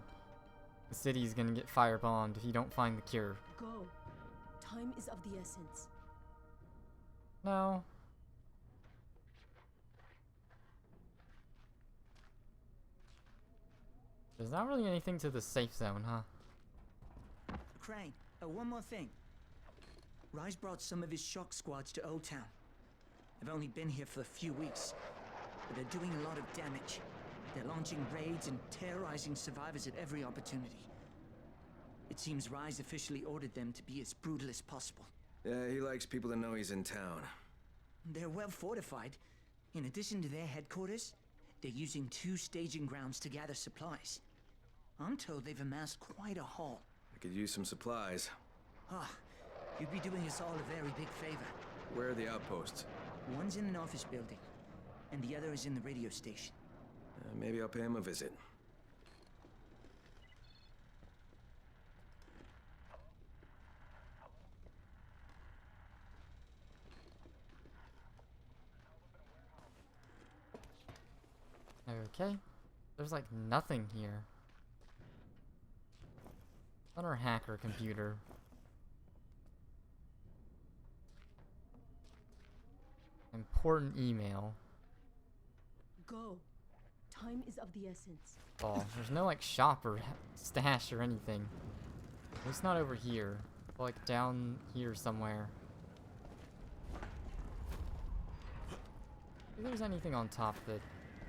the city's gonna get firebombed if you don't find the cure. Go. Time is of the essence. No. There's not really anything to the safe zone, huh? Crane, one more thing. Rise brought some of his shock squads to Old Town. They've only been here for a few weeks, but they're doing a lot of damage. They're launching raids and terrorizing survivors at every opportunity. It seems Rise officially ordered them to be as brutal as possible. Yeah, he likes people to know he's in town. They're well fortified. In addition to their headquarters, they're using 2 staging grounds to gather supplies. I'm told they've amassed quite a haul. I could use some supplies. Ah, you'd be doing us all a very big favor. Where are the outposts? One's in an office building, and the other is in the radio station. Maybe I'll pay him a visit. Okay. There's like nothing here. On our hacker computer. Important email. Go. Time is of the essence. Oh, there's no like shop or stash or anything. At least not over here. Like down here somewhere. If there's anything on top of the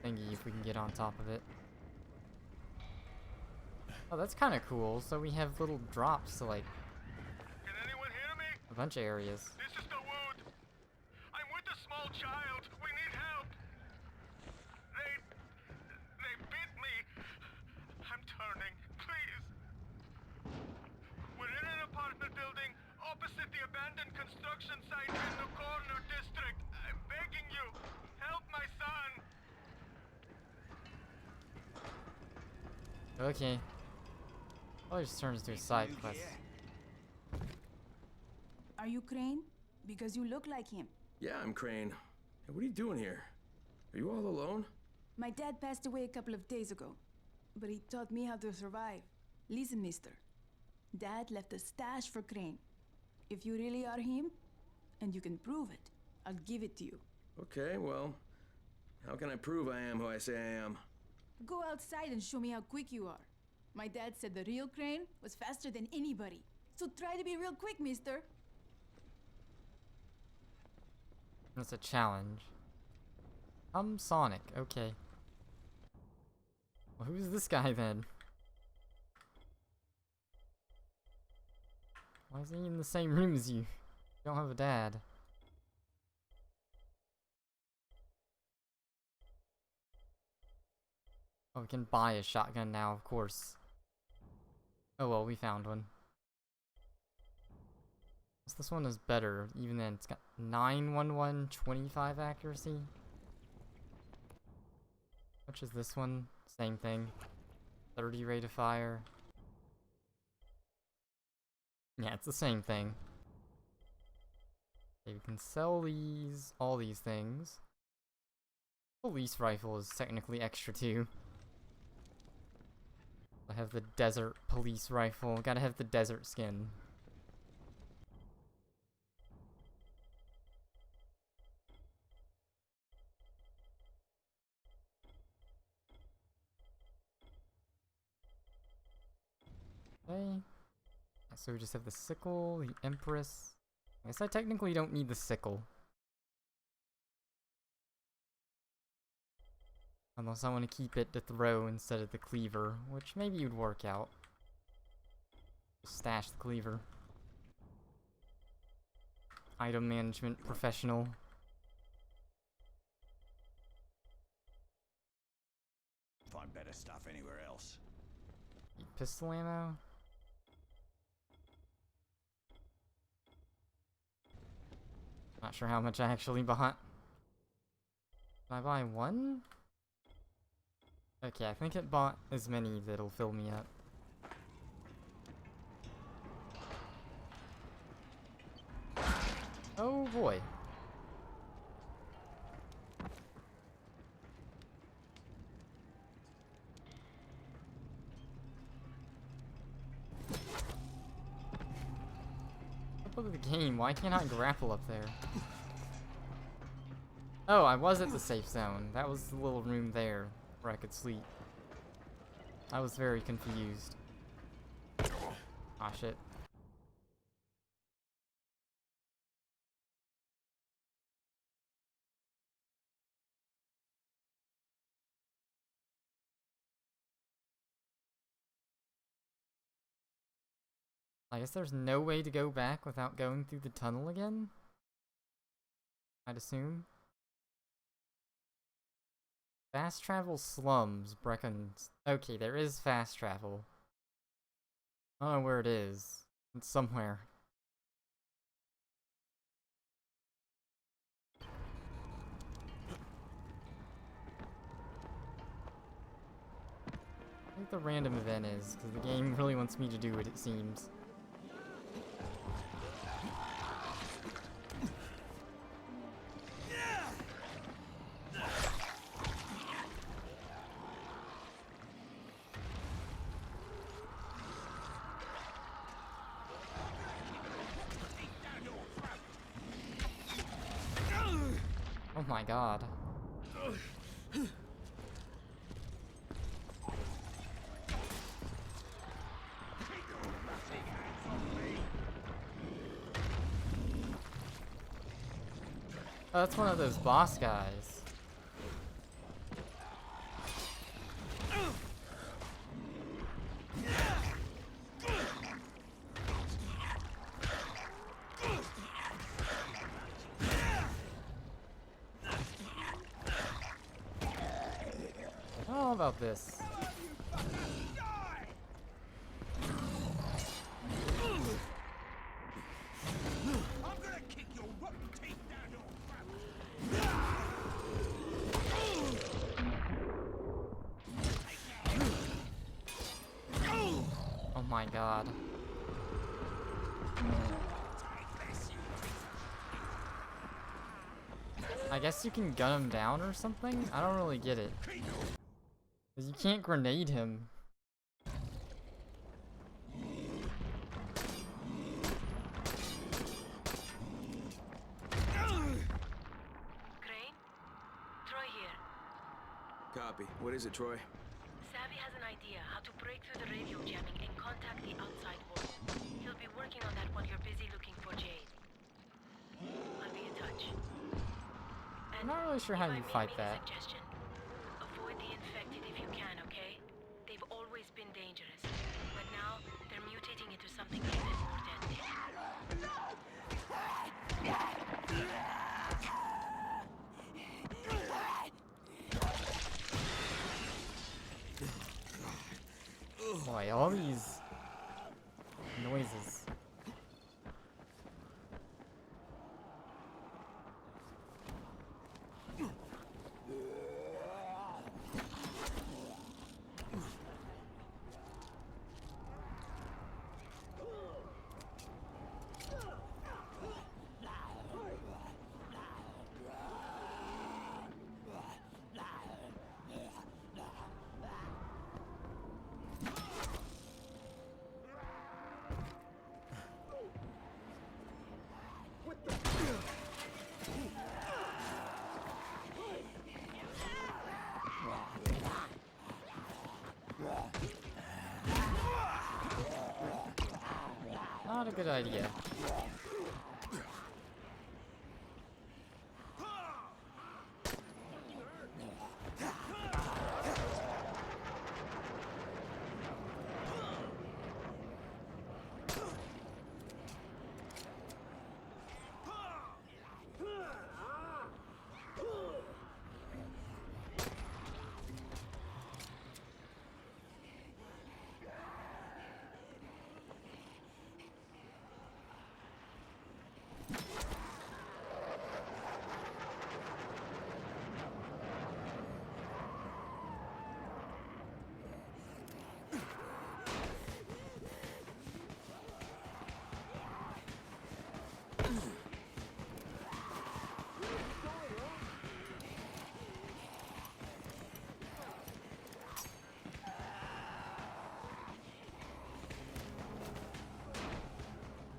thingy, if we can get on top of it. Oh, that's kind of cool. So we have little drops to like Can anyone hear me? a bunch of areas. This is the wood. I'm with a small child. We need help. They bit me. I'm turning. Please. We're in an apartment building opposite the abandoned construction site in the corner district. I'm begging you. Help my son. Okay. Oh, it just turns to a side quest. Are you Crane? Because you look like him. Yeah, I'm Crane. Hey, what are you doing here? Are you all alone? My dad passed away a couple of days ago, but he taught me how to survive. Listen, mister. Dad left a stash for Crane. If you really are him, and you can prove it, I'll give it to you. Okay, well, how can I prove I am who I say I am? Go outside and show me how quick you are. My dad said the real Crane was faster than anybody. So try to be real quick, mister. That's a challenge. I'm Sonic, okay. Well, who's this guy then? Why is he in the same room as you? You don't have a dad. Oh, we can buy a shotgun now, of course. Oh well, we found one. This one is better, even then it's got 911 25 accuracy. Which is this one? Same thing. 30 rate of fire. Yeah, it's the same thing. Okay, we can sell these, all these things. Police rifle is technically extra too. I have the desert police rifle. Gotta have the desert skin. Okay. So we just have the sickle, the Empress. I guess I technically don't need the sickle. Unless I want to keep it to throw instead of the cleaver, which maybe would work out. Stash the cleaver. Item management professional. Find better stuff anywhere else. Pistol ammo? Not sure how much I actually bought. Can I buy one? Okay, I think it bought as many that'll fill me up. Oh boy. Look at the game, why can't I grapple up there? Oh, I was at the safe zone. That was the little room there where I could sleep. I was very confused. Ah, shit. I guess there's no way to go back without going through the tunnel again? I'd assume. Fast travel slums, Brecken's. Okay, there is fast travel. I don't know where it is. It's somewhere. I think the random event is, because the game really wants me to do it, it seems. Oh my god. Oh, that's one of those boss guys. I don't know about this. Oh my god. I guess you can gun him down or something? I don't really get it. 'Cause you can't grenade him. Crane? Copy. What is it, Troy? Savvy has an idea how to break through the radio jamming and contact the outside world. He'll be working on that while you're busy looking for Jade. I'll be in touch. I'm not really sure how you fight that. Suggestion. Avoid the infected if you can, okay? They've always been dangerous, but now they're mutating into something even more deadly. Boy, all these noises. Not a good idea.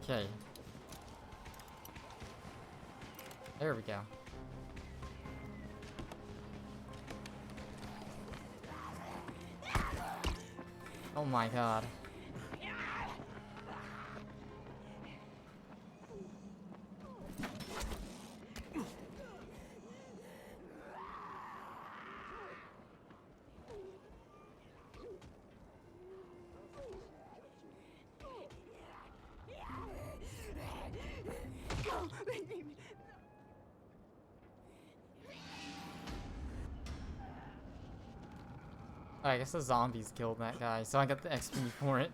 Okay. There we go. Oh my god. I guess the zombies killed that guy, so I got the XP for it.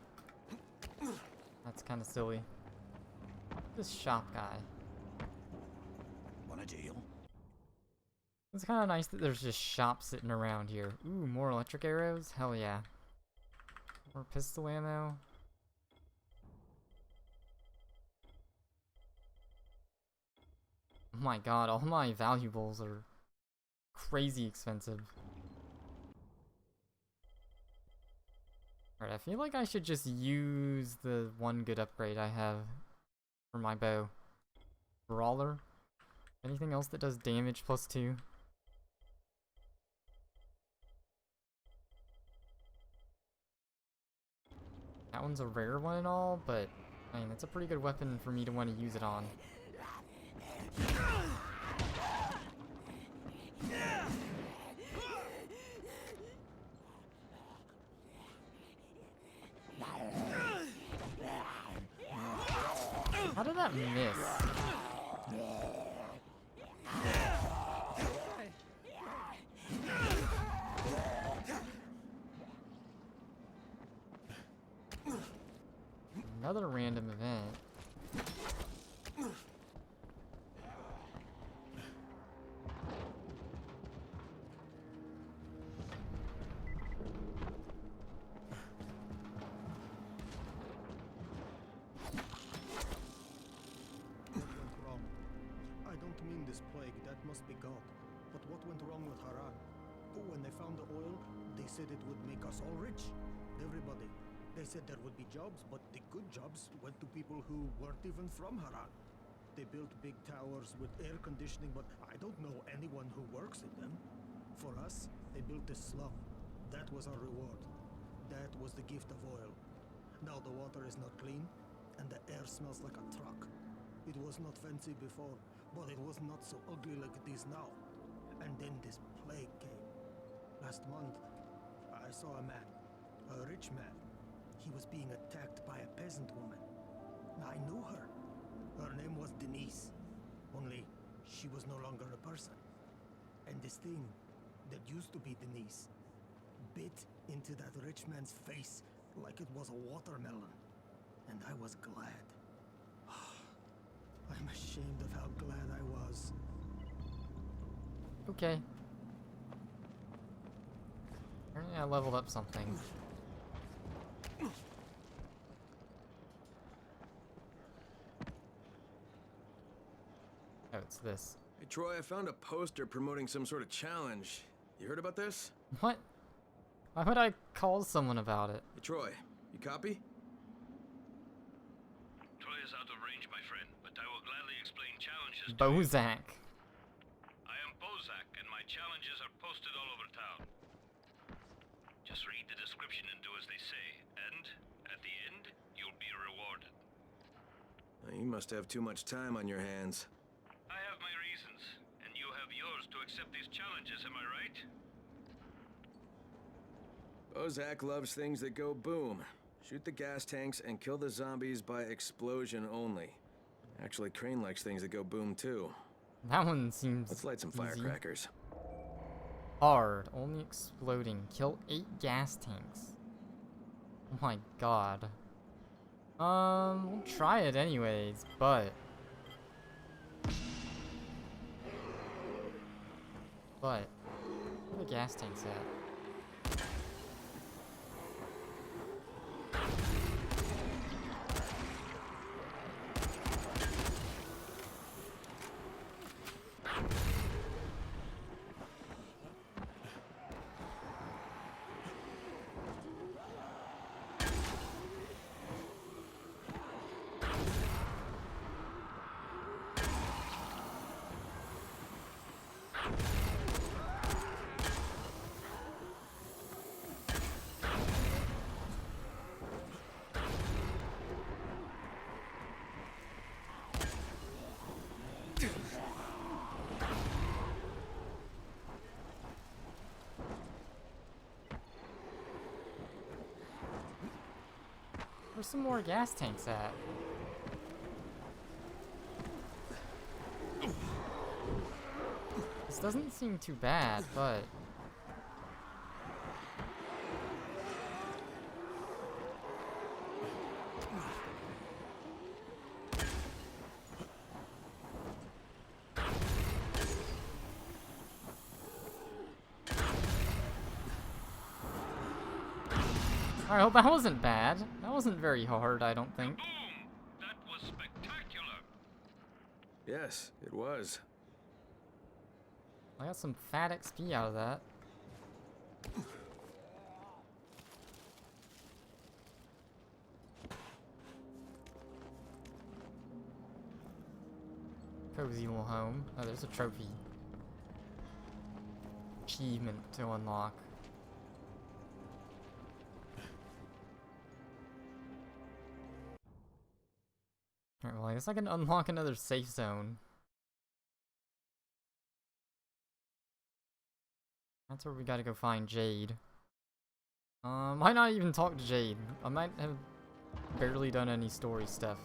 That's kind of silly. This shop guy. Want a deal? It's kind of nice that there's just shops sitting around here. Ooh, more electric arrows? Hell yeah. More pistol ammo. Oh my god, all my valuables are crazy expensive. Alright, I feel like I should just use the one good upgrade I have for my bow. Brawler. Anything else that does damage +2? That one's a rare one and all, but I mean, it's a pretty good weapon for me to want to use it on. How did that miss? Another random event. Must be God. But what went wrong with Haran? When they found the oil, they said it would make us all rich. Everybody. They said there would be jobs, but the good jobs went to people who weren't even from Haran. They built big towers with air conditioning, but I don't know anyone who works in them. For us, They built this slum. That was our reward. That was the gift of oil. Now the water is not clean, and the air smells like a truck. It was not fancy before, but it was not so ugly like it is now. And then this plague came. Last month, I saw a man, a rich man. He was being attacked by a peasant woman. I knew her. Her name was Denise. Only, she was no longer a person. And this thing that used to be Denise bit into that rich man's face like it was a watermelon. And I was glad. I'm ashamed of how glad I was. Okay. Apparently I leveled up something. Oh, it's this. Hey, Troy, I found a poster promoting some sort of challenge. You heard about this? What? Why would I call someone about it? Hey, Troy, you copy? Troy is out of range, my friend, but I will gladly explain challenges. Bozak. I am Bozak, and my challenges are posted all over town. Just read the description and do as they say, and at the end, you'll be rewarded. You must have too much time on your hands. I have my reasons, and you have yours to accept these challenges, am I right? Bozak loves things that go boom. Shoot the gas tanks and kill the zombies by explosion only. Actually, Crane likes things that go boom too. That one seems Let's light some easy. firecrackers. Hard, only exploding. Kill 8 gas tanks. Oh my god. We'll try it anyways, but... where are the gas tanks at? Where's some more gas tanks at? This doesn't seem too bad, but... Alright, well, that wasn't bad. That wasn't very hard, I don't think. That was spectacular. Yes, it was. I got some fat XP out of that. Cozy little home. Oh, there's a trophy. Achievement to unlock. Alright, well, I guess I can unlock another safe zone. That's where we gotta go find Jade. Might not even talk to Jade. I might have barely done any story stuff.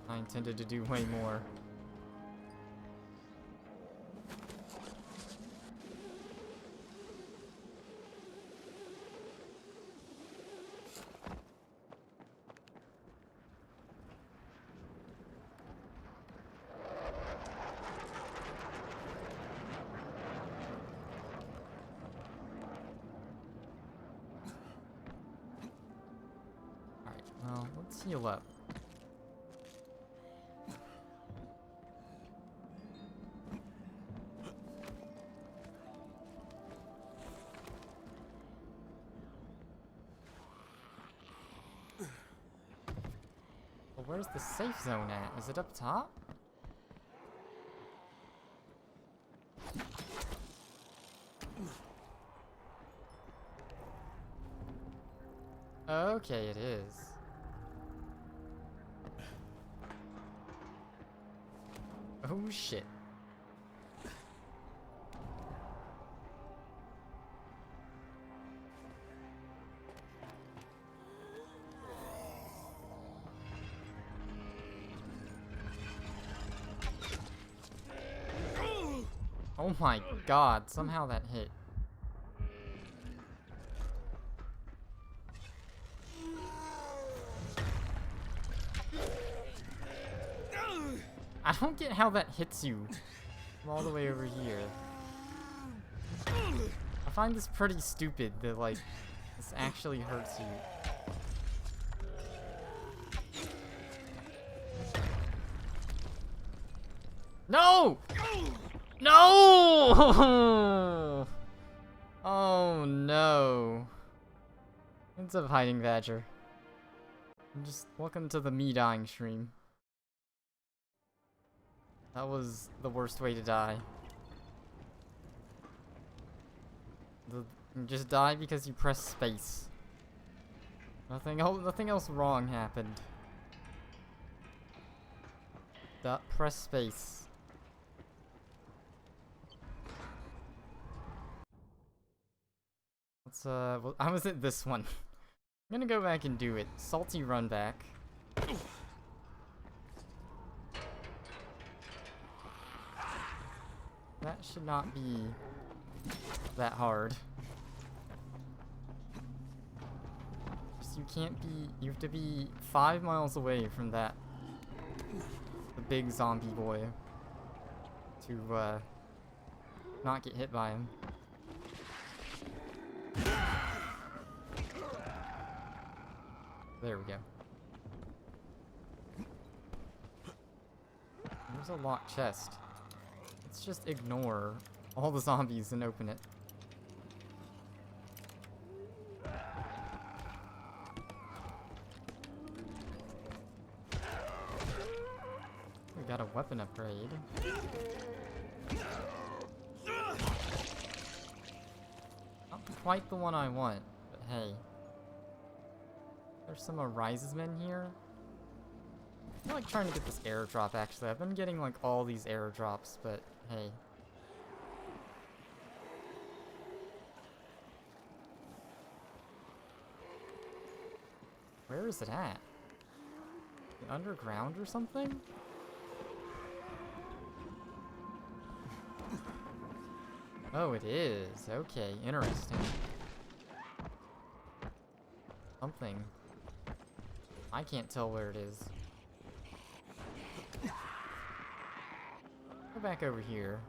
I intended to do way more. Well, let's heal up. Well, where's the safe zone at? Is it up top? Okay, it is. Oh shit. Oh my god, somehow that hit. I don't get how that hits you from all the way over here. I find this pretty stupid that, like, this actually hurts you. No! No! Oh no. Ends up hiding Badger. And just welcome to the me dying stream. That was the worst way to die. You just die because you press space. Nothing else wrong happened. Press space. Let's well, I was at this one. I'm gonna go back and do it. Salty run back. That should not be that hard. Just you can't be, you have to be 5 miles away from the big zombie boy to not get hit by him. There we go. There's a locked chest. Let's just ignore all the zombies and open it. We got a weapon upgrade. Not quite the one I want, but hey. There's some Arises men here. I like trying to get this airdrop, actually. I've been getting, like, all these airdrops, but hey. Where is it at? Underground or something? Oh, it is. Okay, interesting. Something. I can't tell where it is. Go back over here.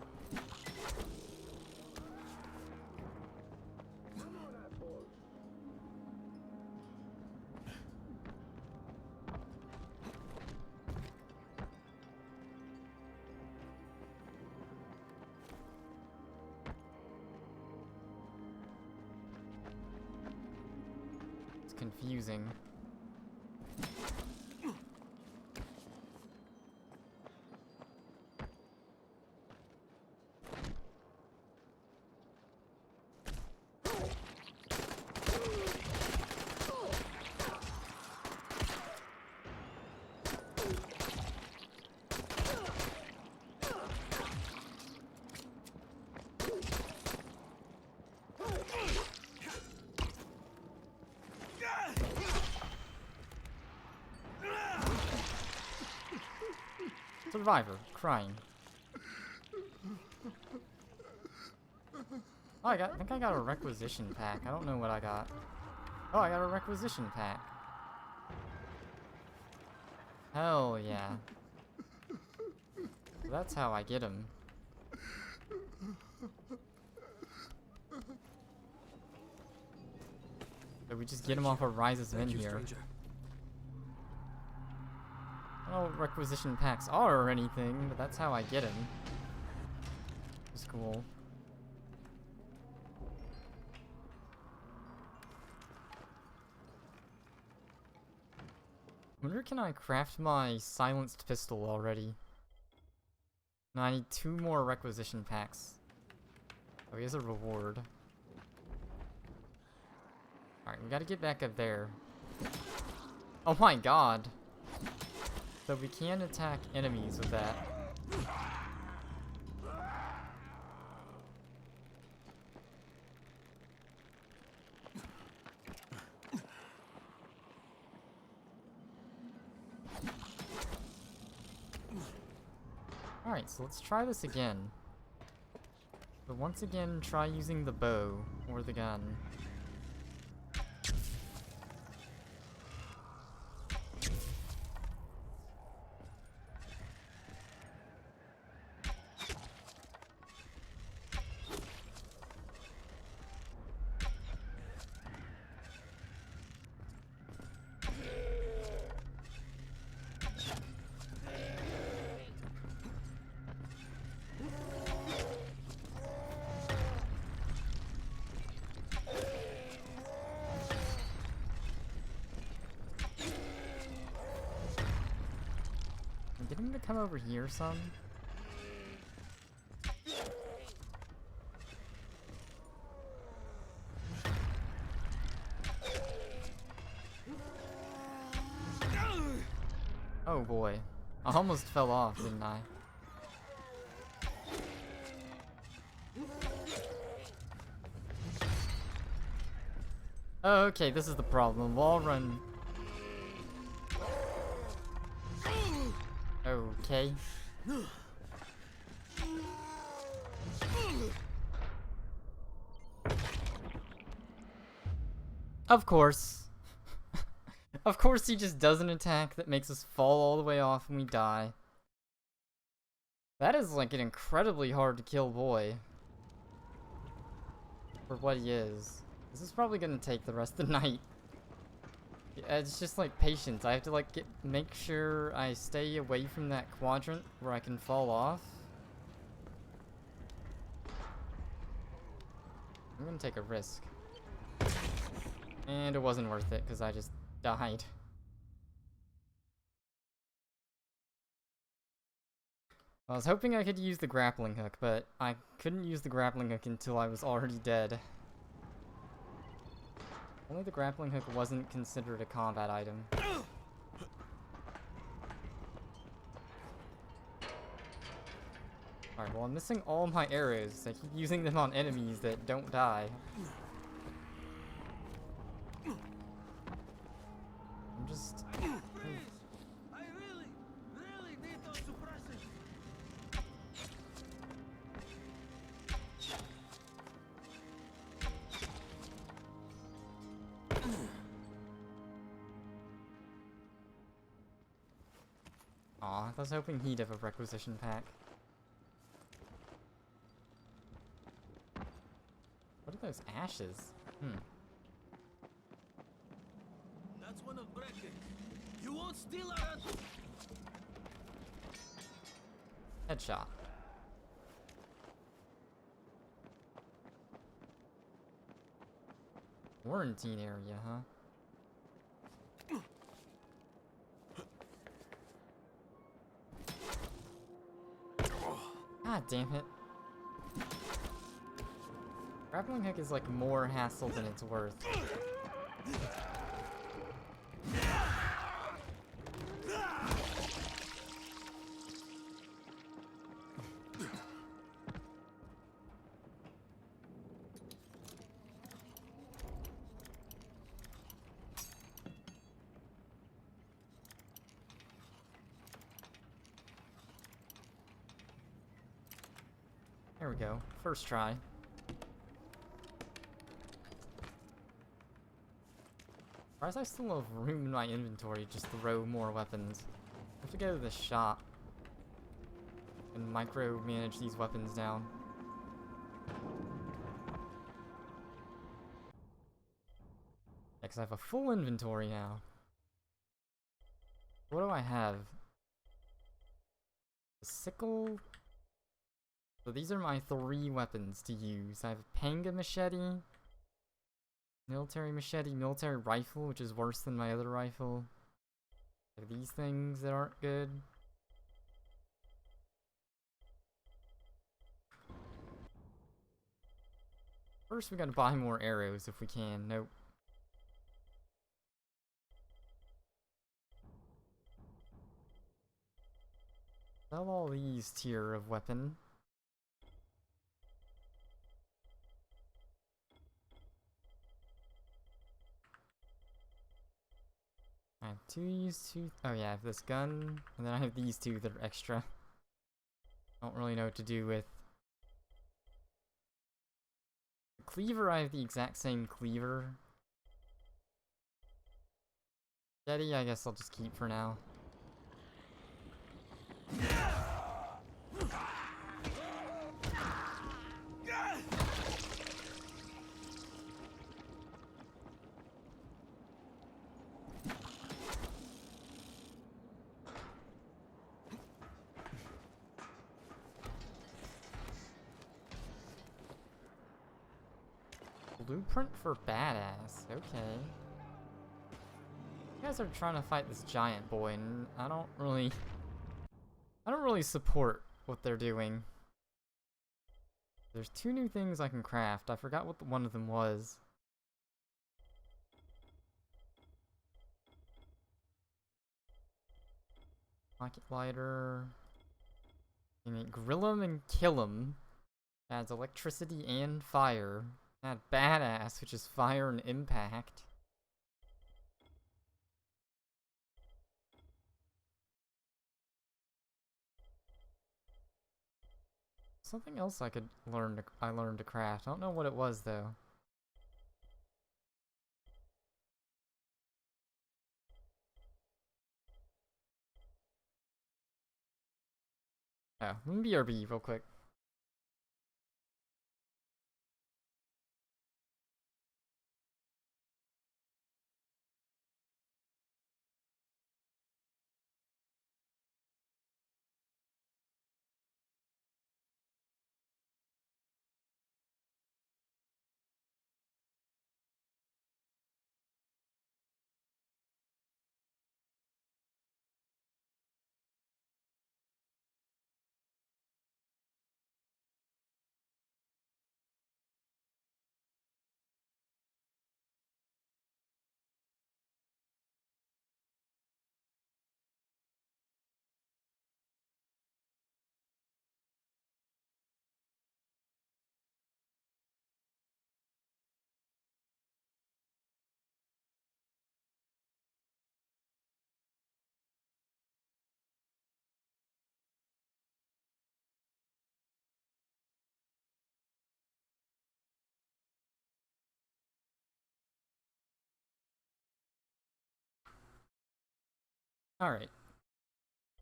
It's confusing. Survivor, crying. Oh, I think I got a requisition pack. I don't know what I got. Oh, I got a requisition pack. Hell yeah. That's how I get him. So we just get him off of Rises in here. I don't know what requisition packs are or anything, but that's how I get him. It's cool. Wonder, can I craft my silenced pistol already? No, I need 2 more requisition packs. Oh, he has a reward. Alright, we gotta get back up there. Oh my god. So we can attack enemies with that. Alright, so let's try this again. But once again, try using the bow or the gun. Get him to come over here some. Oh boy. I almost fell off, didn't I? Oh, okay, this is the problem. Wall run. Okay. Of course. Of course he just does an attack that makes us fall all the way off and we die. That is like an incredibly hard to kill boy. For what he is. This is probably gonna take the rest of the night. It's just like patience. I have to like make sure I stay away from that quadrant where I can fall off. I'm gonna take a risk. And it wasn't worth it because I just died. I was hoping I could use the grappling hook, but I couldn't use the grappling hook until I was already dead. Only the grappling hook wasn't considered a combat item. Alright, well I'm missing all my arrows. I keep using them on enemies that don't die. I'm just... I really need those suppressors. Aw, I was hoping he'd have a requisition pack. What are those ashes? That's one of Brecken. You won't steal our... Headshot. Quarantine area, huh? God damn it. Grappling hook is like more hassle than it's worth. There we go. First try. Why is I still have room in my inventory just to throw more weapons? I have to go to the shop and micromanage these weapons down. Yeah, 'cause I have a full inventory now. What do I have? The sickle. So these are my 3 weapons to use. I have a panga machete, military machete, military rifle, which is worse than my other rifle. I have these things that aren't good. First we gotta buy more arrows if we can. Nope. Sell all these tier of weapon. I have oh yeah, I have this gun, and then I have these two that are extra. Don't really know what to do with. The cleaver, I have the exact same cleaver. Yeti, I guess I'll just keep for now. Blueprint for badass. Okay. You guys are trying to fight this giant boy, and I don't really support what they're doing. There's 2 new things I can craft. I forgot what one of them was. Rocket lighter. Grill 'em and kill 'em. Adds electricity and fire. Add badass, which is fire and impact. Something else I learned to craft. I don't know what it was though. Oh, let me BRB real quick. Alright.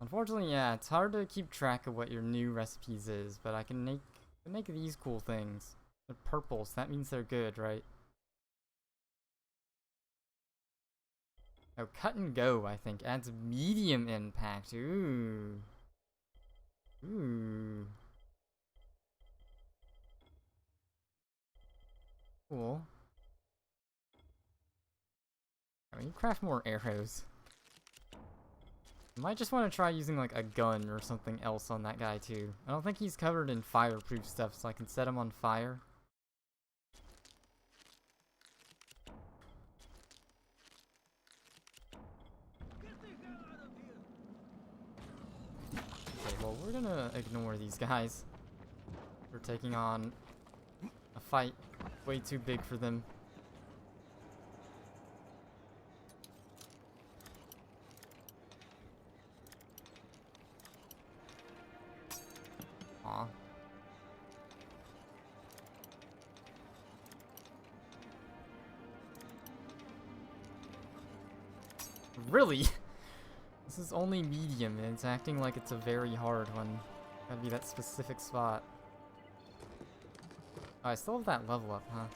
Unfortunately, yeah, it's hard to keep track of what your new recipes is, but I can make these cool things. They're purple, so that means they're good, right? Oh, cut and go, I think. Adds medium impact. Ooh. Ooh. Cool. I mean, you craft more arrows. I might just want to try using like a gun or something else on that guy too. I don't think he's covered in fireproof stuff, so I can set him on fire. Okay, well we're gonna ignore these guys. We're taking on a fight way too big for them. Aw. Really? This is only medium and it's acting like it's a very hard one. Gotta be that specific spot. Oh, I still have that level up, huh?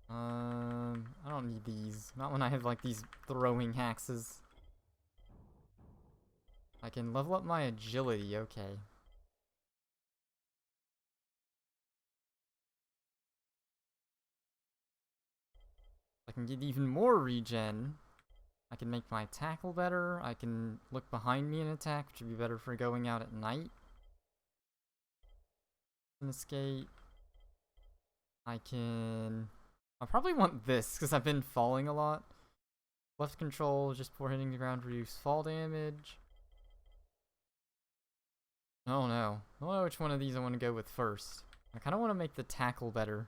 I don't need these. Not when I have like these throwing axes. I can level up my agility, okay. I can get even more regen. I can make my tackle better. I can look behind me and attack, which would be better for going out at night. And escape. I probably want this, because I've been falling a lot. Left control just before hitting the ground, reduce fall damage. Oh no. I don't know which one of these I want to go with first. I kind of want to make the tackle better.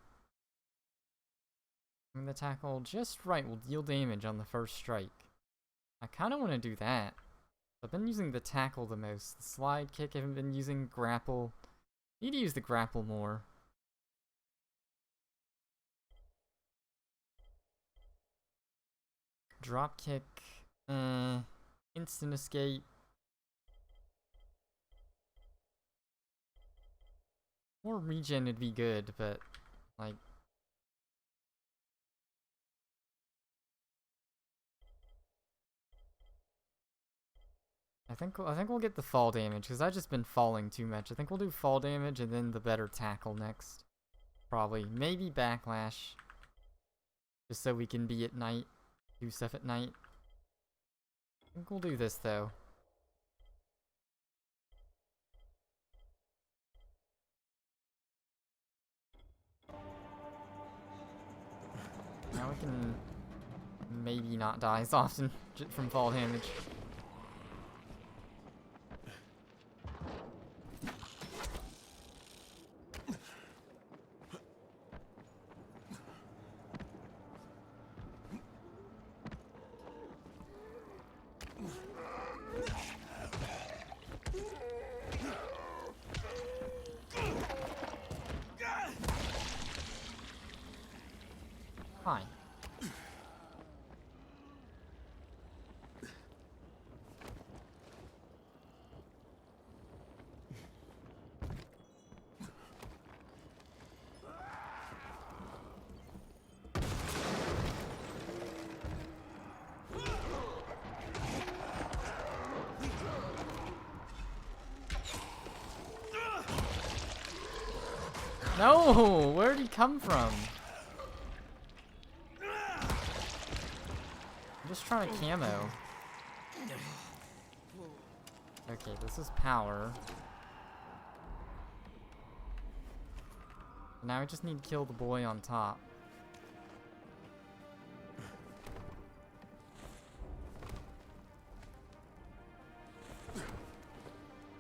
I mean, the tackle just right will deal damage on the first strike. I kind of want to do that. I've been using the tackle the most. The slide kick, I haven't been using grapple. Need to use the grapple more. Drop kick, instant escape. More regen would be good, but like I think we'll get the fall damage because I've just been falling too much. I think we'll do fall damage and then the better tackle next. Probably. Maybe backlash. Just so we can be at night. Do stuff at night. I think we'll do this though. Now we can maybe not die as often from fall damage. Fine. No! Where'd he come from? I'm just trying to camo. Okay, this is power. Now I just need to kill the boy on top.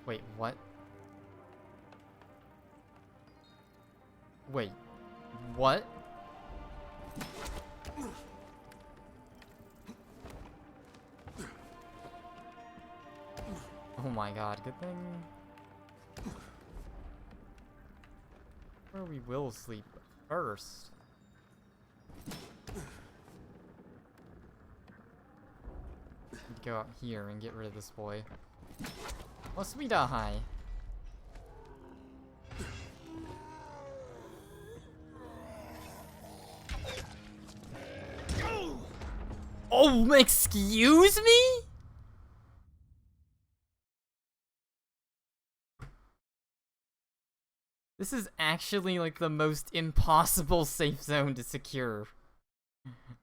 Wait, what? Wait, what? Oh my god, good thing. Where we will sleep first. Need to go out here and get rid of this boy. Lest we die. Oh, excuse me? This is actually like the most impossible safe zone to secure,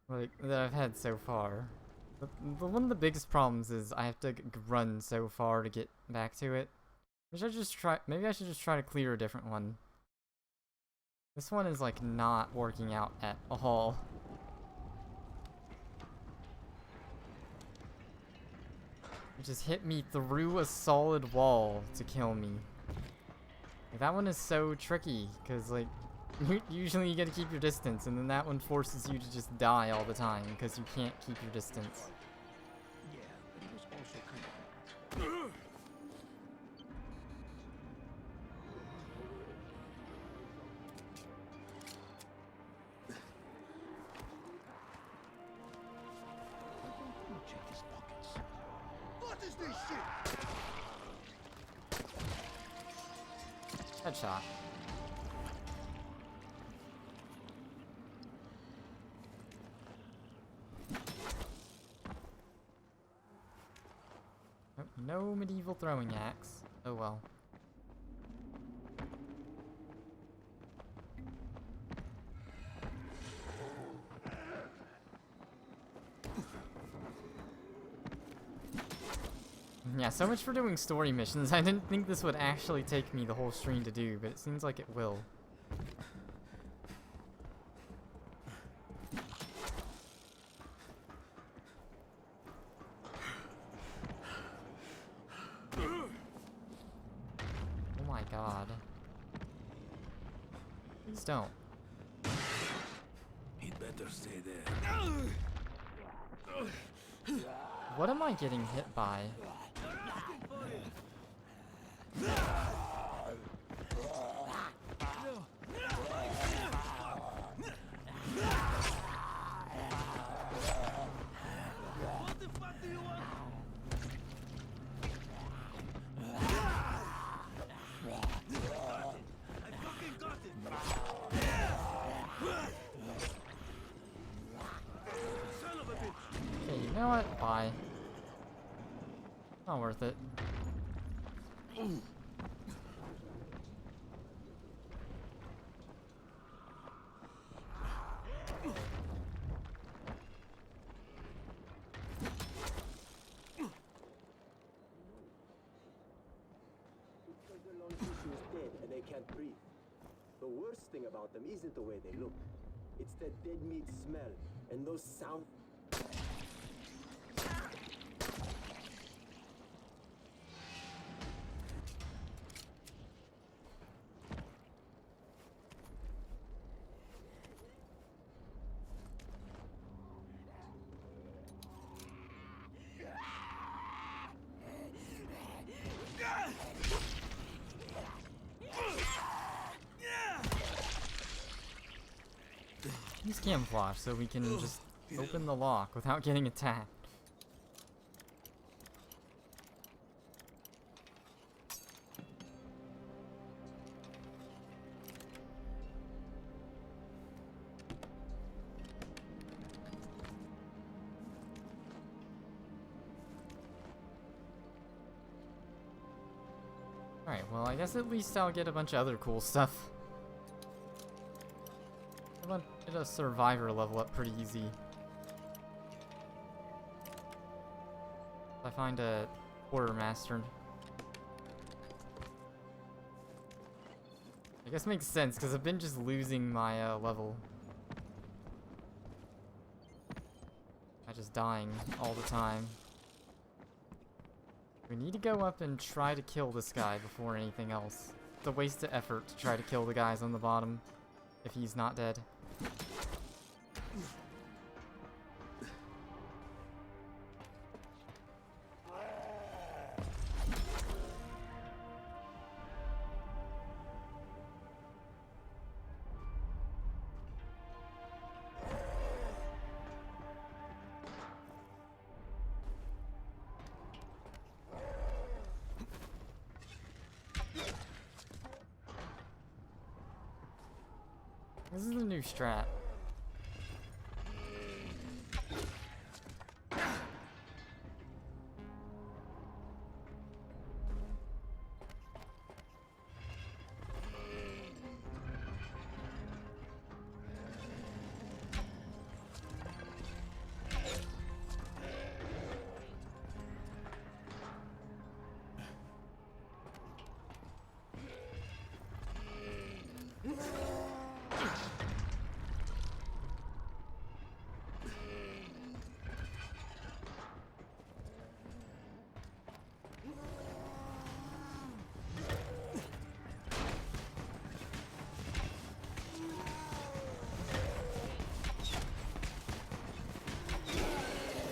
like, that I've had so far. But one of the biggest problems is I have to run so far to get back to it. Maybe I should just try to clear a different one. This one is like not working out at all. It just hit me through a solid wall to kill me. Like, that one is so tricky, because like, usually you gotta keep your distance, and then that one forces you to just die all the time, because you can't keep your distance. Yeah, but it was also kind of... Check his pockets. What is this shit? Headshot. Oh, no medieval throwing axe. Oh well. Yeah, so much for doing story missions. I didn't think this would actually take me the whole stream to do, but it seems like it will. Please don't. He'd better stay there. What am I getting hit by? Okay, you know what? Bye. Not worth it. And they can't breathe. The worst thing about them isn't the way they look. It's that dead meat smell and those sounds. Use camouflage so we can just open the lock without getting attacked. Alright, well I guess at least I'll get a bunch of other cool stuff. Get a survivor level up pretty easy. I find a quartermaster. I guess it makes sense because I've been just losing my level. I'm just dying all the time. We need to go up and try to kill this guy before anything else. It's a waste of effort to try to kill the guys on the bottom if he's not dead. This is the new strat.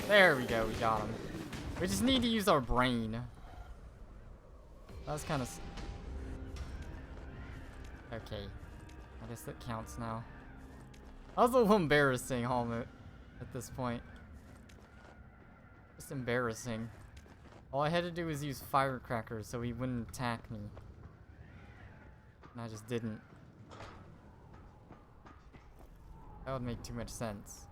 There we go, we got him. We just need to use our brain. That's kind of... Okay. I guess that counts now. That was a little embarrassing, Hallmut, at this point. Just embarrassing. All I had to do was use firecrackers so he wouldn't attack me. And I just didn't. That would make too much sense.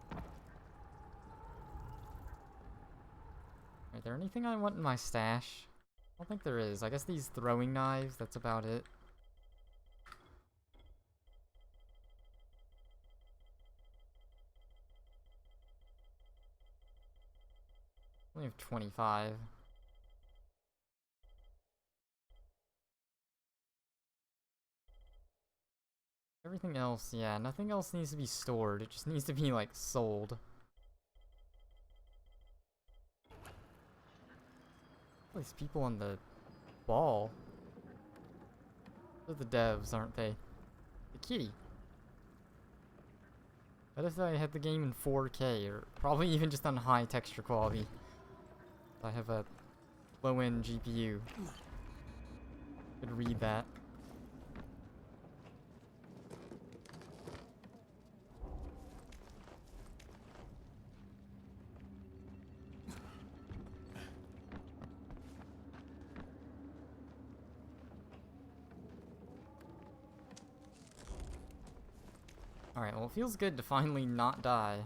Is there anything I want in my stash? I don't think there is. I guess these throwing knives, that's about it. We have 25. Everything else, yeah, nothing else needs to be stored. It just needs to be, like, sold. These people on the ball. They're the devs, aren't they? The kitty. What if I had the game in 4K, or probably even just on high texture quality? I have a low-end GPU. Could read that. Alright, well, it feels good to finally not die.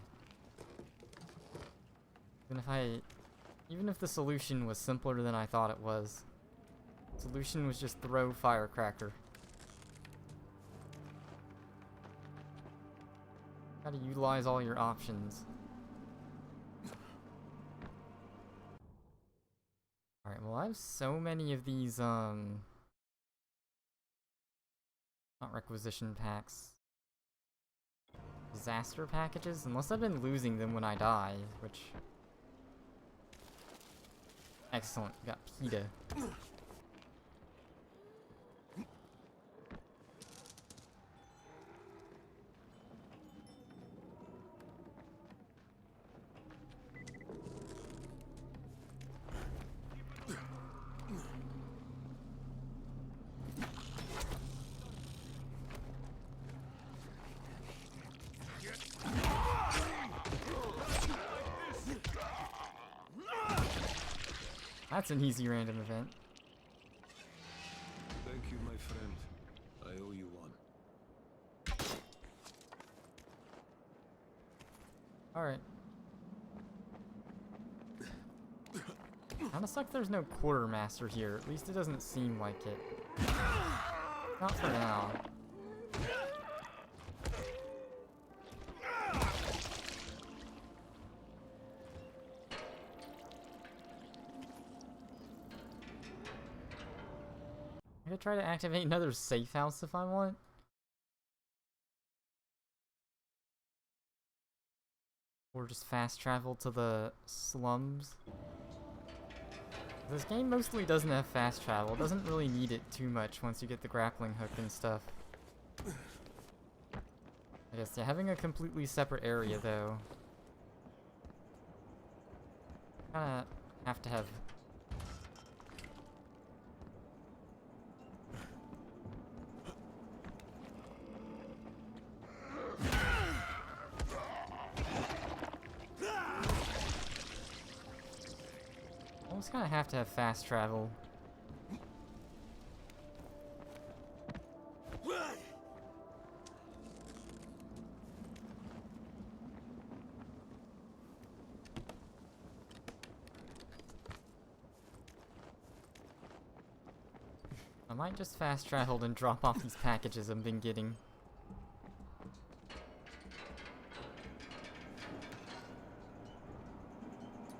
Even if the solution was simpler than I thought it was. The solution was just throw firecracker. Gotta utilize all your options. Alright, well, I have so many of these, not requisition packs. Disaster packages? Unless I've been losing them when I die, which... Excellent, we got PETA. That's an easy random event. Thank you, my friend. I owe you one. Alright. Kinda sucks there's no quartermaster here. At least it doesn't seem like it. Not for now. I could try to activate another safe house if I want. Or just fast travel to the slums. This game mostly doesn't have fast travel. It doesn't really need it too much once you get the grappling hook and stuff. I guess, yeah, having a completely separate area though. Kinda have to have... Almost kind of have to have fast travel. I might just fast travel and drop off these packages I've been getting.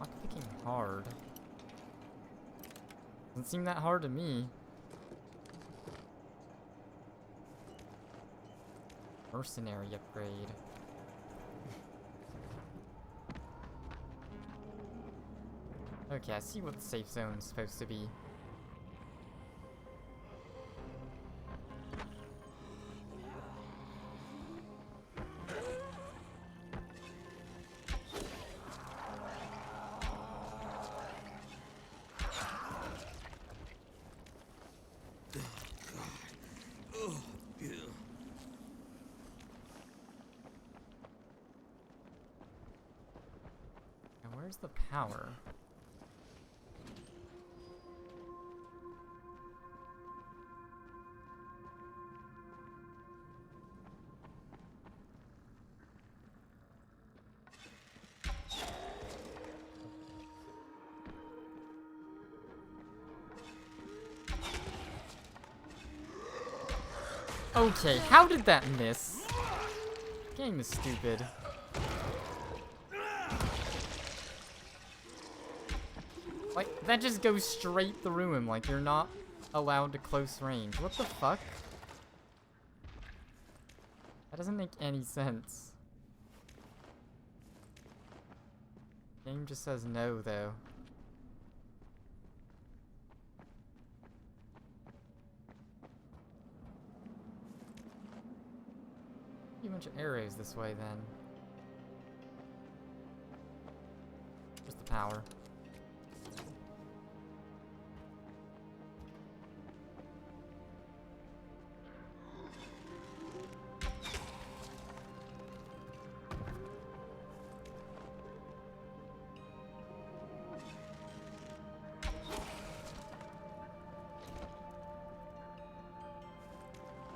Lockpicking hard. Doesn't seem that hard to me. Mercenary upgrade. Okay, I see what the safe zone's supposed to be. Where's the power? Okay, how did that miss? Game is stupid. Like, that just goes straight through him, like you're not allowed to close range. What the fuck? That doesn't make any sense. Game just says no, though. A bunch of arrows this way, then. power.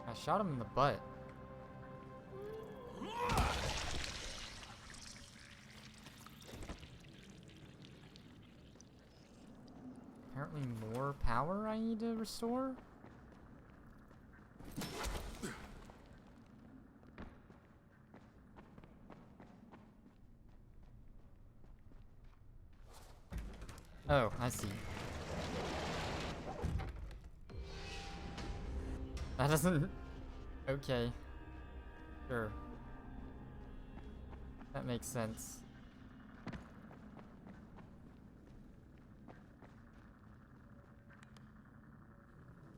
I shot him in the butt. Apparently more power I need to restore? Oh, I see. That doesn't... Okay. Sure. That makes sense.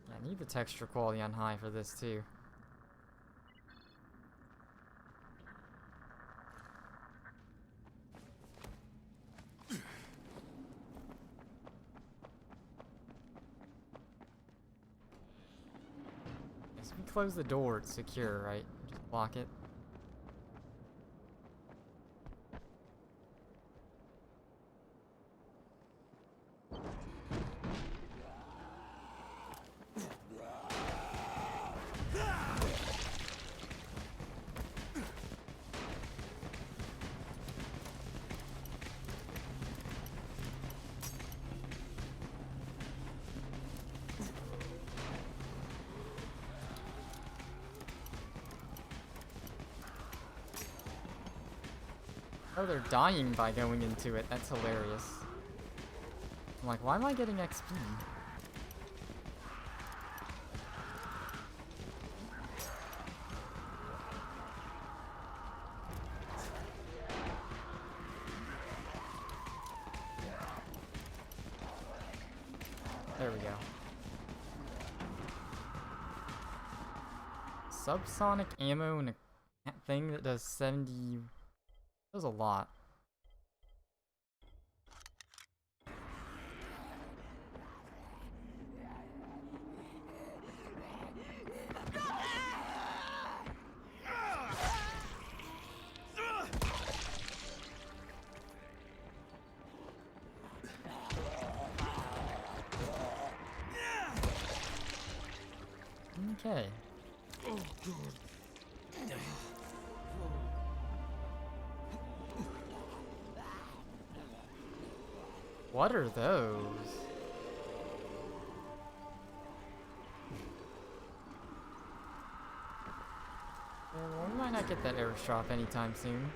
Yeah, I need the texture quality on high for this too. If we close the door, it's secure, right? Just block it. Oh, they're dying by going into it. That's hilarious. I'm like, why am I getting XP? There we go. Subsonic ammo and a thing that does 70... Does a lot. Okay. Oh, God. What are those? Well, we might not get that airdrop anytime soon.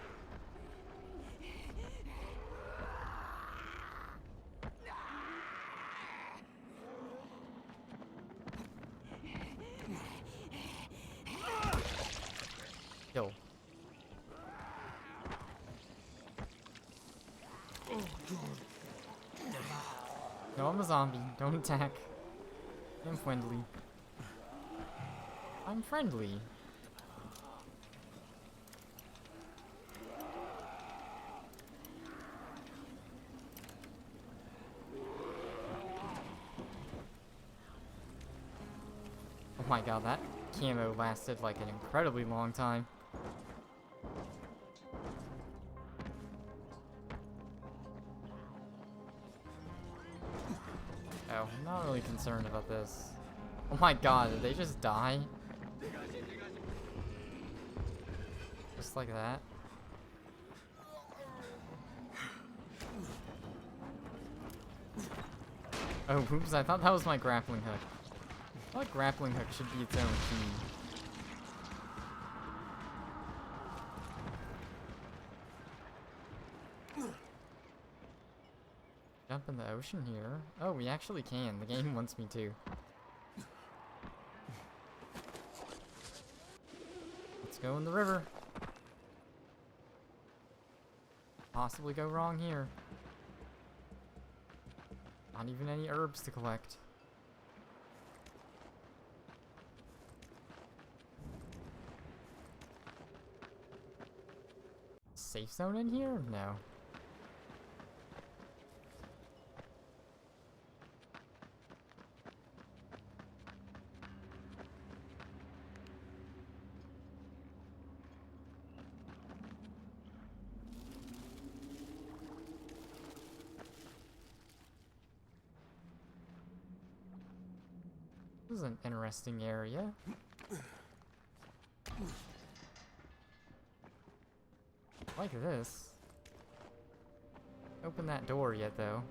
Kill. Oh, God. No, I'm a zombie. Don't attack. I'm friendly. I'm friendly. Oh my god, that camo lasted like an incredibly long time. Oh, I'm not really concerned about this. Oh my god, did they just die? Just like that? Oh, oops, I thought that was my grappling hook. I thought grappling hook should be its own key. Jump in the ocean here? Oh, we actually can. The game wants me to. Let's go in the river. Possibly go wrong here. Not even any herbs to collect. Safe zone in here? No. This is an interesting area. Like this. Open that door yet, though.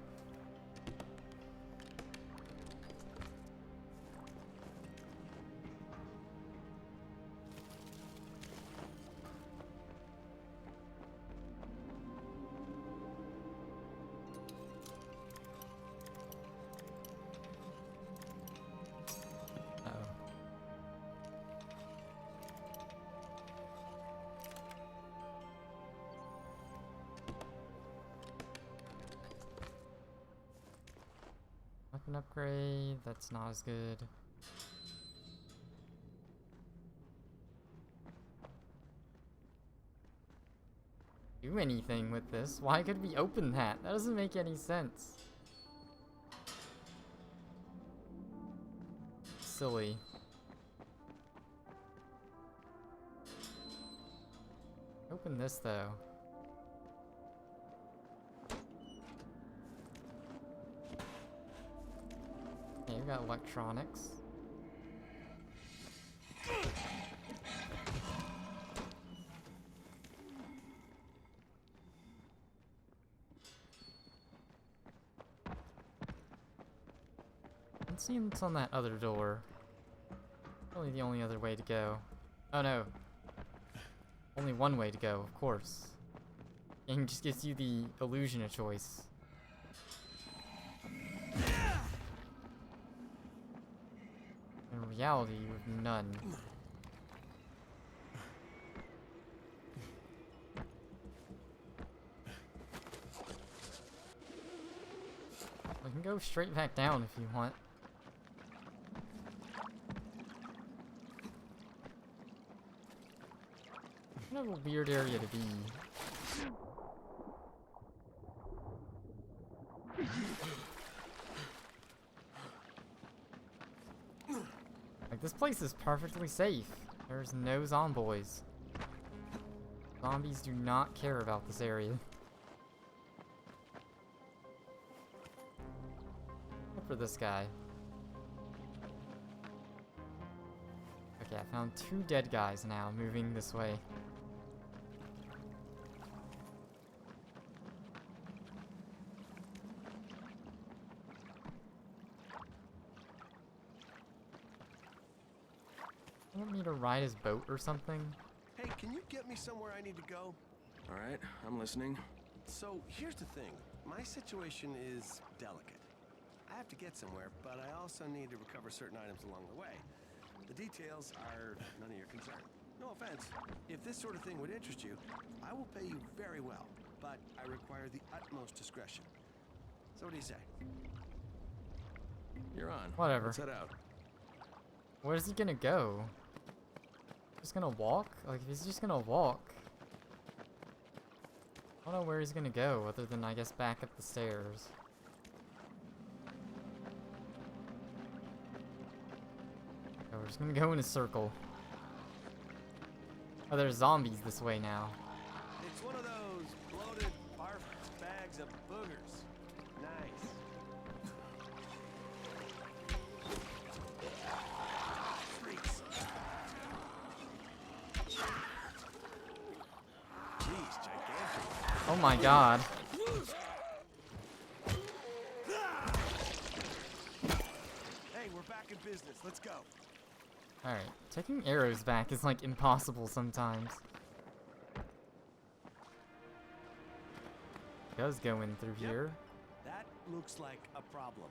Weapon upgrade, that's not as good. Do anything with this? Why could we open that? That doesn't make any sense. Silly. Open this though. Okay, we got electronics. Let's see what's on that other door. Probably the only other way to go. Oh no. Only one way to go, of course. Game just gives you the illusion of choice. In reality, you have none. We can go straight back down if you want. Kind of a weird area to be. Like, this place is perfectly safe. There's no zomboys. Zombies do not care about this area. Except for this guy. Okay, I found 2 dead guys now moving this way. You want me to ride his boat or something? Hey, can you get me somewhere I need to go? All right, I'm listening. So, here's the thing. My situation is delicate. I have to get somewhere, but I also need to recover certain items along the way. The details are none of your concern. No offense. If this sort of thing would interest you, I will pay you very well, but I require the utmost discretion. So what do you say? You're on. Whatever. Let's head out. Where's he gonna go? Just gonna walk? Like, if he's just gonna walk, I don't know where he's gonna go other than, I guess, back up the stairs. Okay, we're just gonna go in a circle. Oh, there's zombies this way now. It's one of those bloated barf bags of boogers. Nice. Freaks. Jeez, gigantic. Oh my god. Hey, we're back in business. Let's go. Alright, taking arrows back is like impossible sometimes. It does go in through here. That looks like a problem.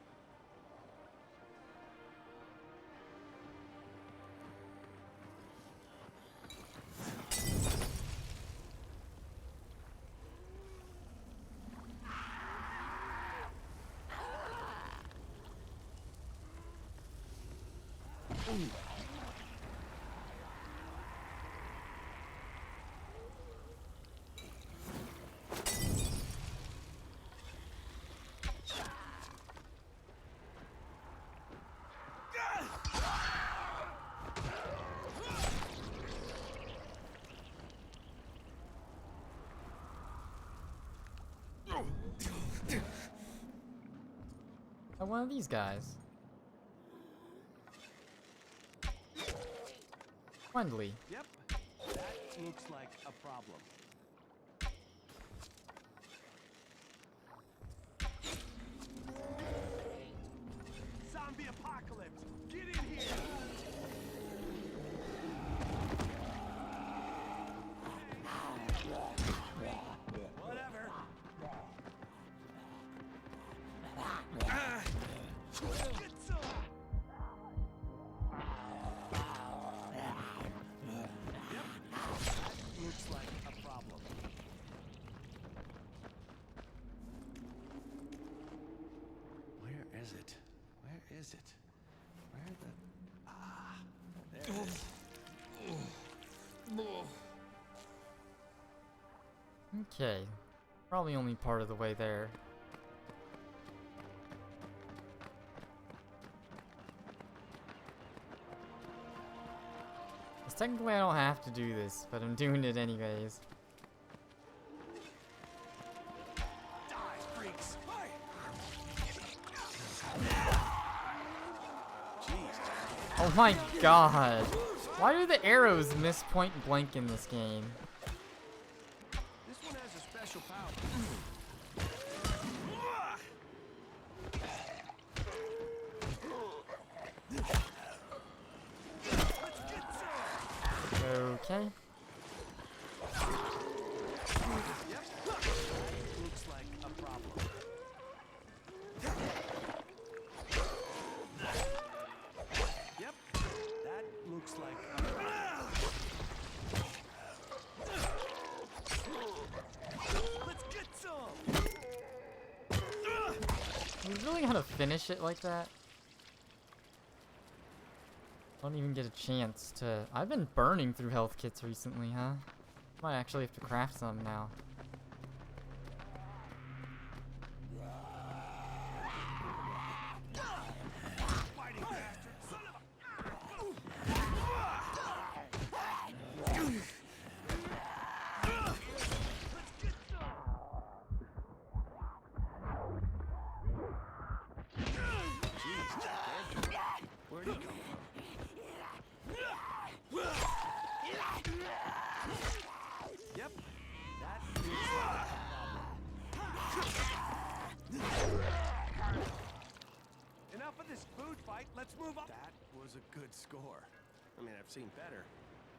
Oh, one of these guys. Friendly. Yep, that looks like a problem. Zombie apocalypse! Get in here! Whatever. Get some! Yep, that looks like a problem. Where is it? Where is it? Where the... Ah, there it is. Okay. Probably only part of the way there. Because technically I don't have to do this, but I'm doing it anyways. Die, freaks! Oh my god! Why do the arrows miss point blank in this game? This one has a special power. Okay. Yep, looks like a problem. Yep, that looks like a problem. Let's get some. We really gotta finish it like that? Don't even get a chance to... I've been burning through health kits recently, huh? Might actually have to craft some now. Where'd he come from? Yep, that looks like a problem. Enough of this food fight, let's move on. That was a good score. I mean, I've seen better,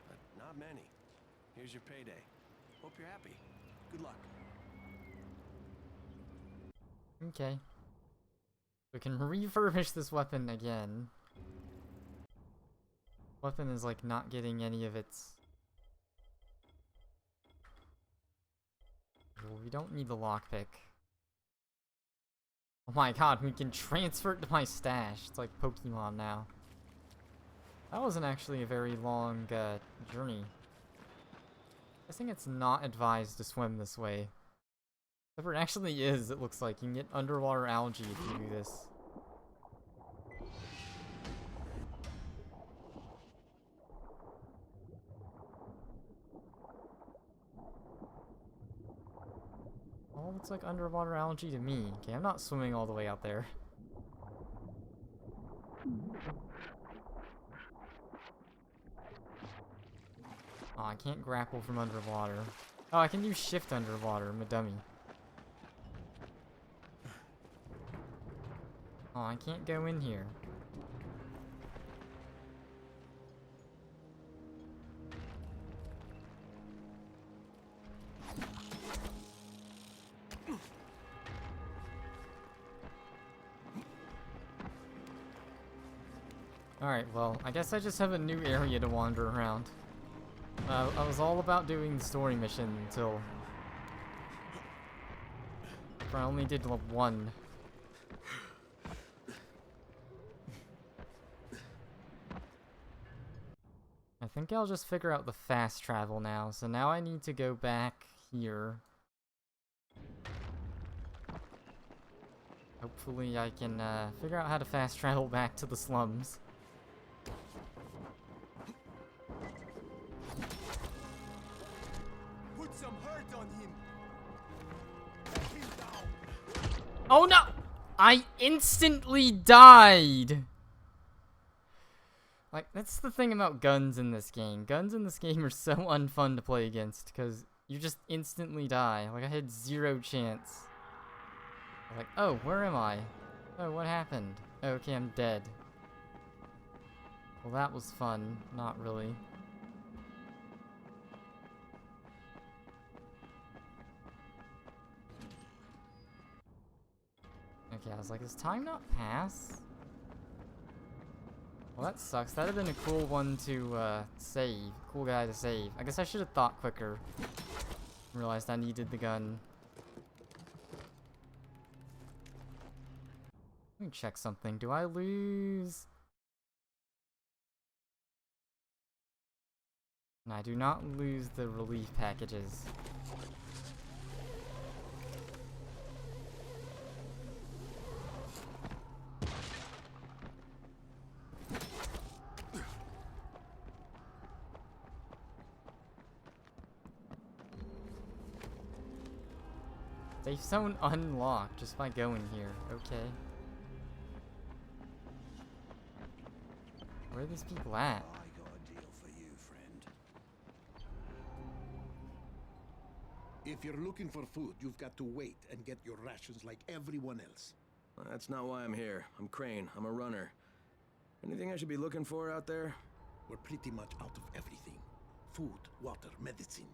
but not many. Here's your payday. Hope you're happy. Good luck. Okay. We can refurbish this weapon again. Weapon is like not getting any of its... Well, we don't need the lockpick. Oh my god, we can transfer it to my stash. It's like Pokemon now. That wasn't actually a very long journey. I think it's not advised to swim this way. If it actually is, it looks like. You can get underwater algae if you do this. All looks like underwater algae to me. Okay, I'm not swimming all the way out there. Oh, I can't grapple from underwater. Oh, I can use shift underwater. I'm a dummy. Oh, I can't go in here. Alright, well, I guess I just have a new area to wander around. I was all about doing the story mission until... I only did one. I think I'll just figure out the fast travel now, so now I need to go back here. Hopefully I can figure out how to fast travel back to the slums. Put some hurt on him. Oh no! I instantly died! Like, that's the thing about guns in this game. Guns in this game are so unfun to play against, because you just instantly die. Like, I had 0 chance. Like, oh, where am I? Oh, what happened? Oh, okay, I'm dead. Well, that was fun. Not really. Okay, I was like, does time not pass? Well, that sucks. That'd have been a cool one to, save. Cool guy to save. I guess I should have thought quicker. Realized I needed the gun. Let me check something. Do I lose? And I do not lose the relief packages. Safe zone unlocked just by going here. Okay. Where are these people at? I got a deal for you, friend. If you're looking for food, you've got to wait and get your rations like everyone else. Well, that's not why I'm here. I'm Crane. I'm a runner. Anything I should be looking for out there? We're pretty much out of everything. Food, water, medicine.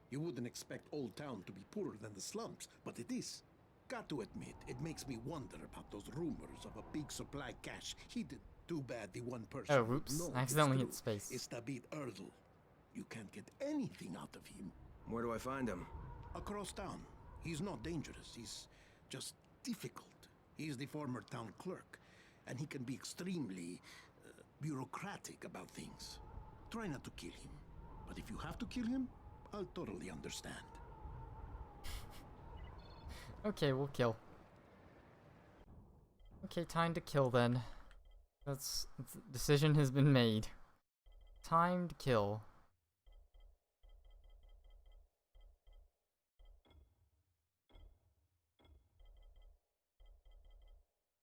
You wouldn't expect Old Town to be poorer than the slums, but it is. Got to admit, it makes me wonder about those rumors of a big supply cache hidden. Too bad the one person. Oh, whoops. I accidentally hit space. Is David Erdl. You can't get anything out of him. Where do I find him? Across town. He's not dangerous. He's just difficult. He's the former town clerk, and he can be extremely bureaucratic about things. Try not to kill him. But if you have to kill him, I'll totally understand. Okay, we'll kill. Okay, time to kill then. That's decision has been made. Time to kill.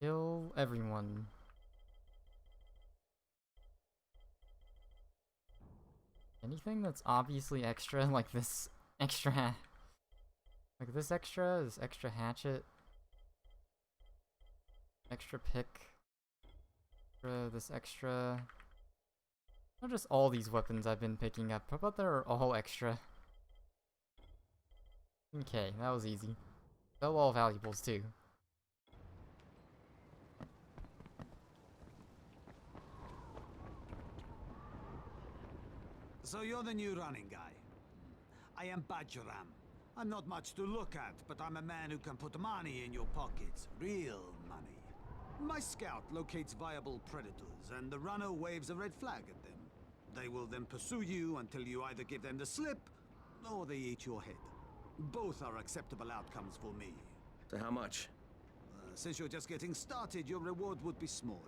Kill everyone. Anything that's obviously extra, like this extra like this extra hatchet, extra pick, this extra, not just all these weapons I've been picking up, how about they're all extra? Okay, that was easy. Sell all valuables too. So you're the new running guy. I am Bajoram. I'm not much to look at, but I'm a man who can put money in your pockets. Real money. My scout locates viable predators, and the runner waves a red flag at them. They will then pursue you until you either give them the slip, or they eat your head. Both are acceptable outcomes for me. So how much? Since you're just getting started, your reward would be small.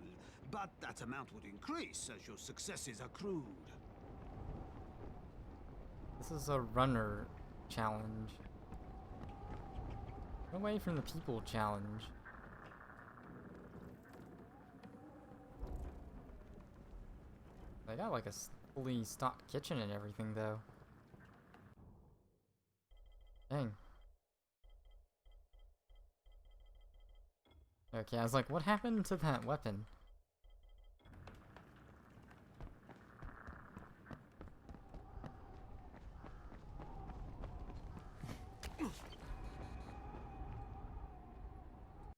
But that amount would increase as your successes accrued. This is a runner challenge. Away from the people challenge. They got like a fully stocked kitchen and everything though. Dang. Okay, I was like, what happened to that weapon?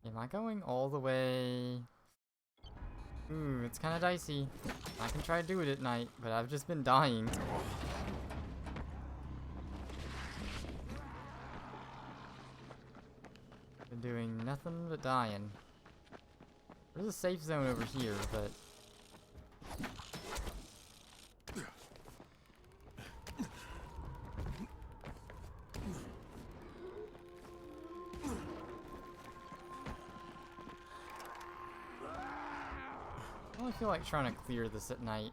Am I going all the way? Ooh, it's kind of dicey. I can try to do it at night, but I've just been dying. Been doing nothing but dying. There's a safe zone over here, but... I feel like trying to clear this at night.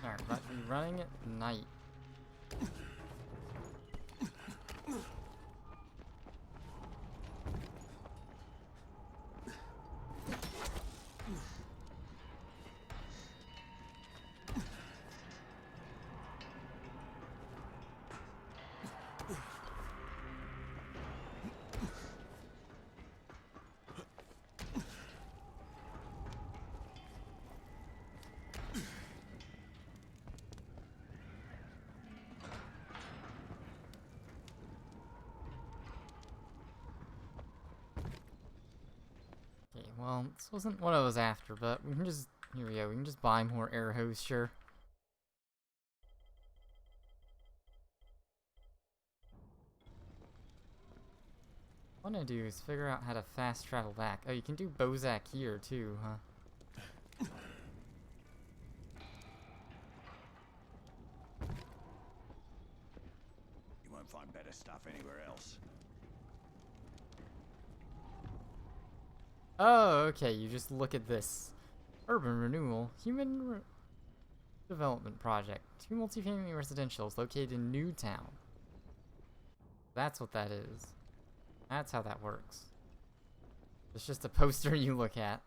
Alright, but we're running at night. Okay, well, this wasn't what I was after, but we can just, here we go, we can just buy more air hose, sure. What I want to do is figure out how to fast travel back. Oh, you can do Bozak here too, huh? You won't find better stuff anywhere else. Oh, okay, you just look at this. Urban Renewal, Development Project. 2 multifamily residentials located in Newtown. That's what that is. That's how that works. It's just a poster you look at.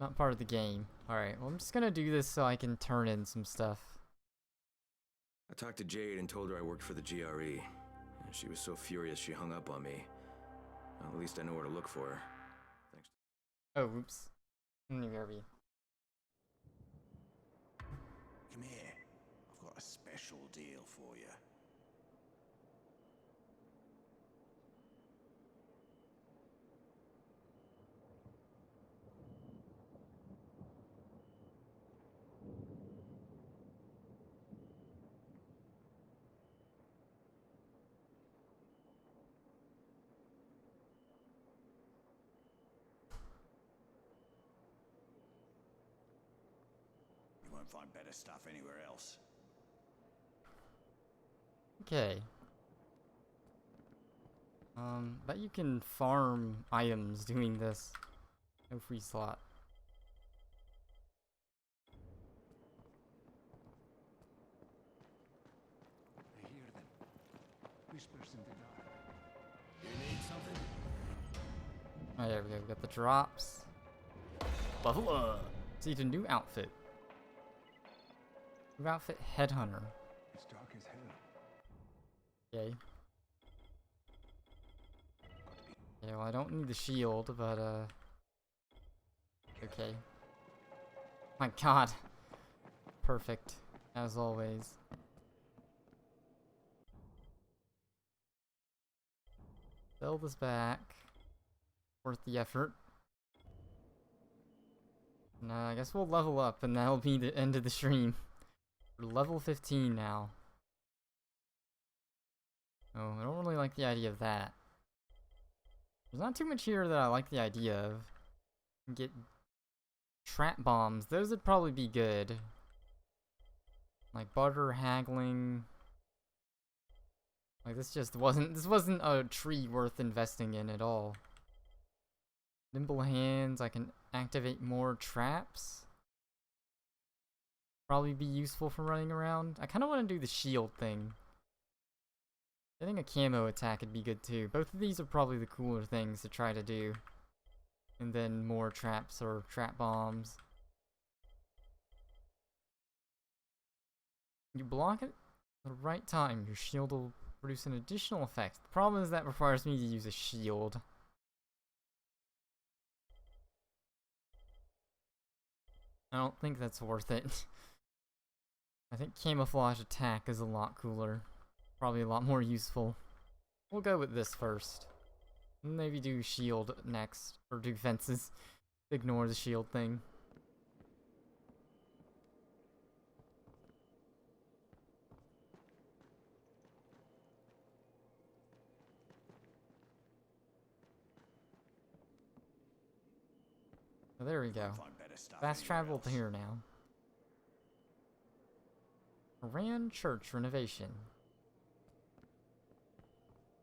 Not part of the game. Alright, well I'm just gonna do this so I can turn in some stuff. I talked to Jade and told her I worked for the GRE. She was so furious she hung up on me. Well, at least I know where to look for her. Oh, oops. Nervy. Come here. I've got a special deal for you. You won't find better stuff anywhere else. Okay. Bet you can farm items doing this. No free slot. I hear them. Whispers in the dark. You need something? Oh, there we go. We got the drops. Level up. See the new outfit. New outfit, Headhunter. It's dark as hell. Okay. Yeah, well, I don't need the shield, but, okay. My god. Perfect, as always. Sell this back. Worth the effort. Nah, I guess we'll level up, and that'll be the end of the stream. We're level 15 now. Oh, I don't really like the idea of that. There's not too much here that I like the idea of. Get trap bombs. Those would probably be good. Like butter haggling. Like this wasn't a tree worth investing in at all. Nimble hands, I can activate more traps. Probably be useful for running around. I kind of want to do the shield thing. I think a camo attack would be good too. Both of these are probably the cooler things to try to do. And then more traps or trap bombs. You block it at the right time, your shield will produce an additional effect. The problem is that requires me to use a shield. I don't think that's worth it. I think camouflage attack is a lot cooler. Probably a lot more useful. We'll go with this first. Maybe do shield next. Or do fences. Ignore the shield thing. Oh, there we go. Fast travel to here now. Moran Church renovation.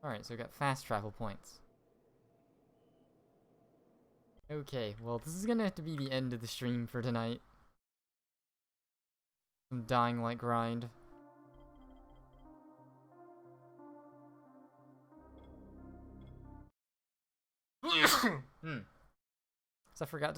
Alright, so we got fast travel points. Okay, well this is gonna have to be the end of the stream for tonight. Some Dying Light grind. So I forgot